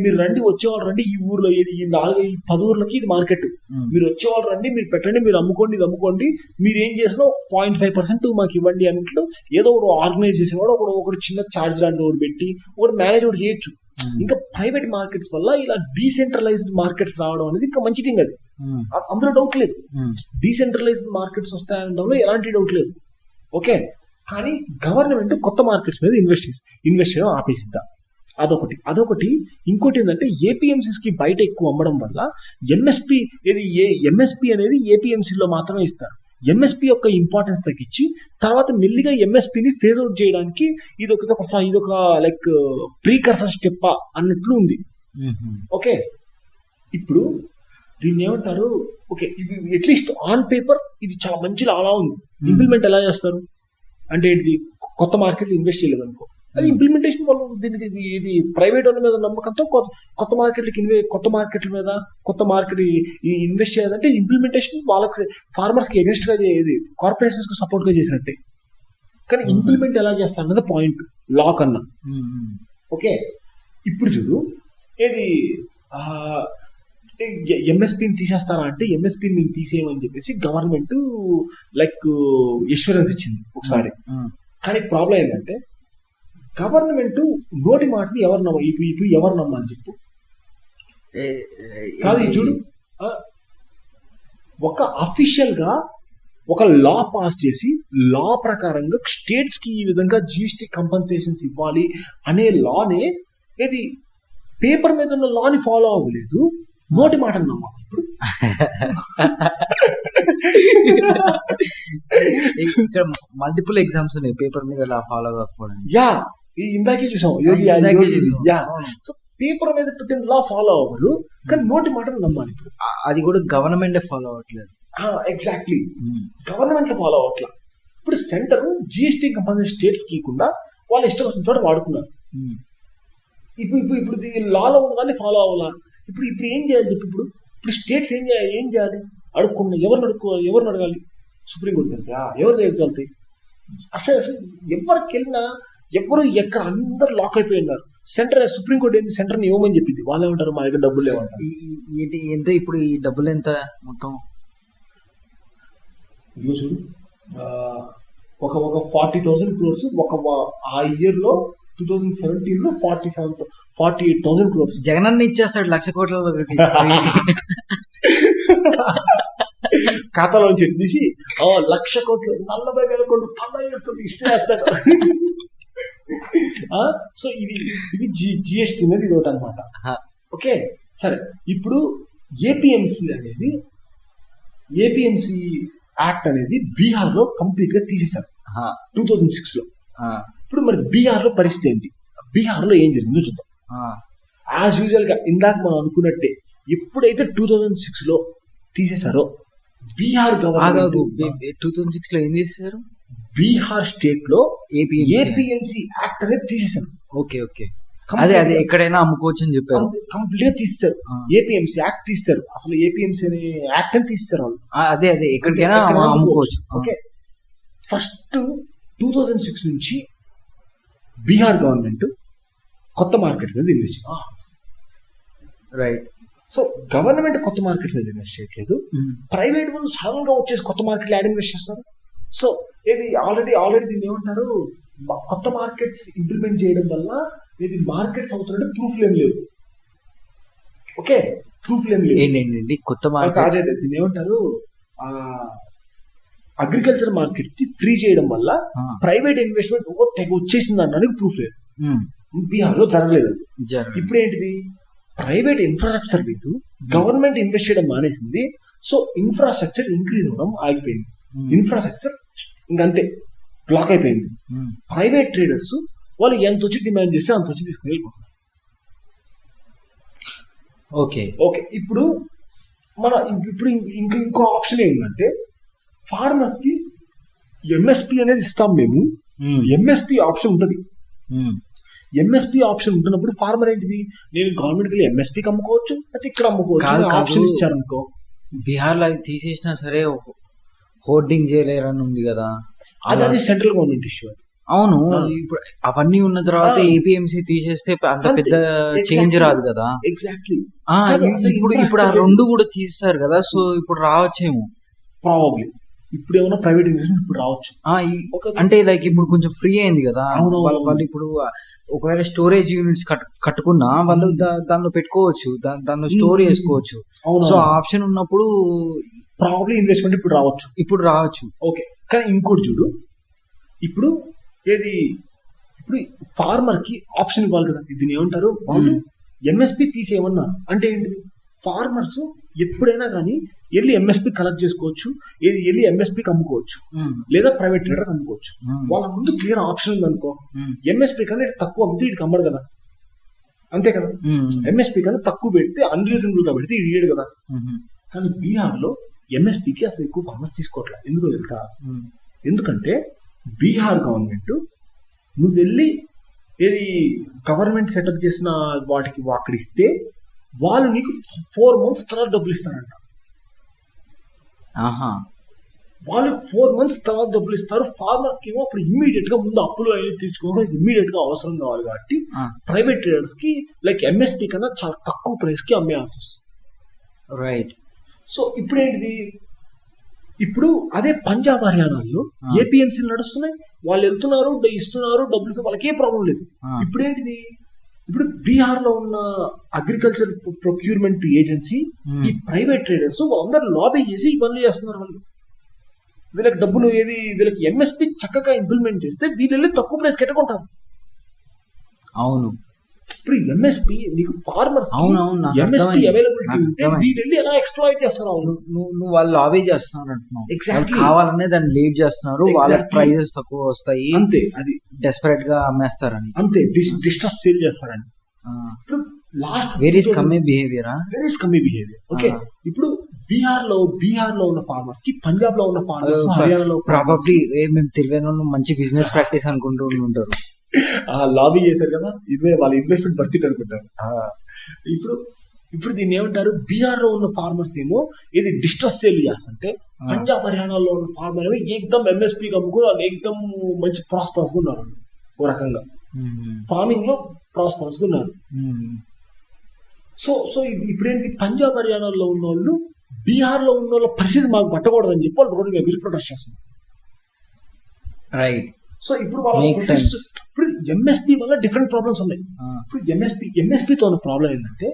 మీరు రండి, వచ్చేవాళ్ళు రండి, ఈ ఊర్లో ఈ 4-10 ఊర్లకి ఇది మార్కెట్, మీరు వచ్చేవాళ్ళు రండి, మీరు పెట్టండి, మీరు అమ్ముకోండి, ఇది అమ్ముకోండి, మీరు ఏం చేసినా 0.5% మాకు ఇవ్వండి అన్నట్లు ఏదో ఒకటి ఆర్గనైజ్ చేసేవాడు ఒకటి చిన్న ఛార్జ్ లాంటి ఒకటి పెట్టి ఒకటి మేనేజ్ ఒకటి చేయొచ్చు. ఇంకా ప్రైవేట్ మార్కెట్స్ వల్ల ఇలా డీసెంట్రలైజ్డ్ మార్కెట్స్ రావడం అనేది ఇంకా మంచి థింగ్. అది అందులో డౌట్ లేదు. డీసెంట్రలైజ్డ్ మార్కెట్స్ వస్తాయనడంలో ఎలాంటి డౌట్ లేదు. ఓకే, కానీ గవర్నమెంట్ కొత్త మార్కెట్స్ మీద ఇన్వెస్ట్ చేయడం ఆపేసిద్దా, అదొకటి. ఇంకోటి ఏంటంటే ఏపీఎంసీస్ కి బయట ఎక్కువ అమ్మడం వల్ల ఎంఎస్పీ అనేది ఏపీఎంసీలో మాత్రమే ఇస్తారు. ఎంఎస్పీ యొక్క ఇంపార్టెన్స్ తగ్గించి తర్వాత మెల్లిగా ఎంఎస్పీని ఫేజ్ అవుట్ చేయడానికి ఇదొక లైక్ ప్రీకర్సర్ స్టెప్ అన్నట్లు ఉంది. ఓకే, ఇప్పుడు దీన్ని ఏమంటారు, ఓకే ఇది అట్లీస్ట్ ఆన్ పేపర్ ఇది చాలా మంచిగా అలా ఉంది. ఇంప్లిమెంట్ ఎలా చేస్తారు అంటే ఏంటిది, కొత్త మార్కెట్ ఇన్వెస్ట్ చేయలేదు అనుకో, అది ఇంప్లిమెంటేషన్ వాళ్ళు దీనికి ఇది ప్రైవేట్ వాళ్ళ మీద నమ్మకంతో కొత్త మార్కెట్ ఇన్వెస్ట్ చేయాలంటే ఇంప్లిమెంటేషన్ వాళ్ళకి ఫార్మర్స్ కి అగెన్స్ట్ గా ఇది కార్పొరేషన్స్ కి సపోర్ట్ గా చేసినట్టే. కానీ ఇంప్లిమెంట్ ఎలా చేస్తా అన్నది పాయింట్ లా కన్నా. ఓకే ఇప్పుడు చూడు ఏది ఎంఎస్పీని తీసేస్తారా అంటే ఎంఎస్పీని మేము తీసేయమని చెప్పేసి గవర్నమెంట్ లైక్ ఇన్సూరెన్స్ ఇచ్చింది ఒకసారి. కానీ ప్రాబ్లం ఏంటంటే గవర్నమెంట్ నోటి మాటని ఎవరు నమ్మని చెప్పు కాదు. చూడు ఒక అఫీషియల్ గా ఒక లా పాస్ చేసి లా ప్రకారంగా స్టేట్స్ కి ఈ విధంగా జిఎస్టీ కంపన్సేషన్స్ ఇవ్వాలి అనే లానే ఏది పేపర్ మీద ఉన్న లాని ఫాలో అవ్వలేదు, నోటి మాటను నమ్మాలి. ఇప్పుడు ఇక్కడ మల్టిపుల్ ఎగ్జామ్స్ ఉన్నాయి పేపర్ మీద లా ఫాలో కాకపోవడం. యా ఇందాకే చూసాం. సో పేపర్ మీద పెట్టిన లా ఫాలో అవ్వరు, కానీ నోటి మాటను నమ్మాలి. ఇప్పుడు అది కూడా గవర్నమెంట్ ఫాలో అవ్వట్లేదు. ఎగ్జాక్ట్లీ గవర్నమెంట్ ఫాలో అవ్వట్లా. ఇప్పుడు సెంటర్ జిఎస్టీ కంపెనీ స్టేట్స్ కీకుండా వాళ్ళు ఇష్టం వచ్చిన చోట వాడుకున్నారు. ఇప్పుడు లాలో ఉన్నదాన్ని ఫాలో అవ్వాలా. ఇప్పుడు ఏం చేయాలి చెప్పి, ఇప్పుడు స్టేట్స్ ఏం చేయాలి అడుక్కున్నా ఎవరిని అడగాలి? సుప్రీంకోర్టుకి వెళ్తే ఎవరి దగ్గరికి వెళ్తాయి? అసలు ఎవరికి వెళ్ళినా ఎవరు ఎక్కడ అందరు లాక్ అయిపోయి ఉన్నారు. సుప్రీంకోర్టు ఏంటి సెంటర్ని ఇవ్వమని చెప్పింది, వాళ్ళు ఏమంటారు మా దగ్గర డబ్బులు లేవంటారు. ఎంత ఇప్పుడు ఈ డబ్బులు ఎంత మొత్తం? ఇదిగో చూడు ఒక 40,000 crores ఆ ఇయర్ లో 2017 లో 48,000 crores జగనన్న ఇచ్చేస్తాడు 1,00,000 కోట్ల ఖాతాలో నుంచి తీసి 1,00,000 కోట్లు 40,000 కోట్లు పండుగ చేసుకుంటూ ఇస్తాడు. సో ఇది జిఎస్టీ అనేది ఇది ఒకటి అనమాట. ఓకే సరే, ఇప్పుడు ఏపీఎంసీ యాక్ట్ అనేది బీహార్ లో కంప్లీట్ గా తీసేశారు 2006 లో. ఇప్పుడు మరి బీహార్ లో పరిస్థితి ఏంటి, బీహార్ లో ఏం జరిగిందో చూద్దాం. యాజ్ యూజువల్ గా ఇందాక మనం అనుకున్నట్టే ఎప్పుడైతే 2006 లో తీసేశారో బీహార్ గవర్నమెంట్ 2006 లో ఏం చేశారు, బీహార్ స్టేట్ లో ఏపీఎంసీ యాక్ట్ అనేది తీసేశారు. ఓకే అదే ఎక్కడైనా అమ్ముకోవచ్చు అని చెప్పారు. కంప్లీట్ గా తీస్తారు, ఏపీఎంసీ యాక్ట్ తీస్తారు. అసలు ఏపీఎంసీ అనే యాక్ట్ అని తీస్తారు వాళ్ళు. అదే ఎక్కడికైనా అమ్ముకోవచ్చు. ఓకే ఫస్ట్ 2006 నుంచి బీహార్ గవర్నమెంట్ కొత్త మార్కెట్ మీద ఇన్వెస్ట్ రైట్. సో గవర్నమెంట్ కొత్త మార్కెట్ మీద ఇన్వెస్ట్ చేయట్లేదు, ప్రైవేట్ వాళ్ళు సడన్ గా వచ్చేసి కొత్త మార్కెట్ యాడ్ ఇన్వెస్ట్ చేస్తారు. సో ఇది ఆల్రెడీ దీన్ని ఏమంటారు, కొత్త మార్కెట్స్ ఇంప్లిమెంట్ చేయడం వల్ల ఇది మార్కెట్స్ అవుతున్నట్టు ప్రూఫ్లు ఏం లేవు. ఓకే ప్రూఫ్లు ఏం లేవు. ఏంటండి కొత్త మార్కెట్? అదే దీన్ని ఏమంటారు, అగ్రికల్చర్ మార్కెట్ కి ఫ్రీ చేయడం వల్ల ప్రైవేట్ ఇన్వెస్ట్మెంట్ తెగ వచ్చేసింది అనడానికి ప్రూఫ్ లేదు. బీహార్ లో జరగలేదు. ఇప్పుడు ఏంటిది, ప్రైవేట్ ఇన్ఫ్రాస్ట్రక్చర్ లేదు, గవర్నమెంట్ ఇన్వెస్ట్ చేయడం మానేసింది. సో ఇన్ఫ్రాస్ట్రక్చర్ ఇంక్రీజ్ అవ్వడం ఆగిపోయింది. ఇన్ఫ్రాస్ట్రక్చర్ ఇంకంతే బ్లాక్ అయిపోయింది. ప్రైవేట్ ట్రేడర్స్ వాళ్ళు ఎంత వచ్చి డిమాండ్ చేస్తే అంత వచ్చి తీసుకుని వెళ్ళిపోతున్నారు. ఓకే ఇప్పుడు ఇంకో ఆప్షన్ ఏంటంటే, ఫార్మర్స్ కి ఎంఎస్పి అనేది ఇస్తాం మేము. ఎంఎస్పి ఆప్షన్ ఉంటుంది. ఎంఎస్పి ఆప్షన్ ఉంటున్నప్పుడు ఫార్మర్ ఏంటిది, నేను గవర్నమెంట్ కి ఎంఎస్పీకి అమ్ముకోవచ్చు అయితే ఇక్కడ అమ్ముకోవచ్చు ఆప్షన్ ఇచ్చారనుకో. బీహార్ లో అవి తీసేసినా సరే హోర్డింగ్ చేయలేరని ఉంది కదా, అది సెంట్రల్ గవర్నమెంట్ ఇష్యూ. అవును, ఇప్పుడు అవన్నీ ఉన్న తర్వాత ఏపీఎంసీ తీసేస్తే అంత పెద్ద చేంజ్ రాదు కదా. ఎగ్జాక్ట్లీ. ఇప్పుడు ఆ రెండు కూడా తీసేస్తారు కదా, సో ఇప్పుడు రావచ్చేమో ప్రాబబ్లీ. ఇప్పుడు ఏమైనా ప్రైవేట్ ఇన్వెస్ట్మెంట్ ఇప్పుడు రావచ్చు. అంటే లైక్ ఇప్పుడు కొంచెం ఫ్రీ అయింది కదా వాళ్ళు. ఇప్పుడు ఒకవేళ స్టోరేజ్ యూనిట్స్ కట్టుకున్నా వాళ్ళు దానిలో పెట్టుకోవచ్చు, దానిలో స్టోర్ చేసుకోవచ్చు. సో ఆప్షన్ ఉన్నప్పుడు ప్రాబబ్లీ ఇన్వెస్ట్మెంట్ ఇప్పుడు రావచ్చు. ఓకే కానీ ఇంకోటి చూడు, ఇప్పుడు ఫార్మర్ కి ఆప్షన్ ఇవ్వాలి కదా. దీన్ని ఏమంటారు, వాళ్ళు ఎంఎస్పి తీసేయమన్నా అంటే ఏంటిది, ఫార్మర్స్ ఎప్పుడైనా కానీ వెళ్ళి ఎంఎస్పి కలెక్ట్ చేసుకోవచ్చు, వెళ్ళి ఎంఎస్పికి అమ్ముకోవచ్చు, లేదా ప్రైవేట్ ట్రేడర్ అమ్ముకోవచ్చు. వాళ్ళ ముందు క్లియర్ ఆప్షన్ ఉంది అనుకో, ఎంఎస్పి కన్నా తక్కువ అమ్మితే వీడికి అమ్మడు కదా, అంతే కదా. ఎంఎస్పి కన్నా తక్కువ పెడితే అన్రీజనబుల్ గా పెడితే ఇడియడు కదా. కానీ బీహార్లో ఎంఎస్పీకి అసలు ఎక్కువ ఫార్మర్స్ తీసుకోవట్లేదు. ఎందుకో తెలుసా? ఎందుకంటే బీహార్ గవర్నమెంట్ నువ్వు వెళ్ళి ఏది గవర్నమెంట్ సెటప్ చేసిన వాటికి అక్కడ ఇస్తే వాళ్ళు నీకు 4 months తర్వాత డబ్బులు ఇస్తారంట. వాళ్ళు 4 months తర్వాత డబ్బులు ఇస్తారు. ఫార్మర్స్ కి ఏమో అప్పుడు ఇమ్మీడియట్ గా ముందు అప్పులు అవి తీర్చుకోవడం ఇమ్మీడియట్ గా అవసరం కావాలి కాబట్టి ప్రైవేట్ ట్రేడర్స్ కి లైక్ ఎంఎస్పీ కన్నా చాలా తక్కువ ప్రైస్ కి అమ్మేయాల్సి వస్తుంది. రైట్. సో ఇప్పుడు ఏంటిది, ఇప్పుడు అదే పంజాబ్ హర్యానాలో ఏపీఎంసీలు నడుస్తున్నాయి, వాళ్ళు వెళ్తున్నారు, ఇస్తున్నారు డబ్బులు, వాళ్ళకి ఏ ప్రాబ్లం లేదు. ఇప్పుడు ఏంటిది, ఇప్పుడు బీహార్ లో ఉన్న అగ్రికల్చర్ ప్రొక్యూర్మెంట్ ఏజెన్సీ ఈ ప్రైవేట్ ట్రేడర్స్ వాళ్ళందరూ లాబీ చేసి ఈ పనులు చేస్తున్నారు. వాళ్ళు వీళ్ళకి డబ్బులు ఏది, వీళ్ళకి ఎంఎస్పీ చక్కగా ఇంప్లిమెంట్ చేస్తే వీళ్ళు తక్కువ ప్రైస్ కట్టుకుంటారు. అవును. ఇప్పుడు ఎంఎస్పీ నీకు ఫార్మర్స్ ఎంఎస్పీ అవైలబిలిటీ ఉంటే వీళ్ళు ఎలా ఎక్స్ప్లాయిట్ చేస్తారు. నువ్వు వాళ్ళు లాబీ చేస్తున్నారు అంటున్నావు. ఎగ్జాక్ట్లీ. కావాలనే దాన్ని లీడ్ చేస్తున్నారు, వాళ్ళకి ప్రైజెస్ తక్కువ వస్తాయి అంతే, అది డెస్పరేట్ గా అమ్మేస్తారని అంతే, డిస్ట్రస్ సేల్ చేస్తారని. ఇప్పుడు లాస్ట్ వెరీ కమ్మీ బిహేవియర్. ఓకే, ఇప్పుడు బీహార్ లో ఉన్న ఫార్మర్స్ కి పంజాబ్ లో ఉన్న ఫార్మర్స్, హర్యానాలో ప్రాబబ్లీ మేము తెలివైన మంచి బిజినెస్ ప్రాక్టీస్ అనుకుంటూ ఉంటారు. లాబీ చేశారు కదా, ఇదే వాళ్ళ ఇన్వెస్ట్మెంట్ బర్తిట్ అనుకుంటారు. ఇప్పుడు దీన్ని ఏమంటారు, బీహార్ లో ఉన్న ఫార్మర్స్ ఏమో ఇది డిస్ట్రస్ సేల్ చేస్తుంటే పంజాబ్ హర్యానాలో ఉన్న ఫార్మర్ ఏమో ఏకదమ్ ఎంఎస్పీ కమ్ముకుని వాళ్ళు ఏకదమ్ మంచి ప్రాస్పరస్ గా ఉన్నారు. ఓ రకంగా ఫార్మింగ్ లో ప్రాస్పరస్ గా ఉన్నారు. సో ఇప్పుడేంటి, పంజాబ్ హర్యానాలో ఉన్న వాళ్ళు బీహార్ లో ఉన్న వాళ్ళ పరిస్థితి మాకు పట్టకూడదని చెప్పి వాళ్ళు రోడ్డు మీద ప్రొటెస్ట్ చేస్తున్నారు. రైట్. సో ఇప్పుడు ఇప్పుడు ఎంఎస్పీ వల్ల డిఫరెంట్ ప్రాబ్లమ్స్ ఉన్నాయి. ఇప్పుడు ఎంఎస్పీతో ఉన్న ప్రాబ్లం ఏంటంటే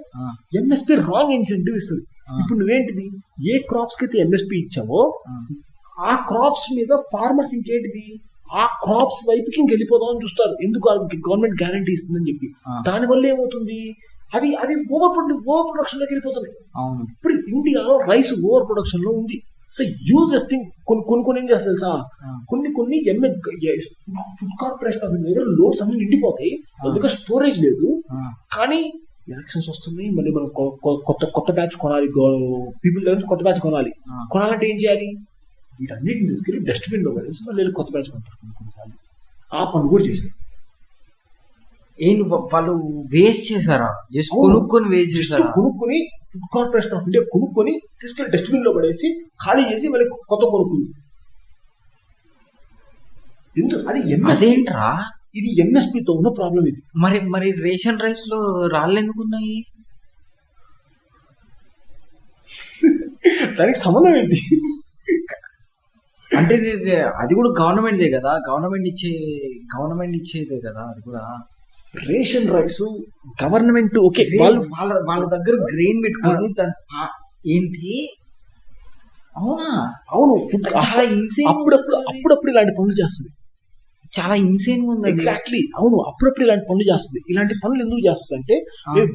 ఎంఎస్పీ రాంగ్ ఇన్సెంటివ్ ఇస్తుంది. ఇప్పుడు నువ్వేంటిది, ఏ క్రాప్స్ కి అయితే ఎంఎస్పీ ఇచ్చావో ఆ క్రాప్స్ మీద ఫార్మర్స్ ఇంకేంటిది ఆ క్రాప్స్ వైపుకి ఇంకెళ్ళిపోదామని చూస్తారు. ఎందుకు, గవర్నమెంట్ గ్యారంటీ ఇస్తుందని చెప్పి. దానివల్ల ఏమవుతుంది, అవి ఓవర్ ప్రొడక్షన్ లోకి వెళ్ళిపోతున్నాయి. ఇప్పుడు ఇండియాలో రైస్ ఓవర్ ప్రొడక్షన్ లో ఉంది. సో యూజ్లెస్ థింగ్ కొన్ని ఏం చేస్తారు తెలుసా, కొన్ని ఫుడ్ కార్పొరేషన్ ఆఫ్ ఇండియా దగ్గర లోడ్స్ అన్ని నిండిపోతాయి, అందుకే స్టోరేజ్ లేదు. కానీ ఎలక్షన్స్ వస్తున్నాయి, మళ్ళీ మనం కొత్త బ్యాచ్ కొనాలి, పీపుల్ దగ్గర నుంచి కొత్త బ్యాచ్ కొనాలంటే ఏం చేయాలి, వీటన్నిటిని తీసుకెళ్ళి డస్ట్బిన్ లో పడేసి మళ్ళీ కొత్త బ్యాచ్ కొంటారు. కొన్నిసార్లు ఆ పని కూడా చేశారు. ఏంటి వాళ్ళు వేస్ట్ చేశారా, జస్ట్ కొనుక్కొని వేస్ట్ చేశారా? కొనుక్కొని ఫుడ్ కార్పొరేషన్ ఆఫ్ ఇండియా కొనుక్కొని తీసుకెళ్లి డస్ట్బిన్ లో పడేసి ఖాళీ చేసి మళ్ళీ కొత్త కొనుక్కుంది. అది అదేంట్రా, ఇది ఎంఎస్పీతో ఉన్న ప్రాబ్లం. ఇది మరి రేషన్ రైస్ లో రాళ్ళు ఎందుకున్నాయి, దానికి సంబంధం ఏంటి? అంటే అది కూడా గవర్నమెంట్దే కదా, గవర్నమెంట్ ఇచ్చేదే కదా అది కూడా. రేషన్ రైస్ గవర్నమెంట్ ఓకే, వాళ్ళ దగ్గర గ్రెయిన్ పెట్టుకొని ఏంటి. అవునా? అవును, చాలా ఇన్సేన్. అప్పుడప్పుడు ఇలాంటి పనులు చేస్తుంది, చాలా ఇన్సేన్ ఉంది. ఎగ్జాక్ట్లీ, అవును, అప్పుడప్పుడు ఇలాంటి పనులు చేస్తుంది. ఇలాంటి పనులు ఎందుకు చేస్తుంది అంటే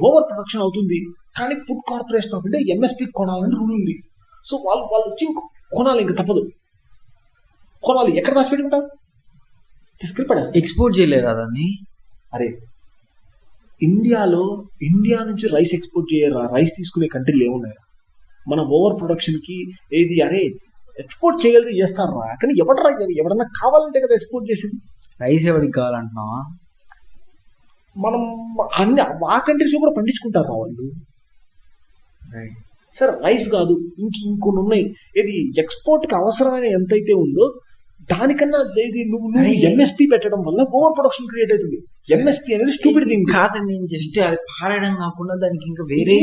ఓవర్ ప్రొడక్షన్ అవుతుంది, కానీ food corporation of India MSP కొనాలని రూల్ ఉంది. సో వాళ్ళు వచ్చి కొనాలి, ఇంకా తప్పదు, కొనాలి. ఎక్కడ రాసి పెట్టుకుంటారు, తీసుకెళ్ళి పడేస్తారు. ఎక్స్పోర్ట్ చేయలేదా దాన్ని? అరే ఇండియా నుంచి రైస్ ఎక్స్పోర్ట్ చేయరా, రైస్ తీసుకునే కంట్రీలు ఏమున్నాయి? మన ఓవర్ ప్రొడక్షన్ కి ఏది, అరే ఎక్స్పోర్ట్ చేయగలిగితే చేస్తారా, కానీ ఎవడన్నా కావాలంటే కదా ఎక్స్పోర్ట్ చేసేది. రైస్ ఎవరికి కావాలంటున్నావా? మనం అన్ని ఆ కంట్రీస్ కూడా పండించుకుంటారు వాళ్ళు. సరే రైస్ కాదు, ఇంకొన్ని ఉన్నాయి. ఏది ఎక్స్పోర్ట్ కి అవసరమైన ఎంతైతే ఉందో దానికన్నా నువ్వు ఎంఎస్పీ పెట్టడం వల్ల ఓవర్ ప్రొడక్షన్ క్రియేట్ అవుతుంది. ఎంఎస్పీ అనేది స్టూపిడ్ థింగ్ కాదు. నేను జస్ట్ అది పారడం కాకుండా దానికి ఇంకా వేరే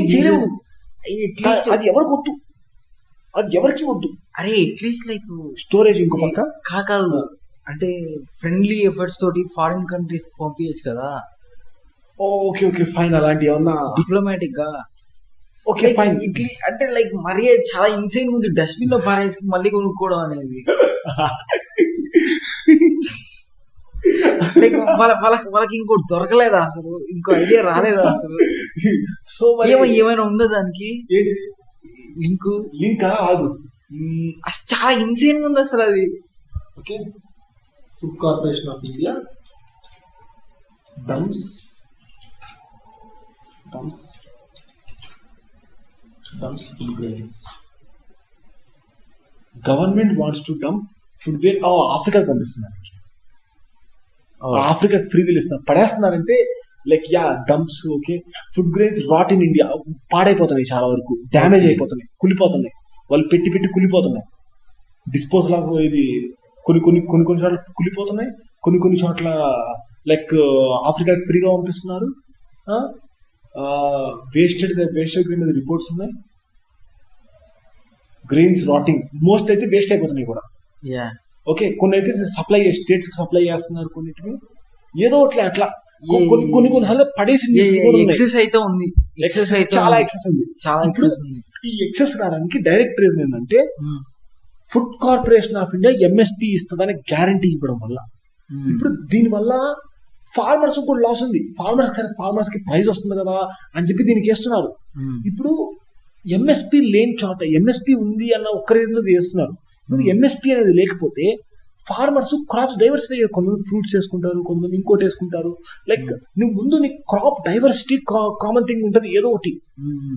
అది ఎవరికి వద్దు, అది ఎవరికి వద్దు. అరే అట్లీస్ట్ లైక్ స్టోరేజ్ ఇంకో పక్క కాదు, అంటే ఫ్రెండ్లీ ఎఫర్ట్స్ తోటి ఫారిన్ కంట్రీస్ పంపించచ్చు కదా. ఓకే ఫైన్, అలాంటి ఏమన్నా డిప్లొమాటిక్ గా ఓకే ఫైన్. ఇట్లీ అంటే లైక్ మరీ చాలా ఇన్సైన్ ఉంది, డస్ట్బిన్ లో పారేసి మళ్ళీ కొనుక్కోవడం అనేది. వాళ్ళకి ఇంకోటి దొరకలేదా అసలు, ఇంకో ఐడియా రాలేదా అసలు? సో ఏమైనా ఉందా దానికి లింక్? ఆగు, అసలు చాలా ఇన్సేన్ ఉంది అసలు అది. Okay, food corporation of India dumps food grains government wants to dump food grain ఆఫ్రికాకి పంపిస్తున్నారు. ఆఫ్రికాకి ఫ్రీ వీల్ ఇస్తున్నారు, పడేస్తున్నారంటే like dumps. Okay, food grains rot in India పాడైపోతున్నాయి, చాలా వరకు డ్యామేజ్ అయిపోతున్నాయి, కులిపోతున్నాయి, వాళ్ళు పెట్టి కులిపోతున్నాయి. డిస్పోజల్ ఆఫ్ ఇది కొన్ని చోట్ల కులిపోతున్నాయి, కొన్ని చోట్ల లైక్ ఆఫ్రికాకి ఫ్రీగా పంపిస్తున్నారు. వేస్టెడ్ గ్రెయిన్ మీద రిపోర్ట్స్ ఉన్నాయి. గ్రెయిన్స్ రాటింగ్ మోస్ట్ అయితే వేస్ట్ అయిపోతున్నాయి కూడా. ఓకే, కొన్ని అయితే స్టేట్స్ కి సప్లై చేస్తున్నారు, కొన్నిటిని ఏదో అట్లా కొన్నిసార్లు పడేసి చాలా ఎక్సెస్ ఉంది. ఈ ఎక్సెస్ రావడానికి డైరెక్ట్ రీజన్ ఏంటంటే food corporation of India MSP ఇస్తుందని గ్యారంటీ ఇవ్వడం వల్ల. ఇప్పుడు దీని వల్ల ఫార్మర్స్ కూడా లాస్ ఉంది. ఫార్మర్స్ కి ప్రైస్ వస్తుంది కదా అని చెప్పి దీనికి వేస్తున్నారు. ఇప్పుడు ఎంఎస్పీ లేని చోట ఎంఎస్పీ ఉంది అన్న ఒక్క రీజన్ చేస్తున్నారు. ఎంఎస్పీ అనేది లేకపోతే ఫార్మర్స్ క్రాప్స్ డైవర్సిఫై, కొంతమంది ఫ్రూట్స్ వేసుకుంటారు, కొంతమంది ఇంకోటి వేసుకుంటారు. లైక్ నువ్వు ముందు నీ క్రాప్ డైవర్సిటీ కామన్ థింగ్ ఉంటుంది ఏదో ఒకటి.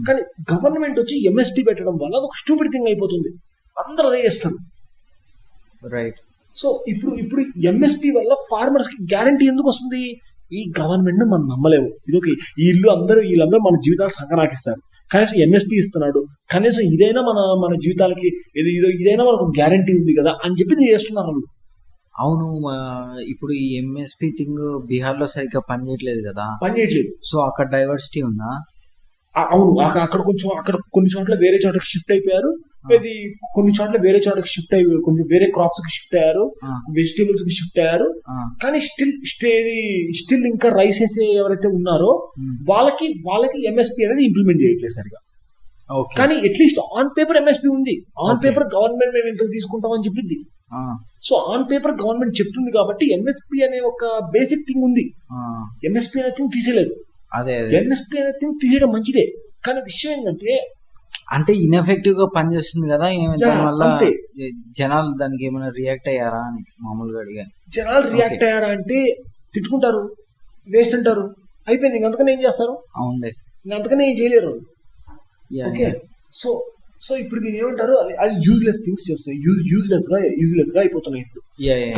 కానీ గవర్నమెంట్ వచ్చి ఎంఎస్పీ పెట్టడం వల్ల అది ఒక స్టూపిడ్ థింగ్ అయిపోతుంది, అందరూ అదే చేస్తారు. రైట్. సో ఇప్పుడు ఎంఎస్పీ వల్ల ఫార్మర్స్ కి గ్యారంటీ ఎందుకు వస్తుంది? ఈ గవర్నమెంట్ మనం నమ్మలేము. ఇది వీళ్ళందరూ మన జీవితాలు సంకనాకిస్తారు. కనీసం ఎంఎస్పీ ఇస్తున్నాడు, కనీసం ఇదైనా మన జీవితాలకి ఇదైనా మనకు గ్యారంటీ ఉంది కదా అని చెప్పి చేస్తున్నారు వాళ్ళు. అవును, ఇప్పుడు ఈ ఎంఎస్పీ థింగ్ బీహార్ లో సరిగ్గా పనిచేయట్లేదు కదా. సో అక్కడ డైవర్సిటీ ఉందా? అవును, అక్కడ కొన్ని చోట్ల వేరే చోటకి షిఫ్ట్ అయిపోయారు, కొన్ని చోట్ల వేరే చోటకి షిఫ్ట్ అయిపోయారు, కొంచెం వేరే క్రాప్స్ కి షిఫ్ట్ అయ్యారు, వెజిటేబుల్స్ కి షిఫ్ట్ అయ్యారు. కానీ స్టిల్ ఇంకా రైస్ వేసే ఎవరైతే ఉన్నారో వాళ్ళకి ఎంఎస్పీ అనేది ఇంప్లిమెంట్ చేయట్లేదు సరిగా. కానీ అట్లీస్ట్ ఆన్ పేపర్ ఎంఎస్పీ ఉంది. ఆన్ పేపర్ గవర్నమెంట్ మేము ఇంత తీసుకుంటామని చెప్పింది. సో ఆన్ పేపర్ గవర్నమెంట్ చెప్తుంది కాబట్టి ఎంఎస్పీ అనే ఒక బేసిక్ థింగ్ ఉంది. ఎంఎస్పీ అనే థింగ్ తీసేయలేదు. ఎంఎస్పీ అనే థింగ్ తీసేయడం మంచిదే, కానీ విషయం ఏంటంటే అంటే ఇన్ఎఫెక్టివ్ గా పనిచేస్తుంది కదా. వల్ల జనాలు దానికి ఏమైనా రియాక్ట్ అయ్యారా అని మామూలుగా అడిగా. జనాలు రియాక్ట్ అయ్యారా అంటే తిట్టుకుంటారు, వేస్ట్ అంటారు, అయిపోయింది. ఇంకంతకనే ఏం చేస్తారు? అవునులే, ఇంకంతకనే ఏం చేయలేరు. ఓకే, సో ఇప్పుడు దీని ఏమంటారు, అది యూజ్లెస్ థింగ్స్ చేస్తాయి, యూజ్లెస్ గా అయిపోతున్నాయి. ఇప్పుడు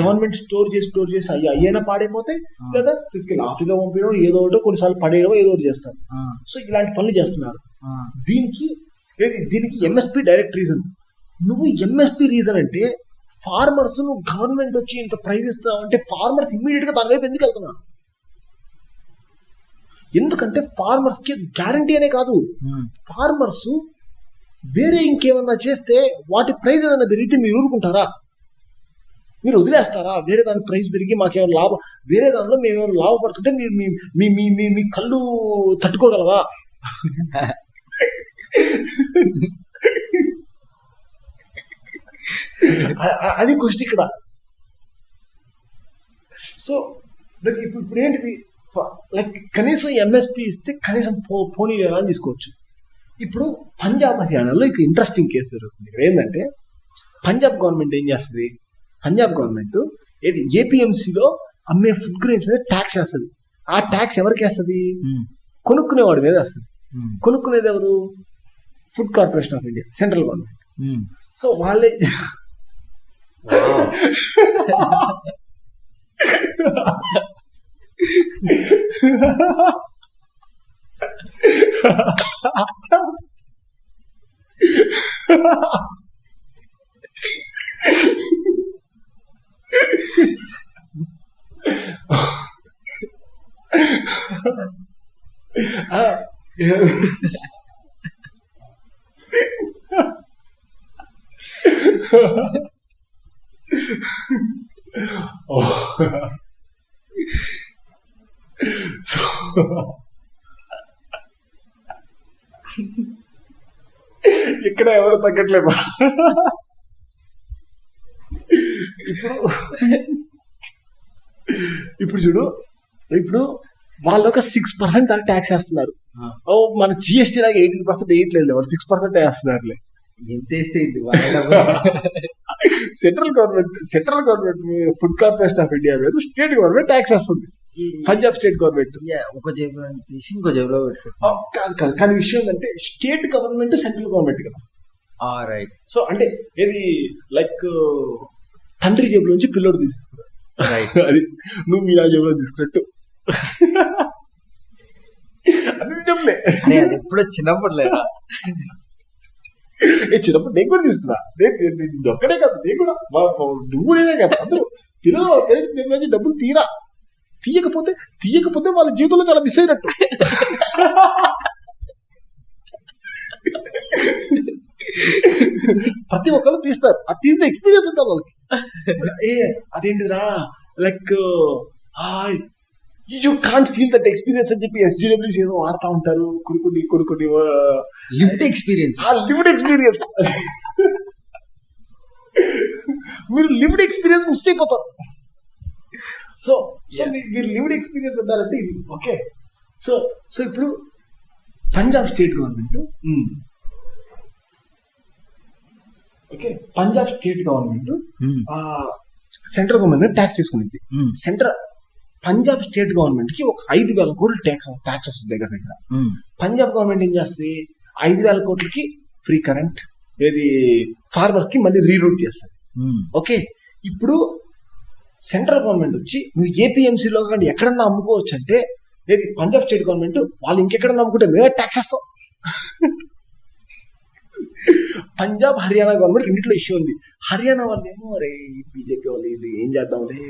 గవర్నమెంట్ స్టోర్ చేసి అయ్యైనా పాడైపోతే, లేదా తీసుకెళ్ళి ఆఫ్రికా పంపించడం, ఏదో ఒకటి కొన్నిసార్లు పడేయడం, ఏదో ఒకటి చేస్తారు. సో ఇలాంటి పనులు చేస్తున్నారు. దీనికి ఎంఎస్పీ డైరెక్ట్ రీజన్. నువ్వు ఎంఎస్పీ రీజన్ అంటే ఫార్మర్స్, నువ్వు గవర్నమెంట్ వచ్చి ఇంత ప్రైజ్ ఇస్తావు అంటే ఫార్మర్స్ ఇమ్మీడియట్ గా దాని వైపు ఎందుకు వెళ్తున్నారు? ఎందుకంటే ఫార్మర్స్ కి గ్యారంటీ అనే కాదు, ఫార్మర్స్ వేరే ఇంకేమన్నా చేస్తే వాటి ప్రైజ్ ఏదైనా పెరిగితే మీరు ఊరుకుంటారా? మీరు వదిలేస్తారా? వేరే దాని ప్రైజ్ పెరిగి మాకేమైనా లాభం, వేరే దానిలో మేమేమైనా లాభపడుతుంటే మీరు మీ కళ్ళు తట్టుకోగలవా? అది క్వశ్చన్ ఇక్కడ. సో ఇప్పుడు ఏంటిది, లైక్ కనీసం ఎంఎస్పీ ఇస్తే కనీసం పోనీ లేదా అని తీసుకోవచ్చు. ఇప్పుడు పంజాబ్ హర్యానాలో ఇక ఇంట్రెస్టింగ్ కేసు జరుగుతుంది. ఇక్కడ ఏంటంటే పంజాబ్ గవర్నమెంట్ ఏం చేస్తుంది, పంజాబ్ గవర్నమెంట్ ఏపీఎంసీలో అమ్మే ఫుడ్ గ్రెయిన్స్ మీద ట్యాక్స్ వేస్తుంది. ఆ ట్యాక్స్ ఎవరికి వేస్తుంది? కొనుక్కునేవాడి మీద వేస్తుంది. కొనుక్కునేది ఎవరు? Food corporation of India, central government. So వాళ్ళే ఇక్కడ ఎవరు తగ్గట్లేదు. ఇప్పుడు చూడు, ఇప్పుడు వాళ్ళు ఒక 6% ట్యాక్స్ వేస్తున్నారు. మన జిఎస్టీ లాగా 18% వేయట్లేదు, 6% వేస్తున్నారులే. Central government food corporation of India మీద స్టేట్ గవర్నమెంట్ ట్యాక్స్ వేస్తుంది. పంజాబ్ స్టేట్ గవర్నమెంట్ ఒక జేబులో తీసి ఇంకో జేబులో పెట్టుకుంటాం. కాదు, కానీ విషయం ఏంటంటే స్టేట్ గవర్నమెంట్ సెంట్రల్ గవర్నమెంట్ కదా. రైట్. సో అంటే ఏది లైక్ తండ్రి జేబులో నుంచి పిల్లోడు తీసేస్తున్నారు. రైట్. అది నువ్వు మీ నా జేబులో తీసుకున్నట్టు. అది నిజంలే. అరే అది ఎప్పుడో చిన్నప్పుడు లేదా? చిన్నప్పుడు నేను కూడా తీసుకున్నా. ఒక్కడే కాదు, నేను కూడా నువ్వు నేనే కాదు అందరూ పిల్లలు పేరెంట్స్ దగ్గర నుంచి డబ్బులు తీయకపోతే వాళ్ళ జీవితంలో చాలా మిస్ అయినట్టు. ప్రతి ఒక్కరు తీస్తారు. అది తీసిన ఎక్స్పీరియన్స్ ఉంటారు వాళ్ళకి. అదేంటిరా like you can't feel that experience అని చెప్పి SGWs ఏదో వాడుతూ ఉంటారు. కొన్ని లివ్డ్ ఎక్స్పీరియన్స్. మీరు లివ్డ్ ఎక్స్పీరియన్స్ మిస్ అయిపోతారు. సో మీరు లివ్డ్ ఎక్స్పీరియన్స్ ఉండాలంటే ఇది ఓకే. సో ఇప్పుడు Punjab state government central government tax తీసుకునేది. పంజాబ్ స్టేట్ గవర్నమెంట్ కి ఒక 5,000 కోట్లు ట్యాక్స్ వస్తుంది దగ్గర. పంజాబ్ గవర్నమెంట్ ఏం చేస్తుంది, 5,000 కోట్లకి ఫ్రీ కరెంట్ ఏది ఫార్మర్స్ కి మళ్ళీ రీరూట్ చేస్తారు. ఓకే, ఇప్పుడు సెంట్రల్ గవర్నమెంట్ వచ్చి నువ్వు ఏపీఎంసీలో కానీ ఎక్కడన్నా అమ్ముకోవచ్చు అంటే ఏది పంజాబ్ స్టేట్ గవర్నమెంట్ వాళ్ళు ఇంకెక్కడన్నా అమ్ముకుంటే మేమే ట్యాక్స్ వేస్తాం. పంజాబ్ హర్యానా గవర్నమెంట్ రెండిట్లో ఇష్యూ ఉంది. హర్యానా వాళ్ళు ఏమో అరే బీజేపీ వాళ్ళు ఇది ఏం చేద్దాంలే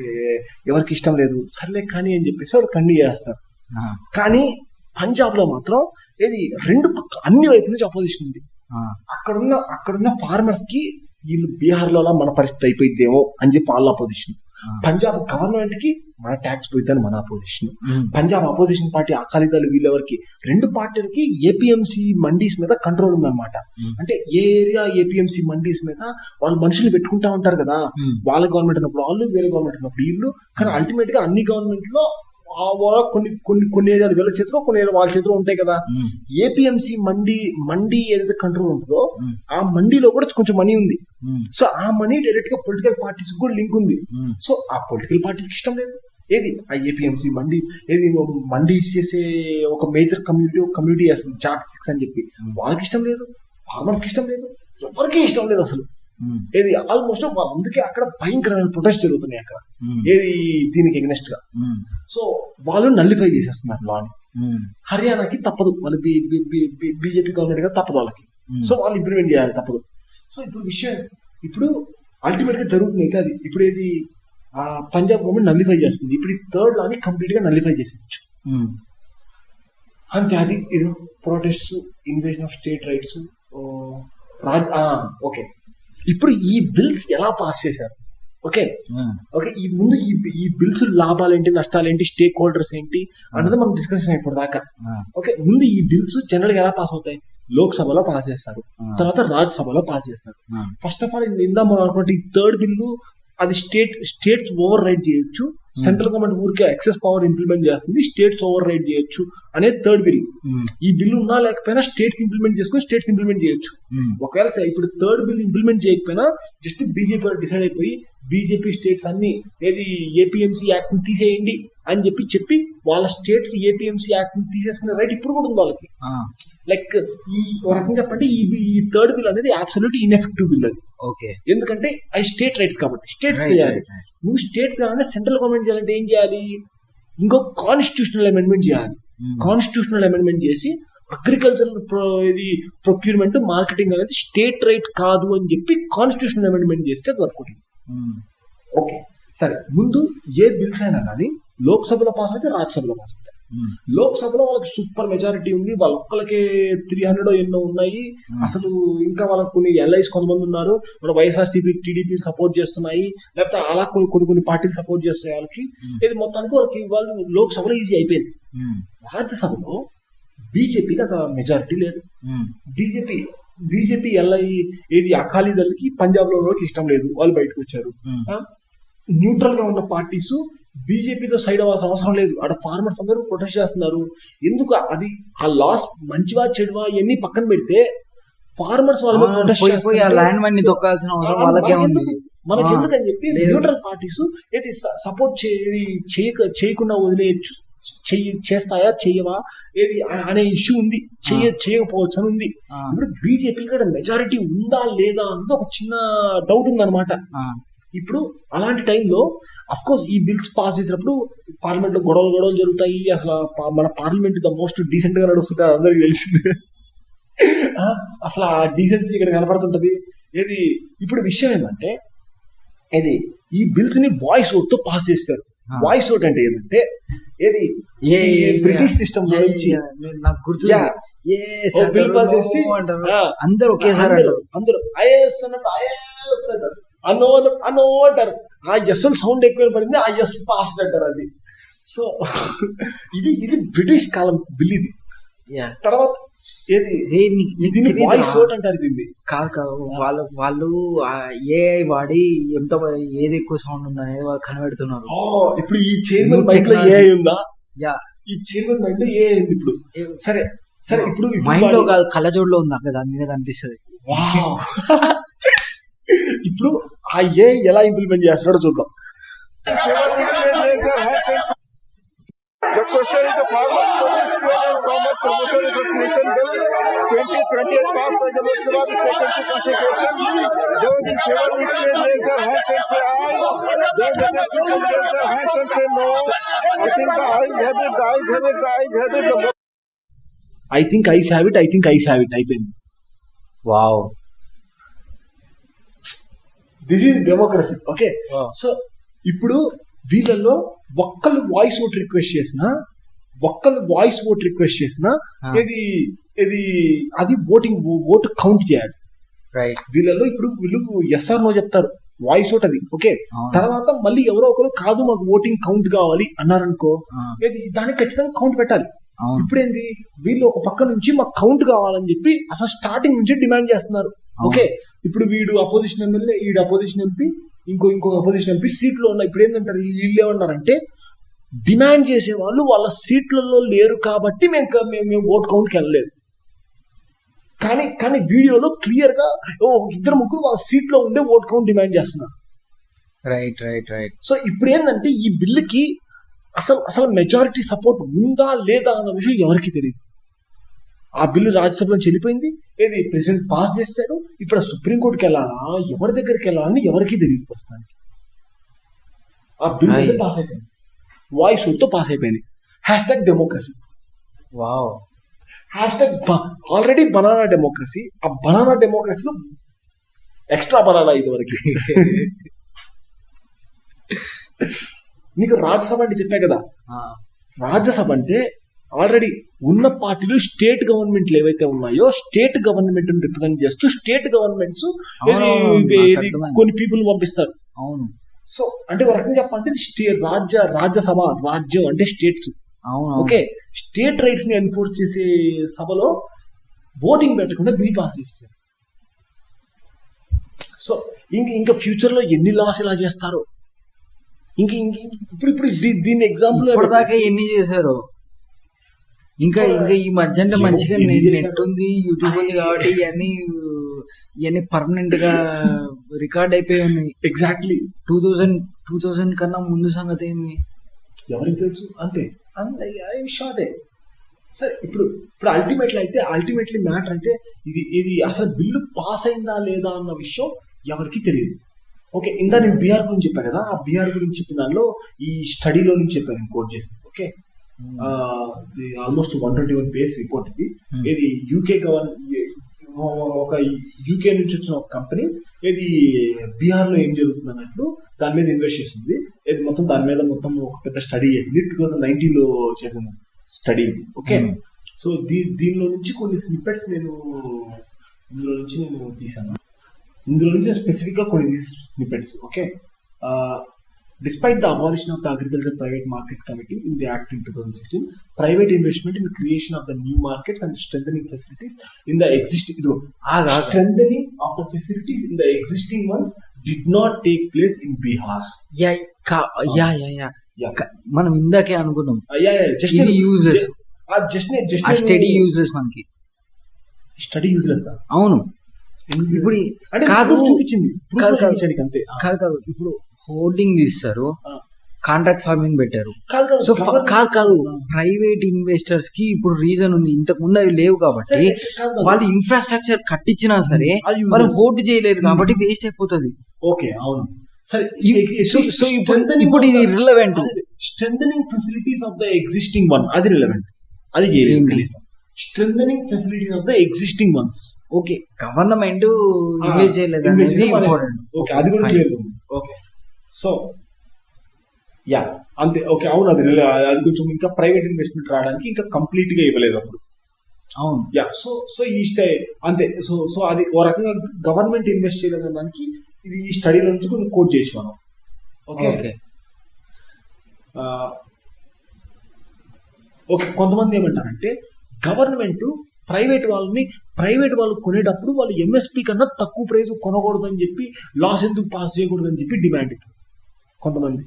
ఎవరికి ఇష్టం లేదు సర్లే కానీ అని చెప్పేసి వాళ్ళు కంటిన్యూ చేస్తారు. కానీ పంజాబ్ లో మాత్రం ఏది రెండు పక్క అన్ని వైపు నుంచి అపోజిషన్ ఉంది. అక్కడున్న ఫార్మర్స్ కి వీళ్ళు బీహార్ లో మన పరిస్థితి అయిపోయిద్దేమో అని చెప్పి వాళ్ళ అపోజిషన్. పంజాబ్ గవర్నమెంట్ కి మన ట్యాక్స్ పోయిద్దని మన opposition. Punjab opposition party Akali Dal వీళ్ళెవరికి రెండు పార్టీలకి ఏపీఎంసీ మండీస్ మీద కంట్రోల్ ఉందన్నమాట. అంటే ఏ ఏరియా ఏపీఎంసీ మండీస్ మీద వాళ్ళు మనుషులు పెట్టుకుంటా ఉంటారు కదా, వాళ్ళ గవర్నమెంట్ ఉన్నప్పుడు వాళ్ళు, వేరే గవర్నమెంట్ ఉన్నప్పుడు వీళ్ళు. కానీ అల్టిమేట్ గా అన్ని గవర్నమెంట్ లో కొన్ని ఏరియాలు వీళ్ళ చేతిలో, కొన్ని ఏరియా వాళ్ళ చేతిలో ఉంటాయి కదా. ఏపీఎంసీ మండీ ఏదైతే కంట్రోల్ ఉంటుందో ఆ మండీలో కూడా కొంచెం మనీ ఉంది. సో ఆ మనీ డైరెక్ట్ గా పొలిటికల్ పార్టీస్ కూడా లింక్ ఉంది. సో ఆ పొలిటికల్ పార్టీస్ కి ఇష్టం లేదు ఏది ఆ ఏపీఎంసీ మండీ చేసే ఒక మేజర్ కమ్యూనిటీ చేస్తుంది చాట్ 6 అని చెప్పి. వాళ్ళకి ఇష్టం లేదు, ఫార్మర్స్ కి ఇష్టం లేదు, ఎవరికి ఇష్టం లేదు అసలు. ఏది ఆల్మోస్ట్ అందుకే అక్కడ భయంకరమైన ప్రొటెస్ట్ జరుగుతున్నాయి అక్కడ ఏది దీనికి ఎగ్నెస్ట్ గా. సో వాళ్ళు నల్లిఫై చేసేస్తున్నారు లాని. హర్యానాకి తప్పదు, వాళ్ళు బీజేపీ గవర్నమెంట్ గా తప్పదు వాళ్ళకి. సో వాళ్ళు ఇంప్లిమెంట్ చేయాలి తప్పదు. సో ఇప్పుడు అల్టిమేట్ గా జరుగుతుంది అయితే అది ఇప్పుడు ఏది పంజాబ్ గవర్నమెంట్ నల్లిఫై చేస్తుంది. ఇప్పుడు ఈ థర్డ్ లాని కంప్లీట్ గా నల్లిఫై చేసేయచ్చు అంతే. అది ఇది protest, invasion of state rights. Okay, ఇప్పుడు ఈ బిల్స్ ఎలా పాస్ చేశారు? ఓకే ఈ ముందు ఈ బిల్స్ లాభాలేంటి, నష్టాలేంటి, స్టేక్ హోల్డర్స్ ఏంటి అన్నది మనం డిస్కషన్ ఇప్పుడు దాకా. ఓకే, ముందు ఈ బిల్స్ జనరల్ గా ఎలా పాస్ అవుతాయి? లోక్సభలో పాస్ చేస్తారు, తర్వాత రాజ్యసభలో పాస్ చేస్తారు. ఫస్ట్ ఆఫ్ ఆల్ ఇందా మనం అనుకుంటే ఈ థర్డ్ బిల్లు అది స్టేట్స్ ఓవర్ రైడ్ చేయొచ్చు, సెంట్రల్ గవర్నమెంట్ ఊరికే ఎక్సెస్ పవర్ ఇంప్లిమెంట్ చేస్తుంది, స్టేట్స్ ఓవర్ రైడ్ చేయొచ్చు అనేది థర్డ్ బిల్. ఈ బిల్లు ఉన్నా లేకపోయినా స్టేట్స్ ఇంప్లిమెంట్ చేసుకుని స్టేట్స్ ఇంప్లిమెంట్ చేయొచ్చు. ఒకవేళ ఇప్పుడు థర్డ్ బిల్ ఇంప్లిమెంట్ చేయకపోయినా జస్ట్ బీజేపీ డిసైడ్ అయిపోయి బీజేపీ స్టేట్స్ అన్ని ఏది ఏపీఎంసీ యాక్ట్ ని తీసేయండి అని చెప్పి వాళ్ళ స్టేట్స్ ఏపీఎంసీ యాక్ట్ ని తీసేసుకునే రైట్ ఇప్పుడు కూడా ఉంది వాళ్ళకి. లైక్ ఈ రకంగా చెప్పండి ఈ థర్డ్ బిల్ అనేది అబ్సల్యూట్ ఇన్ఎఫెక్టివ్ బిల్ అది. ఎందుకంటే అవి స్టేట్ రైట్స్ కాబట్టి స్టేట్స్ చేయాలి. నువ్వు స్టేట్స్ కావాలంటే సెంట్రల్ గవర్నమెంట్ చేయాలంటే ఏం చేయాలి? ఇంకో కాన్స్టిట్యూషనల్ అమెండ్మెంట్ చేయాలి. కాన్స్టిట్యూషనల్ అమెండ్మెంట్ చేసి అగ్రికల్చర్ ఇది ప్రొక్యూర్మెంట్, మార్కెటింగ్ అనేది స్టేట్ రైట్ కాదు అని చెప్పి కాన్స్టిట్యూషనల్ అమెండ్మెంట్ చేస్తే అది వర్క్. ఓకే సరే, ముందు ఏ బిల్స్ అయినా కానీ లోక్సభలో పాస్ అయితే రాజ్యసభలో పాస్ అవుతాయి. లోక్సభలో వాళ్ళకి సూపర్ మెజారిటీ ఉంది, వాళ్ళ ఒక్కలకి 300 ఎన్నో ఉన్నాయి. అసలు ఇంకా వాళ్ళకి కొన్ని ఎల్ఐస్ కొంతమంది ఉన్నారు, మన వైఎస్ఆర్సీపీ టీడీపీ సపోర్ట్ చేస్తున్నాయి, లేకపోతే అలా కొన్ని పార్టీలు సపోర్ట్ చేస్తాయి వాళ్ళకి. ఇది మొత్తానికి వాళ్ళు లోక్సభలో ఈజీ అయిపోయింది. రాజ్యసభలో బీజేపీకి అంత మెజారిటీ లేదు. బీజేపీ ఎల్ఐ ఏది అకాలీదళకి పంజాబ్ లో ఇష్టం లేదు, వాళ్ళు బయటకు వచ్చారు. న్యూట్రల్ గా ఉన్న పార్టీస్ బీజేపీతో సైడ్ అవ్వాల్సిన అవసరం లేదు. అక్కడ ఫార్మర్స్ అందరూ ప్రొటెస్ట్ చేస్తున్నారు. ఎందుకు అది ఆ లాస్ మంచివా చెడువా ఇవన్నీ పక్కన పెడితే ఫార్మర్స్ వాళ్ళు మనకి ఎందుకని చెప్పి న్యూట్రల్ పార్టీస్ ఏది సపోర్ట్ చేయకుండా వదిలేయచ్చు చేస్తాయా చెయ్యవా ఏది అనే ఇష్యూ ఉంది, చేయకపోవచ్చు అని ఉంది. ఇప్పుడు బీజేపీ ఇక్కడ మెజారిటీ ఉందా లేదా అన్నది ఒక చిన్న డౌట్ ఉందన్నమాట. ఇప్పుడు అలాంటి టైంలో అఫ్ కోర్స్ ఈ బిల్స్ పాస్ చేసినప్పుడు పార్లమెంట్ లో గొడవలు జరుగుతాయి. అసలు మన పార్లమెంట్ ద మోస్ట్ డీసెంట్ గా నడుస్తుంది, అందరికి తెలిసింది. అసలు ఆ డీసెన్సీ ఇక్కడ కనపడుతుంటది. ఏది ఇప్పుడు విషయం ఏంటంటే ఏది ఈ బిల్స్ ని వాయిస్ ఓట్ తో పాస్ చేస్తారు. వాయిస్ ఓట్ అంటే ఏంటంటే ఏది బ్రిటిష్ సిస్టమ్ నుంచి నాకు గుర్తు బిల్ పాస్ చేసి అందరూ ఒకేసారి అందరూ ఐఏఎస్ అన్నప్పుడు ఐఏఎస్ అంటారు, అనో అంటారు. ఆ ఎస్ సౌండ్ ఎక్కువ పడింది, ఆ ఎస్ పాస్ అంటారు. అది సో ఇది బ్రిటిష్ కాలం బిల్. ఇది తర్వాత ఏది వాయిస్ ఓట్ అంటారు దీన్ని. కాదు వాళ్ళు ఏఐ వాడి ఎంత ఏది ఎక్కువ సౌండ్ ఉందా అనేది వాళ్ళు కనబెడుతున్నారు. ఇప్పుడు ఈ చైర్మన్ మైక్ లో ఏఐ ఉందా? ఈ చైర్మన్ మైక్ లో ఏఐ ఉంది. ఇప్పుడు సరే ఇప్పుడు మైండ్ లో కాదు, కళ్ళజోడులో ఉంది అక్కడ, దాని మీద కనిపిస్తుంది. ఇప్పుడు ఆ ఏఐ ఎలా ఇంప్లిమెంట్ చేస్తున్నాడో చూద్దాం. The question is the farmers produce fuel and farmers promotion legislation bill 2020 passed by the Lok Sabha is taken to consideration. Those in favor will raise their hands and say aye. Those against will raise their hands and say no. I think the ayes have it, the ayes have it, the ayes have it. I think eyes have it, I think eyes have it అయిపోయింది. Wow, this is democracy. Okay, so ఇప్పుడు వీళ్ళల్లో ఒక్కళ్ళు వాయిస్ ఓట్ రిక్వెస్ట్ చేసినా అది ఓటు కౌంట్ చేయాలి. వీళ్ళలో ఇప్పుడు వీళ్ళు ఎస్ఆర్ నో చెప్తారు, వాయిస్ ఓట్ అది ఓకే. తర్వాత మళ్ళీ ఎవరో ఒకరు కాదు మాకు ఓటింగ్ కౌంట్ కావాలి అన్నారనుకో, దానికి ఖచ్చితంగా కౌంట్ పెట్టాలి. ఇప్పుడు ఏంది, వీళ్ళు ఒక పక్క నుంచి మాకు కౌంట్ కావాలని చెప్పి అసలు స్టార్టింగ్ నుంచి డిమాండ్ చేస్తున్నారు. ఓకే, ఇప్పుడు వీడు అపోజిషన్ ఎమ్మెల్యే, వీడు అపోజిషన్ ఎంపీ, ఇంకో అపోజిషన్ ఎంపీ సీట్లో ఉన్నాయి. ఇప్పుడు ఏంటంటారు వీళ్ళు ఏమన్నారంటే, డిమాండ్ చేసే వాళ్ళు వాళ్ళ సీట్లలో లేరు కాబట్టి మేము ఓట్ కౌంట్కి వెళ్ళలేదు. కానీ వీడియోలో క్లియర్ గా ఇద్దరు ముగ్గురు వాళ్ళ సీట్ లో ఉండే ఓట్ కౌంట్ డిమాండ్ చేస్తున్నారు. రైట్. సో ఇప్పుడు ఏంటంటే ఈ బిల్లుకి అసలు మెజారిటీ సపోర్ట్ ఉందా లేదా అన్న విషయం ఎవరికి తెలియదు. ఆ బిల్లు రాజ్యసభలో చెల్లిపోయింది, ఏది ప్రెసిడెంట్ పాస్ చేశాడు. ఇప్పుడు సుప్రీంకోర్టుకి వెళ్ళాలా, ఎవరి దగ్గరికి వెళ్ళాలని ఎవరికి తెలియదు ప్రస్తుతానికి. ఆ బిల్లు పాస్ అయిపోయింది, వాయిస్ తో పాస్ అయిపోయింది. #Democracy. Wow, already banana democracy. ఆ బనానా డెమోక్రసీలో ఎక్స్ట్రా బనానా ఇది వరకు. నీకు రాజ్యసభ అంటే చెప్పా కదా, రాజ్యసభ అంటే ఆల్రెడీ ఉన్న పార్టీలు స్టేట్ గవర్నమెంట్లు ఏవైతే ఉన్నాయో స్టేట్ గవర్నమెంట్ రిప్రజెంట్ చేస్తూ స్టేట్ గవర్నమెంట్స్ కొన్ని పీపుల్ పంపిస్తారు. అవును. సో అంటే ఒక రకంగా చెప్పాలంటే రాజ్యసభ, రాజ్యం అంటే స్టేట్స్. ఓకే, స్టేట్ రైట్స్ ని ఎన్ఫోర్స్ చేసే సభలో ఓటింగ్ పెట్టకుండా బిల్ పాస్ చేస్తారు. సో ఇంకా ఫ్యూచర్ లో ఎన్ని లాస్ ఇలా చేస్తారో. ఇప్పుడు దీని ఎగ్జాంపుల్ ఇప్పటిదాకా ఎన్ని చేశారు. ఇంకా ఈ మధ్య అంటే మంచిగా నెట్ ఉంది, యూట్యూబ్ ఉంది కాబట్టి ఇవన్నీ పర్మనెంట్ గా రికార్డ్ అయిపోయి ఉన్నాయి. ఎగ్జాక్ట్లీ 2000 కన్నా ముందు సంగతి ఏంది ఎవరికి తెలుసు. అంతే విషయం అదే. సరే ఇప్పుడు అల్టిమేట్లీ మ్యాటర్ అయితే ఇది అసలు బిల్లు పాస్ అయిందా లేదా అన్న విషయం ఎవరికి తెలియదు. ఓకే, ఇందా నేను బీహార్ గురించి చెప్పాను కదా, ఆ బీహార్ గురించి చెప్పిన దానిలో ఈ స్టడీలో నుంచి చెప్పాను కోట్ చేసి. ఓకే, ఆల్మోస్ట్ 121 పేజ్ రిపోర్ట్ ఇది. ఇది యూకే నుంచి వచ్చిన ఒక కంపెనీ ఇది బీహార్ లో ఏం జరుగుతుంది అన్నట్లు దాని మీద ఇన్వెస్ట్ చేసింది. ఇది దాని మీద ఒక పెద్ద స్టడీ చేసింది. 2019 లో చేసిన స్టడీ. ఓకే, సో దీనిలో నుంచి కొన్ని స్నిప్పెట్స్ నేను తీసాను. ఇందులో నుంచి స్పెసిఫిక్ గా కొన్ని snippets. Okay, despite the abolition of the Agriculture Private Market Committee in the Act in 2016, private investment in creation of the new markets and strengthening facilities in the existing ones did not take place in Bihar. మనం ఇందాకే అనుకున్నాం ఇది యూజ్లెస్. స్టడీ యూజ్లెస్, మనకి స్టడీ యూజ్లెస్. అవును, ఇప్పుడు కాదు, ఇప్పుడు హోర్డింగ్ తీస్తారు, కాంట్రాక్ట్ ఫార్మింగ్ పెట్టారు. కాదు కాదు సో government- కాదు ప్రైవేట్ ఇన్వెస్టర్స్ కి ఇప్పుడు రీజన్ ఉంది, ఇంతకు ముందు అవి లేవు కాబట్టి సరే, కాదు కాదు. వాళ్ళు ఇన్ఫ్రాస్ట్రక్చర్ కట్టించినా సరే అది వాళ్ళు useless. ఓటు చేయలేరు కాబట్టి వేస్ట్ అయిపోతుంది. ఓకే అవును సరే సో ఇప్పుడు ఇది relevant. Strengthening facilities of the existing one అది రిలవెంట్, అది చేయలేదు కనీసం. Strengthening facilities of the existing ones. Okay government invest చేయలేదు అనేది ఇంపార్టెంట్. ఓకే అది కూడా క్లియర్ ఉంది. ఓకే సో యా అంతే. ఓకే అవును అది అది కొంచెం ఇంకా ప్రైవేట్ ఇన్వెస్ట్మెంట్ రావడానికి ఇంకా కంప్లీట్ గా ఇవ్వలేదు అప్పుడు. అవును యా సో ఈ అంతే. సో అది ఓ రకంగా గవర్నమెంట్ ఇన్వెస్ట్ చేయలేదు దానికి ఇది ఈ స్టడీ నుంచి కొన్ని కోట్ చేసి మనం. ఓకే ఓకే కొంతమంది ఏమంటారంటే గవర్నమెంట్ ప్రైవేట్ వాళ్ళు కొనేటప్పుడు వాళ్ళు ఎంఎస్పీ కన్నా తక్కువ ప్రైస్ కొనకూడదు అని చెప్పి లాస్ ఎందుకు పాస్ చేయకూడదు అని చెప్పి డిమాండ్ ఇప్పుడు కొంతమంది.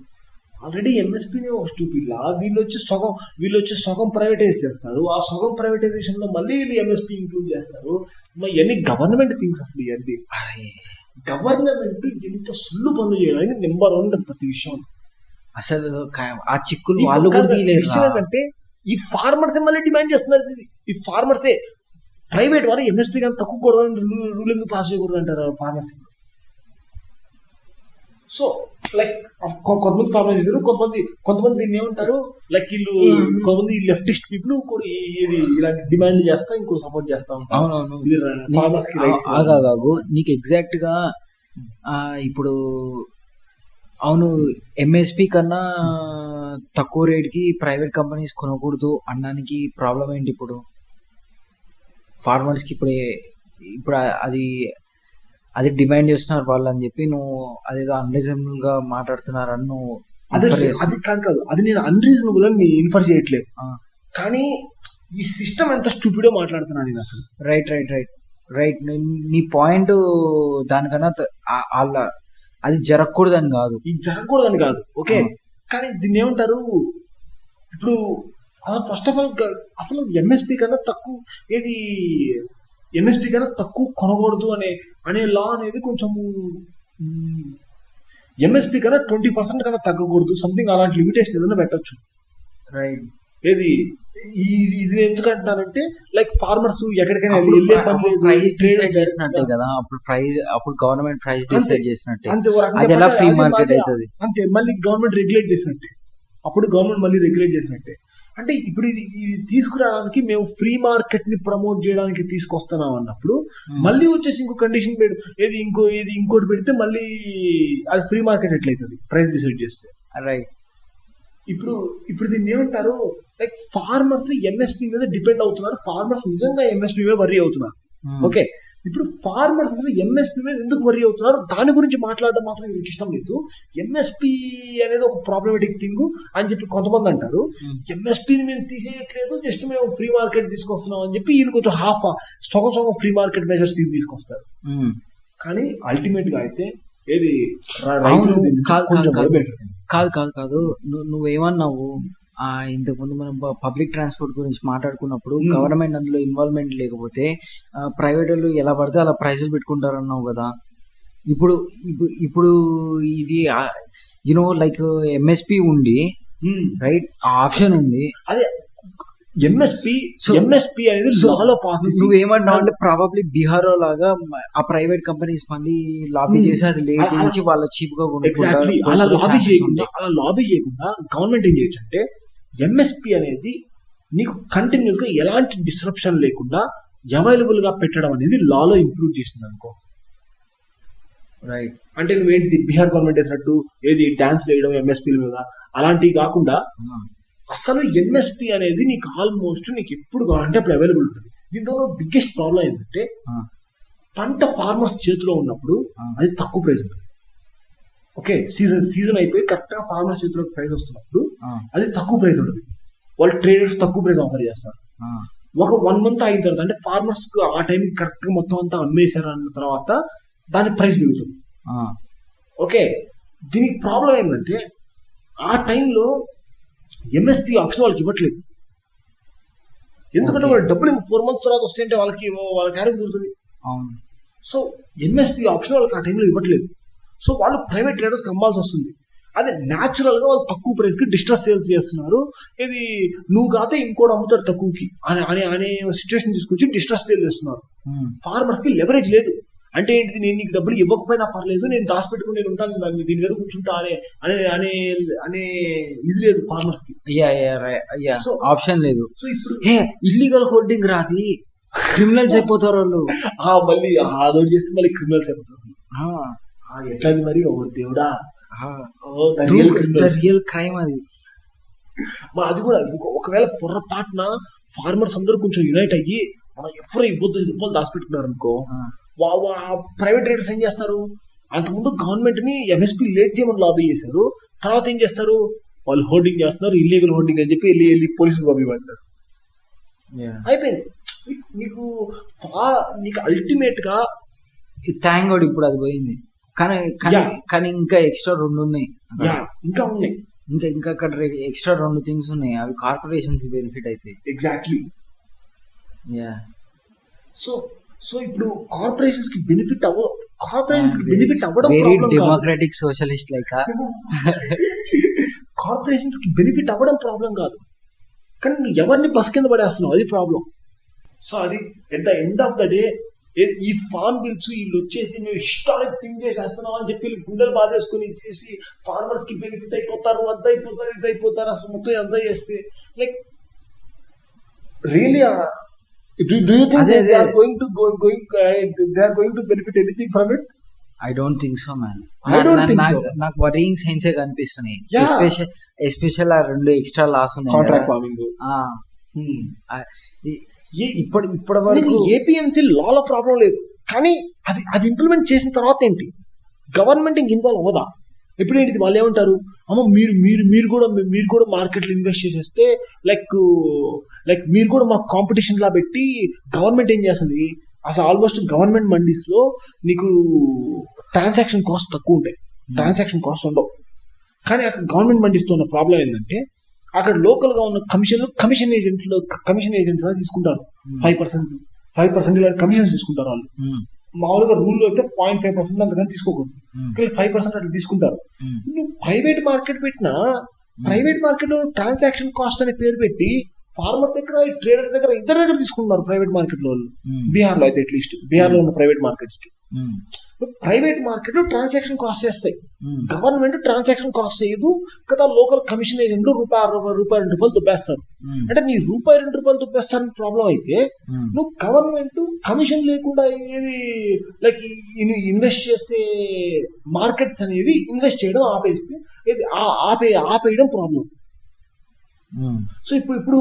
ఆల్రెడీ ఎంఎస్పీనే ఒక స్టూపిడ్ లా, వీళ్ళు వచ్చి సగం ప్రైవేటైజ్ చేస్తారు, ఆ సగం ప్రైవేటైజేషన్ లో మళ్ళీ వీళ్ళు ఎంఎస్పీ ఇంక్లూడ్ చేస్తారు. ఇవన్నీ గవర్నమెంట్ థింగ్స్ అసలు. ఇవన్నీ గవర్నమెంట్ ఎంత సుల్లు పనులు చేయడానికి నెంబర్ 1 ప్రతి విషయం. అసలు ఆ చిక్కులు వాళ్ళు కూడా తీయలేరు. విషయం ఏంటంటే ఈ ఫార్మర్సే మళ్ళీ డిమాండ్ చేస్తున్నారు. ఈ ఫార్మర్సే ప్రైవేట్ వాళ్ళు ఎంఎస్పీ కన్నా తక్కువ కూడదని రూల్ ఎందుకు పాస్ చేయకూడదు అంటారు ఫార్మర్స్. సో లైక్ కొంతమంది ఫార్మర్ చేశారు, కొంతమంది దీన్ని ఏమంటారు లైక్ వీళ్ళు కొంతమంది లెఫ్టిస్ట్ పీపుల్ కూడా ఇది ఇలాంటి డిమాండ్ చేస్తా ఇంకో సపోర్ట్ చేస్తా ఉంటారు. ఫార్మర్స్ కి రైట్స్ ఆగాగు నీకు ఎగ్జాక్ట్ గా ఇప్పుడు అవును ఎంఎస్పి కన్నా తక్కువ రేట్ కి ప్రైవేట్ కంపెనీస్ కొనకూడదు అనడానికి ప్రాబ్లం ఏంటి? ఇప్పుడు ఫార్మర్స్ కి ఇప్పుడు అది డిమాండ్ చేస్తున్నారు వాళ్ళు అని చెప్పి నువ్వు అదేదో అన్రీజనబుల్ గా మాట్లాడుతున్నారని నువ్వు అది కాదు అది నేను అన్రీజనబుల్ అని ఇన్ఫర్ చేయట్లేదు, కానీ ఈ సిస్టమ్ ఎంత స్టూపిడో మాట్లాడుతున్నాను నేను అసలు. రైట్ నీ పాయింట్ దానికన్నా అది జరగకూడదని కాదు. ఓకే కానీ దీన్ని ఏమంటారు ఇప్పుడు ఫస్ట్ ఆఫ్ ఆల్ అసలు ఎంఎస్పీ కన్నా తక్కువ కొనకూడదు అనే లా అనేది కొంచెం ఎంఎస్పీ కన్నా 20% కన్నా తగ్గకూడదు సంథింగ్ అలాంటి లిమిటేషన్ ఏదైనా పెట్టచ్చు. రైట్ ఇది ఎందుకు అంటున్నానంటే లైక్ ఫార్మర్స్ ఎక్కడికైనా వెళ్ళే పని లేదు, ప్రైస్ డిసైడ్ చేసినట్టే కదా అప్పుడు గవర్నమెంట్ ప్రైస్ డిసైడ్ చేసినట్టే. అంతే అది ఎలా ఫ్రీ మార్కెట్ అవుతుంది? అంతే మళ్ళీ గవర్నమెంట్ రెగ్యులేట్ చేసినట్టే. అప్పుడు గవర్నమెంట్ మళ్ళీ రెగ్యులేట్ చేసినట్టే. అంటే ఇప్పుడు ఇది తీసుకురావడానికి మేము ఫ్రీ మార్కెట్ ని ప్రమోట్ చేయడానికి తీసుకొస్తున్నాం అన్నప్పుడు మళ్ళీ వచ్చేసి ఇంకో కండిషన్ ఇంకోటి పెడితే మళ్ళీ అది ఫ్రీ మార్కెట్ ఎట్లయితుంది ప్రైస్ డిసైడ్ చేస్తే. రైట్ ఇప్పుడు దీన్ని ఏమంటారు లైక్ ఫార్మర్స్ ఎంఎస్పీ మీద డిపెండ్ అవుతున్నారు, ఫార్మర్స్ నిజంగా ఎంఎస్పీ మీద వర్రీ అవుతున్నారు. ఓకే ఇప్పుడు ఫార్మర్స్ అసలు ఎంఎస్పీ మీద ఎందుకు వర్రీ అవుతున్నారు దాని గురించి మాట్లాడడం మాత్రం మీకు ఇష్టం లేదు. ఎంఎస్పీ అనేది ఒక ప్రాబ్లమేటిక్ థింగ్ అని చెప్పి కొంతమంది అంటారు. ఎంఎస్పీని మేము తీసేయట్లేదు, జస్ట్ మేము ఫ్రీ మార్కెట్ తీసుకొస్తున్నాం అని చెప్పి ఈయన కొంచెం సగం ఫ్రీ మార్కెట్ మెజర్స్ తీసుకొస్తారు. కానీ అల్టిమేట్ గా అయితే ఏది కాదు నువ్వేమన్నావు ఇంతకుముందు మనం పబ్లిక్ ట్రాన్స్పోర్ట్ గురించి మాట్లాడుకున్నప్పుడు గవర్నమెంట్ అందులో ఇన్వాల్వ్మెంట్ లేకపోతే ప్రైవేట్ వాళ్ళు ఎలా పడితే అలా ప్రైజులు పెట్టుకుంటారు అన్నావు కదా. ఇప్పుడు ఇది యూనో లైక్ ఎంఎస్పి ఉండి రైట్ ఆప్షన్ ఉంది. అదే ఎంఎస్పి అనేది లాలో పాస్. నువ్వేమంటావు అంటే ప్రాబబ్లీ బీహార్ లాగా ఆ ప్రైవేట్ కంపెనీస్ మళ్ళీ లాబీ చేసి అది లేట్ చేయించి వాళ్ళ చీప్ గా అలా లాబీ చేయకుండా గవర్నమెంట్ ఏం చేయొచ్చు అంటే ఎంఎస్పి అనేది నీకు కంటిన్యూస్ గా ఎలాంటి డిస్రప్షన్ లేకుండా అవైలబుల్ గా పెట్టడం అనేది లాలో ఇంప్రూవ్ చేసింది అనుకో. రైట్ అంటే నువ్వేంటి బీహార్ గవర్నమెంట్ వేసినట్టు ఏది డాన్స్ వేయడం ఎంఎస్పీ మీద అలాంటివి కాకుండా అసలు ఎంఎస్పి అనేది నీకు ఆల్మోస్ట్ నీకు ఎప్పుడు కావాలంటే అప్పుడు అవైలబుల్ ఉంటుంది. దీంట్లో బిగ్గెస్ట్ ప్రాబ్లం ఏంటంటే పంట ఫార్మర్స్ చేతిలో ఉన్నప్పుడు అది తక్కువ ప్రైస్ ఉంటుంది. ఓకే సీజన్ అయిపోయి కరెక్ట్ గా ఫార్మర్స్ చేతిలో ప్రైస్ వస్తున్నప్పుడు అది తక్కువ ప్రైస్ ఉంటుంది. వాళ్ళు ట్రేడర్స్ తక్కువ ప్రైస్ ఆఫర్ చేస్తారు. ఒక 1 month అయిన తర్వాత అంటే ఫార్మర్స్ ఆ టైంకి కరెక్ట్ గా మొత్తం అంతా అమ్మేశారు అన్న తర్వాత దాని ప్రైస్ పెరుగుతుంది. ఓకే దీనికి ప్రాబ్లం ఏంటంటే ఆ టైంలో ఎంఎస్పీ ఆప్షన్ వాళ్ళకి ఇవ్వట్లేదు. ఎందుకంటే వాళ్ళు డబ్బులు 4 months తర్వాత వస్తుంటే వాళ్ళకి యాడికి దొరుకుతుంది. సో ఎంఎస్పీ ఆప్షన్ వాళ్ళకి ఆ టైంలో ఇవ్వట్లేదు. సో వాళ్ళు ప్రైవేట్ ట్రేడర్స్కి అమ్మాల్సి వస్తుంది. అదే న్యాచురల్ గా వాళ్ళు తక్కువ ప్రైస్ కి డిస్ట్రెస్ సేల్స్ చేస్తున్నారు. ఇది నువ్వు కాతే ఇంకోటి అమ్ముతారు తక్కువకి అనే సిచ్యువేషన్ తీసుకొచ్చి డిస్ట్రెస్ సేల్ చేస్తున్నారు. ఫార్మర్స్ కి లెవరేజ్ లేదు. అంటే ఏంటిది, నేను నీకు డబ్బులు ఇవ్వకపోయినా పర్లేదు, నేను దాచిపెట్టుకుని నేను ఉంటాను దీని మీద కూర్చుంటా అనే ఇది లేదు ఫార్మర్స్ కి. ఆప్షన్ లేదు. సో ఇప్పుడు ఇల్లీగల్ హోల్డింగ్ రాది, క్రిమినల్స్ అయిపోతారు వాళ్ళు. మళ్ళీ అదోటి చేస్తే మళ్ళీ క్రిమినల్స్ అయిపోతారు. ఎట్లాది మరి దేవుడా, రియల్ క్రైమ్ అది. అది కూడా ఒకవేళ పొరపాటున ఫార్మర్స్ అందరూ కొంచెం యునైట్ అయ్యి మనం ఎవరు ఇవ్వద్దు రూపాయలు దాచిపెట్టుకున్నారు అనుకో, ప్రైవేట్ రేటర్స్ ఏం చేస్తారు, అంతకుముందు గవర్నమెంట్ ని ఎంఎస్పీ లేట్ చేయమని లాబీ చేశారు. తర్వాత ఏం చేస్తారు, వాళ్ళు హోర్డింగ్ చేస్తున్నారు, ఇల్లీగల్ హోర్డింగ్ అని చెప్పి వెళ్ళి పోలీసులు పంపిమంటారు. అయిపోయింది. నీకు అల్టిమేట్ గా థ్యాంక్ గాడ్ ఇప్పుడు అది పోయింది. కానీ ఇంకా ఎక్స్ట్రా 2 ఉన్నాయి. ఇంకా ఉన్నాయి, ఇంకా అక్కడ ఎక్స్ట్రా 2 థింగ్స్ ఉన్నాయి. అవి కార్పొరేషన్స్ కి బెనిఫిట్ అవుతాయి. ఎగ్జాక్ట్లీ. సో ఇప్పుడు కార్పొరేషన్స్ కి బెనిఫిట్ అవ్వడం very democratic socialist like. Corporations కి బెనిఫిట్ అవ్వడం ప్రాబ్లం కాదు, కానీ నువ్వు ఎవరిని బస్ కింద పడేస్తున్నావు, అది ప్రాబ్లం. సో అది at the end of the day ఈ ఫార్మ్ బిల్స్ వీళ్ళు వచ్చేసి మేము హిస్టారిక్ థింగ్ చేసేస్తున్నాం అని చెప్పి గుండెలు బాధేసుకుని చేసి ఫార్మర్స్ కి బెనిఫిట్ అయిపోతారు, అది అయిపోతారు అసలు మొత్తం ఎంత చేస్తే like really do you think they are going to benefit anything from it? I don't think so, man. నాకు వరింగ్ సైన్స్ కనిపిస్తున్నాయి. ఎస్పెషల్ ఆ 2 ఎక్స్ట్రా లాస్ ఉన్నాయి, కాంట్రాక్ట్ ఫార్మింగ్. ఇప్పటి వరకు ఏపీఎంసీ లాలో ప్రాబ్లం లేదు, కానీ అది ఇంప్లిమెంట్ చేసిన తర్వాత ఏంటి, గవర్నమెంట్ ఇంక ఇన్వాల్వ్ అవ్వదా? ఇప్పుడు ఏంటిది, వాళ్ళు ఏమంటారు, అమ్మ మీరు కూడా మార్కెట్లో ఇన్వెస్ట్ చేసేస్తే లైక్ మీరు కూడా మాకు కాంపిటీషన్ లా పెట్టి గవర్నమెంట్ ఏం చేస్తుంది, అసలు ఆల్మోస్ట్ గవర్నమెంట్ మండీస్ లో నీకు ట్రాన్సాక్షన్ కాస్ట్ తక్కువ ఉంటాయి, ట్రాన్సాక్షన్ కాస్ట్ ఉండవు. కానీ అక్కడ గవర్నమెంట్ మండీస్ తో ఉన్న ప్రాబ్లం ఏంటంటే అక్కడ లోకల్ గా ఉన్న కమిషన్ ఏజెంట్స్ తీసుకుంటారు 5% ఇలాంటి కమిషన్స్ తీసుకుంటారు వాళ్ళు. మామూలుగా రూల్లో అయితే 0.5% అంతకని తీసుకోకూడదు, 5% అట్లా తీసుకుంటారు. నువ్వు ప్రైవేట్ మార్కెట్ పెట్టినా ప్రైవేట్ మార్కెట్ లో ట్రాన్సాక్షన్ కాస్ట్ అనే పేరు పెట్టి ఫార్మర్ దగ్గర ట్రేడర్ దగ్గర ఇద్దరి దగ్గర తీసుకుంటున్నారు ప్రైవేట్ మార్కెట్ లో వాళ్ళు. బీహార్ లో అయితే అట్లీస్ట్ బీహార్ లో ఉన్న ప్రైవేట్ మార్కెట్స్ కి ప్రైవేట్ మార్కెట్ లో ట్రాన్సాక్షన్ కాస్ట్ చేస్తాయి, గవర్నమెంట్ ట్రాన్సాక్షన్ కాస్ట్ చేయదు కదా. లోకల్ కమిషన్ ఏజెంట్లు ₹2 దుబ్బేస్తారు. అంటే నీ ₹2 దుబ్బేస్తారని ప్రాబ్లం అయితే నువ్వు గవర్నమెంట్ కమిషన్ లేకుండా ఏది లైక్ ఇన్వెస్ట్ చేసే మార్కెట్స్ అనేవి ఇన్వెస్ట్ చేయడం ఆపేస్తే ఆపేయడం ప్రాబ్లం. సో ఇప్పుడు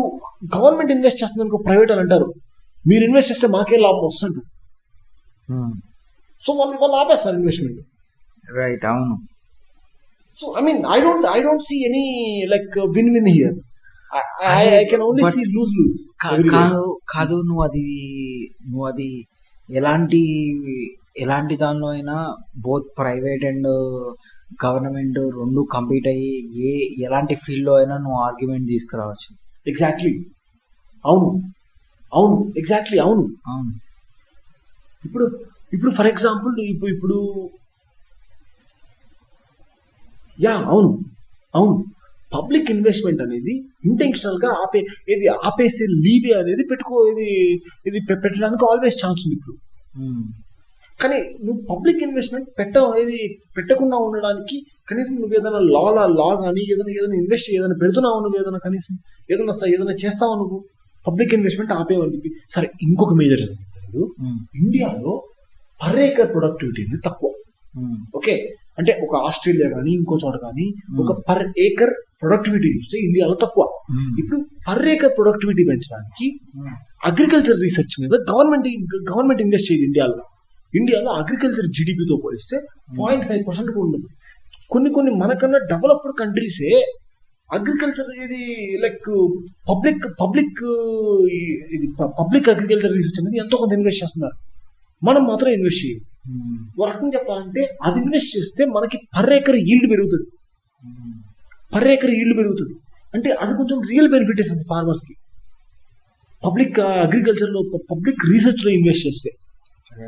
గవర్నమెంట్ ఇన్వెస్ట్ చేస్తుంది అనుకో, ప్రైవేట్ అని అంటారు మీరు ఇన్వెస్ట్ చేస్తే మాకే లాభం వస్తుంది. సో వాళ్ళు ఆపేస్తారు ఇన్వెస్ట్మెంట్. రైట్, అవును. So I don't see any like win-win here. I can only see lose. కాదు నువ్వు అది ఎలాంటి దానిలో అయినా both private and government 2 compete అయ్యి ఎలాంటి ఫీల్డ్ లో అయినా నువ్వు ఆర్గ్యుమెంట్ తీసుకురావచ్చు. ఎగ్జాక్ట్లీ, అవును ఎగ్జాక్ట్లీ, అవును. ఇప్పుడు ఫర్ ఎగ్జాంపుల్ ఇప్పుడు అవును పబ్లిక్ ఇన్వెస్ట్మెంట్ అనేది ఇంటెన్షనల్ గా ఆపేసే లీవే అనేది ఇది పెట్టడానికి ఆల్వేస్ ఛాన్స్ ఉంది ఇప్పుడు. కానీ నువ్వు పబ్లిక్ ఇన్వెస్ట్మెంట్ పెట్టకుండా ఉండడానికి కనీసం నువ్వు ఏదైనా లా కానీ ఏదైనా ఇన్వెస్ట్ ఏదైనా పెడుతున్నావు, నువ్వు ఏదైనా కనీసం ఏదైనా చేస్తావు, నువ్వు పబ్లిక్ ఇన్వెస్ట్మెంట్ ఆపేవని చెప్పి. సరే, ఇంకొక మేజర్ రీజన్, ఇండియాలో పర్ ఏకర్ ప్రొడక్టివిటీ అనేది తక్కువ. ఓకే, అంటే ఒక ఆస్ట్రేలియా కానీ ఇంకో చోట కానీ ఒక పర్ ఏకర్ ప్రొడక్టివిటీ చూస్తే ఇండియాలో తక్కువ. ఇప్పుడు పర్ ఏకర్ ప్రొడక్టివిటీ పెంచడానికి అగ్రికల్చర్ రీసెర్చ్ మీద గవర్నమెంట్ ఇన్వెస్ట్ చేయదు. ఇండియాలో అగ్రికల్చర్ జీడిపితో పోలిస్తే 0.5% ఉండదు. కొన్ని మనకన్నా డెవలప్డ్ కంట్రీసే అగ్రికల్చర్ ఇది లైక్ పబ్లిక్ అగ్రికల్చర్ రీసెర్చ్ అనేది ఎంతో కొంత ఇన్వెస్ట్ చేస్తున్నారు, మనం మాత్రం ఇన్వెస్ట్ చేయం. ఒక రకంగా చెప్పాలంటే అది ఇన్వెస్ట్ చేస్తే మనకి పర్ ఏకర్ ఈల్డ్ పెరుగుతుంది. అంటే అది కొంచెం రియల్ బెనిఫిట్ ఇస్తుంది ఫార్మర్స్ కి. పబ్లిక్ అగ్రికల్చర్ లో పబ్లిక్ రీసెర్చ్ లో ఇన్వెస్ట్ చేస్తే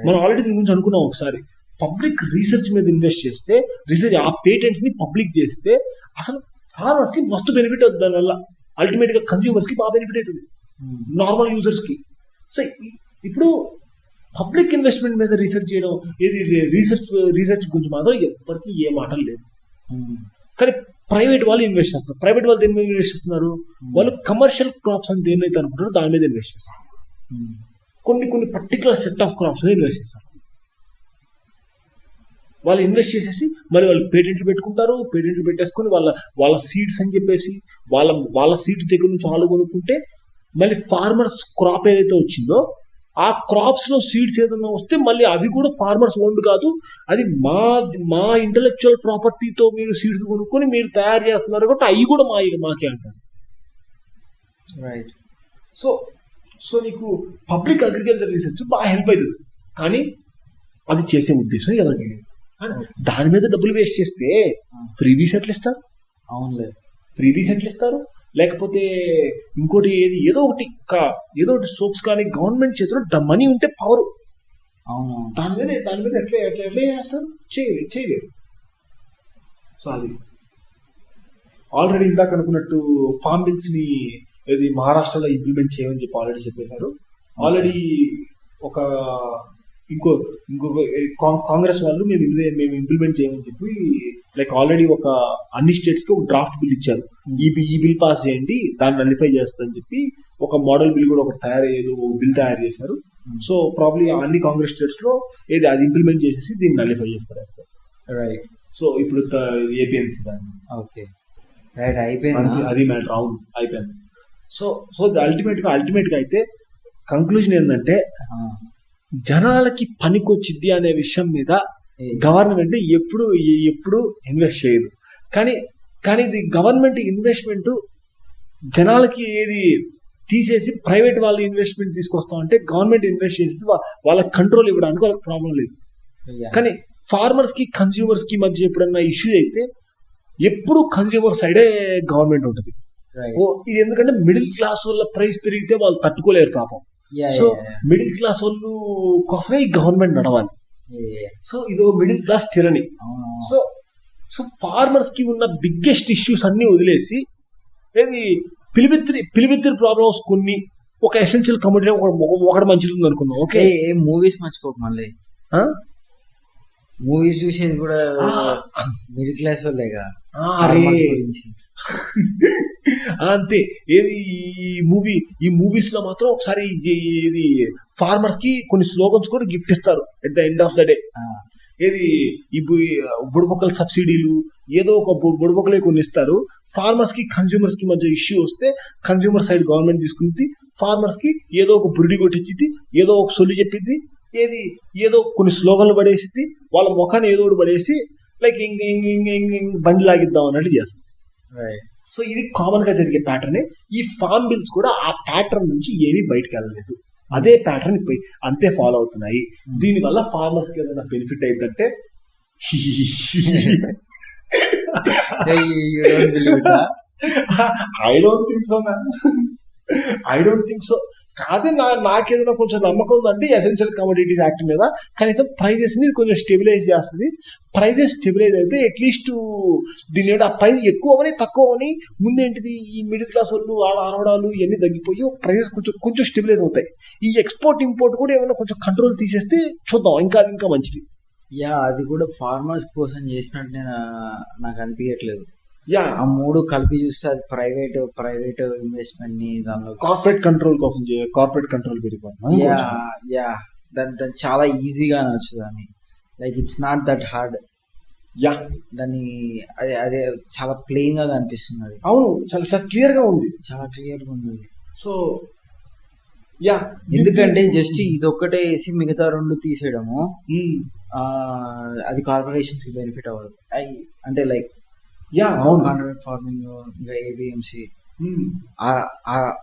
మనం ఆల్రెడీ దీని గురించి అనుకున్నాం ఒకసారి. పబ్లిక్ రీసెర్చ్ మీద ఇన్వెస్ట్ చేస్తే, రీసెర్చ్ ఆ పేటెంట్స్ ని పబ్లిక్ చేస్తే అసలు ఫార్మర్స్ కి మస్తు బెనిఫిట్ అవుతుంది. దానివల్ల అల్టిమేట్ గా కన్స్యూమర్స్ కి బాగా బెనిఫిట్ అవుతుంది, నార్మల్ యూజర్స్ కి. సో ఇప్పుడు పబ్లిక్ ఇన్వెస్ట్మెంట్ మీద రీసెర్చ్ చేయడం, ఏది రీసెర్చ్ గురించి మాత్రం ఎప్పటికీ ఏ మాటలు లేదు. కానీ ప్రైవేట్ వాళ్ళు ఇన్వెస్ట్ చేస్తారు. ప్రైవేట్ వాళ్ళు దేని మీద ఇన్వెస్ట్ చేస్తున్నారు? వాళ్ళు కమర్షియల్ క్రాప్స్ అని దేన్నైతే అనుకుంటారో దాని మీద ఇన్వెస్ట్ చేస్తారు. కొన్ని పర్టికులర్ సెట్ ఆఫ్ క్రాప్స్ మీద ఇన్వెస్ట్ చేస్తారు. వాళ్ళు ఇన్వెస్ట్ చేసేసి మరి వాళ్ళు పేటెంట్లు పెట్టుకుంటారు. పేటెంట్లు పెట్టేసుకొని వాళ్ళ సీడ్స్ అని చెప్పేసి వాళ్ళ సీడ్స్ దగ్గర నుంచి వాళ్ళు కొనుక్కుంటే మళ్ళీ ఫార్మర్స్ క్రాప్ ఏదైతే వచ్చిందో ఆ క్రాప్స్ లో సీడ్స్ ఏదైనా వస్తే మళ్ళీ అవి కూడా ఫార్మర్స్ ఓన్డ్ కాదు, అది మా ఇంటలెక్చువల్ ప్రాపర్టీతో మీరు సీడ్స్ కొనుక్కొని మీరు తయారు చేస్తున్నారు కాబట్టి అవి కూడా మాకే అంటారు. రైట్. సో నీకు పబ్లిక్ అగ్రికల్చర్ రీసెర్చ్ బాగా హెల్ప్ అవుతుంది, కానీ అది చేసే ఉద్దేశం ఎవరికి లేదు. దాని మీద డబ్బులు వేస్ట్ చేస్తే ఫ్రీబీస్ ఎట్లా ఇస్తారు? అవునులే, ఫ్రీబీస్ ఎట్లా ఇస్తారు? లేకపోతే ఇంకోటి ఏదో ఒకటి సోప్స్ కానీ గవర్నమెంట్ చేతిలో మనీ ఉంటే పవర్, అవును, దాని మీద ఎట్లా చేస్తారు? చేయలేరు. సో అది ఆల్రెడీ ఇందాక అనుకున్నట్టు ఫార్మ్ బిల్స్ ని ఇది మహారాష్ట్రలో ఇంప్లిమెంట్ చేయమని చెప్పి ఆల్రెడీ చెప్పేశారు. ఆల్రెడీ ఇంకొక కాంగ్రెస్ వాళ్ళు మేము ఇంప్లిమెంట్ చేయమని చెప్పి లైక్ ఆల్రెడీ అన్ని స్టేట్స్ కి ఒక డ్రాఫ్ట్ బిల్ ఇచ్చారు. ఈ బిల్ పాస్ చేయండి, దాన్ని నలిఫై చేస్తారని చెప్పి ఒక మోడల్ బిల్ కూడా బిల్ తయారు చేశారు. సో ప్రాబ్లీ అన్ని కాంగ్రెస్ స్టేట్స్ లో అది ఇంప్లిమెంట్ చేసేసి దీన్ని నలిఫై చేసి పడేస్తారు. రైట్. సో ఇప్పుడు ఏపీఎంసీ దాన్ని ఓకే, రైట్, అయిపోయింది. అది మ్యాటర్, అవును, అయిపోయింది. సో అల్టిమేట్ గా అయితే కంక్లూజన్ ఏంటంటే జనాలకి పనికొచ్చిద్ది అనే విషయం మీద గవర్నమెంట్ ఎప్పుడు ఇన్వెస్ట్ చేయదు. కానీ ఇది గవర్నమెంట్ ఇన్వెస్ట్మెంట్ జనాలకి తీసేసి ప్రైవేట్ వాళ్ళు ఇన్వెస్ట్మెంట్ తీసుకొస్తామంటే గవర్నమెంట్ ఇన్వెస్ట్ చేసేసి వాళ్ళకి కంట్రోల్ ఇవ్వడానికి వాళ్ళకి ప్రాబ్లం లేదు. కానీ ఫార్మర్స్ కి కన్స్యూమర్స్ కి మధ్య ఎప్పుడన్నా ఇష్యూ అయితే ఎప్పుడు కన్స్యూమర్ సైడే గవర్నమెంట్ ఉంటుంది. ఇది ఎందుకంటే మిడిల్ క్లాస్ వాళ్ళ ప్రైస్ పెరిగితే వాళ్ళు తట్టుకోలేరు పాపం. సో మిడిల్ క్లాస్ వాళ్ళు కోసమే ఈ గవర్నమెంట్ నడవాలి. సో ఇది మిడిల్ క్లాస్ టిరనీ. సో ఫార్మర్స్ కి ఉన్న బిగ్గెస్ట్ ఇష్యూస్ అన్ని వదిలేసి పిలిమిత్రి ప్రాబ్లమ్స్ కొన్ని ఒక ఎసెన్షియల్ కమోడిటీ ఒకటి మంచిది ఉంది అనుకుందాం. ఓకే, మూవీస్ మర్చిపోక మళ్ళీ మూవీస్ చూసేది కూడా మిడిల్ క్లాస్ వాళ్ళేగా గురించి. అంతే. ఈ మూవీస్ లో మాత్రం ఒకసారి ఫార్మర్స్ కి కొన్ని స్లోగన్స్ కూడా గిఫ్ట్ ఇస్తారు at the end of the day. బుడబొక్కల సబ్సిడీలు ఏదో ఒక బుడబొక్కలే కొన్ని ఇస్తారు. ఫార్మర్స్ కి కన్స్యూమర్స్ కి మధ్య ఇష్యూ వస్తే కన్స్యూమర్ సైడ్ గవర్నమెంట్ తీసుకుంది, ఫార్మర్స్ కి ఏదో ఒక బురిడి కొట్టించింది, ఏదో ఒక సొల్లు చెప్పింది, ఏదో కొన్ని స్లోగన్లు పడేసింది, వాళ్ళ ముఖాన్ని ఏదో ఒకటి పడేసి లైక్ బండి లాగిద్దాం అన్నట్టు చేస్తుంది. సో ఇది కామన్ గా జరిగే ప్యాటర్న్. ఈ ఫార్మ్ బిల్స్ కూడా ఆ ప్యాటర్న్ నుంచి ఏమీ బయటకు వెళ్ళలేదు, అదే ప్యాటర్న్ అంతే ఫాలో అవుతున్నాయి. దీనివల్ల ఫార్మర్స్ కి ఏదైనా బెనిఫిట్ అయిందంటే ఐ డోంట్ థింక్ సో. కాదే నాకేదైనా కొంచెం నమ్మకం ఉందంటే ఎసెన్షియల్ కమోడిటీస్ యాక్ట్ మీద కనీసం ప్రైజెస్ ని కొంచెం స్టెబిలైజ్ చేస్తుంది. ప్రైజెస్ స్టెబిలైజ్ అయితే అట్లీస్ట్ దీని ఆ ప్రైస్ ఎక్కువ అని తక్కువ అని ముందేంటిది ఈ మిడిల్ క్లాస్ వాళ్ళు ఆడవాళ్ళు ఇవన్నీ తగ్గిపోయి ప్రైజెస్ కొంచెం స్టెబిలైజ్ అవుతాయి. ఈ ఎక్స్పోర్ట్ ఇంపోర్ట్ కూడా ఏమైనా కొంచెం కంట్రోల్ తీసేస్తే చూద్దాం, ఇంకా మంచిది. అది కూడా ఫార్మర్స్ కోసం చేసినట్టు నాకు అనిపించట్లేదు. ఆ మూడు కలిపి చూస్తే అది ప్రైవేట్ ఇన్వెస్ట్మెంట్ ని దానిలో కార్పొరేట్ కంట్రోల్ కోసం కార్పొరేట్ కంట్రోల్ పెరిగిపోతుంది. దాన్ని చాలా ఈజీగా అనొచ్చు దాన్ని. Like it's not that hard. దాన్ని అదే చాలా ప్లెయిన్ గా కనిపిస్తుంది. అవును, చాలా క్లియర్ గా ఉంది. సో ఎందుకంటే జస్ట్ ఇదొక్కటే వేసి మిగతా రెండు తీసేయడము అది కార్పొరేషన్స్ కి బెనిఫిట్ అవ్వదు. అంటే లైక్ కాంట్రాక్ట్ ఫార్మింగ్ ఇంకా ఏబిఎంసి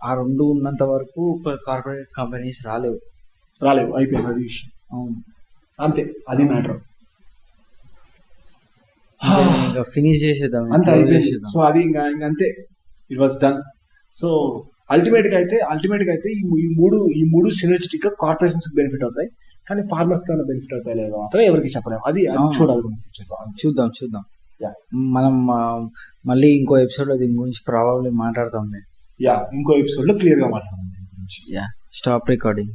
ఆ రెండు ఉన్నంత వరకు కార్పొరేట్ కంపెనీస్ రాలేవు. అయిపోయింది అది విషయం. అవును, అంతే, అది మ్యాటర్. ఇంకా ఫినిష్ చేసేద్దాం, అంతే అయిపోయింది. సో అది ఇంకా అంతే, it was done. So ultimate గా అయితే ఈ మూడు సినర్జిటిక్ గా కార్పొరేషన్స్ కి బెనిఫిట్ అవుతాయి. కానీ ఫార్మర్స్ కి బెనిఫిట్ అవుతాయి లేదో మాత్రం ఎవరికి చెప్పలేము. అది చూడాలి future లో. చూద్దాం. Yeah. మనం మళ్ళీ ఇంకో ఎపిసోడ్ లో దీని గురించి ప్రాబబ్లీ మాట్లాడతాం. ఇంకో ఎపిసోడ్ లో క్లియర్ గా మాట్లాడదాం. Stop recording.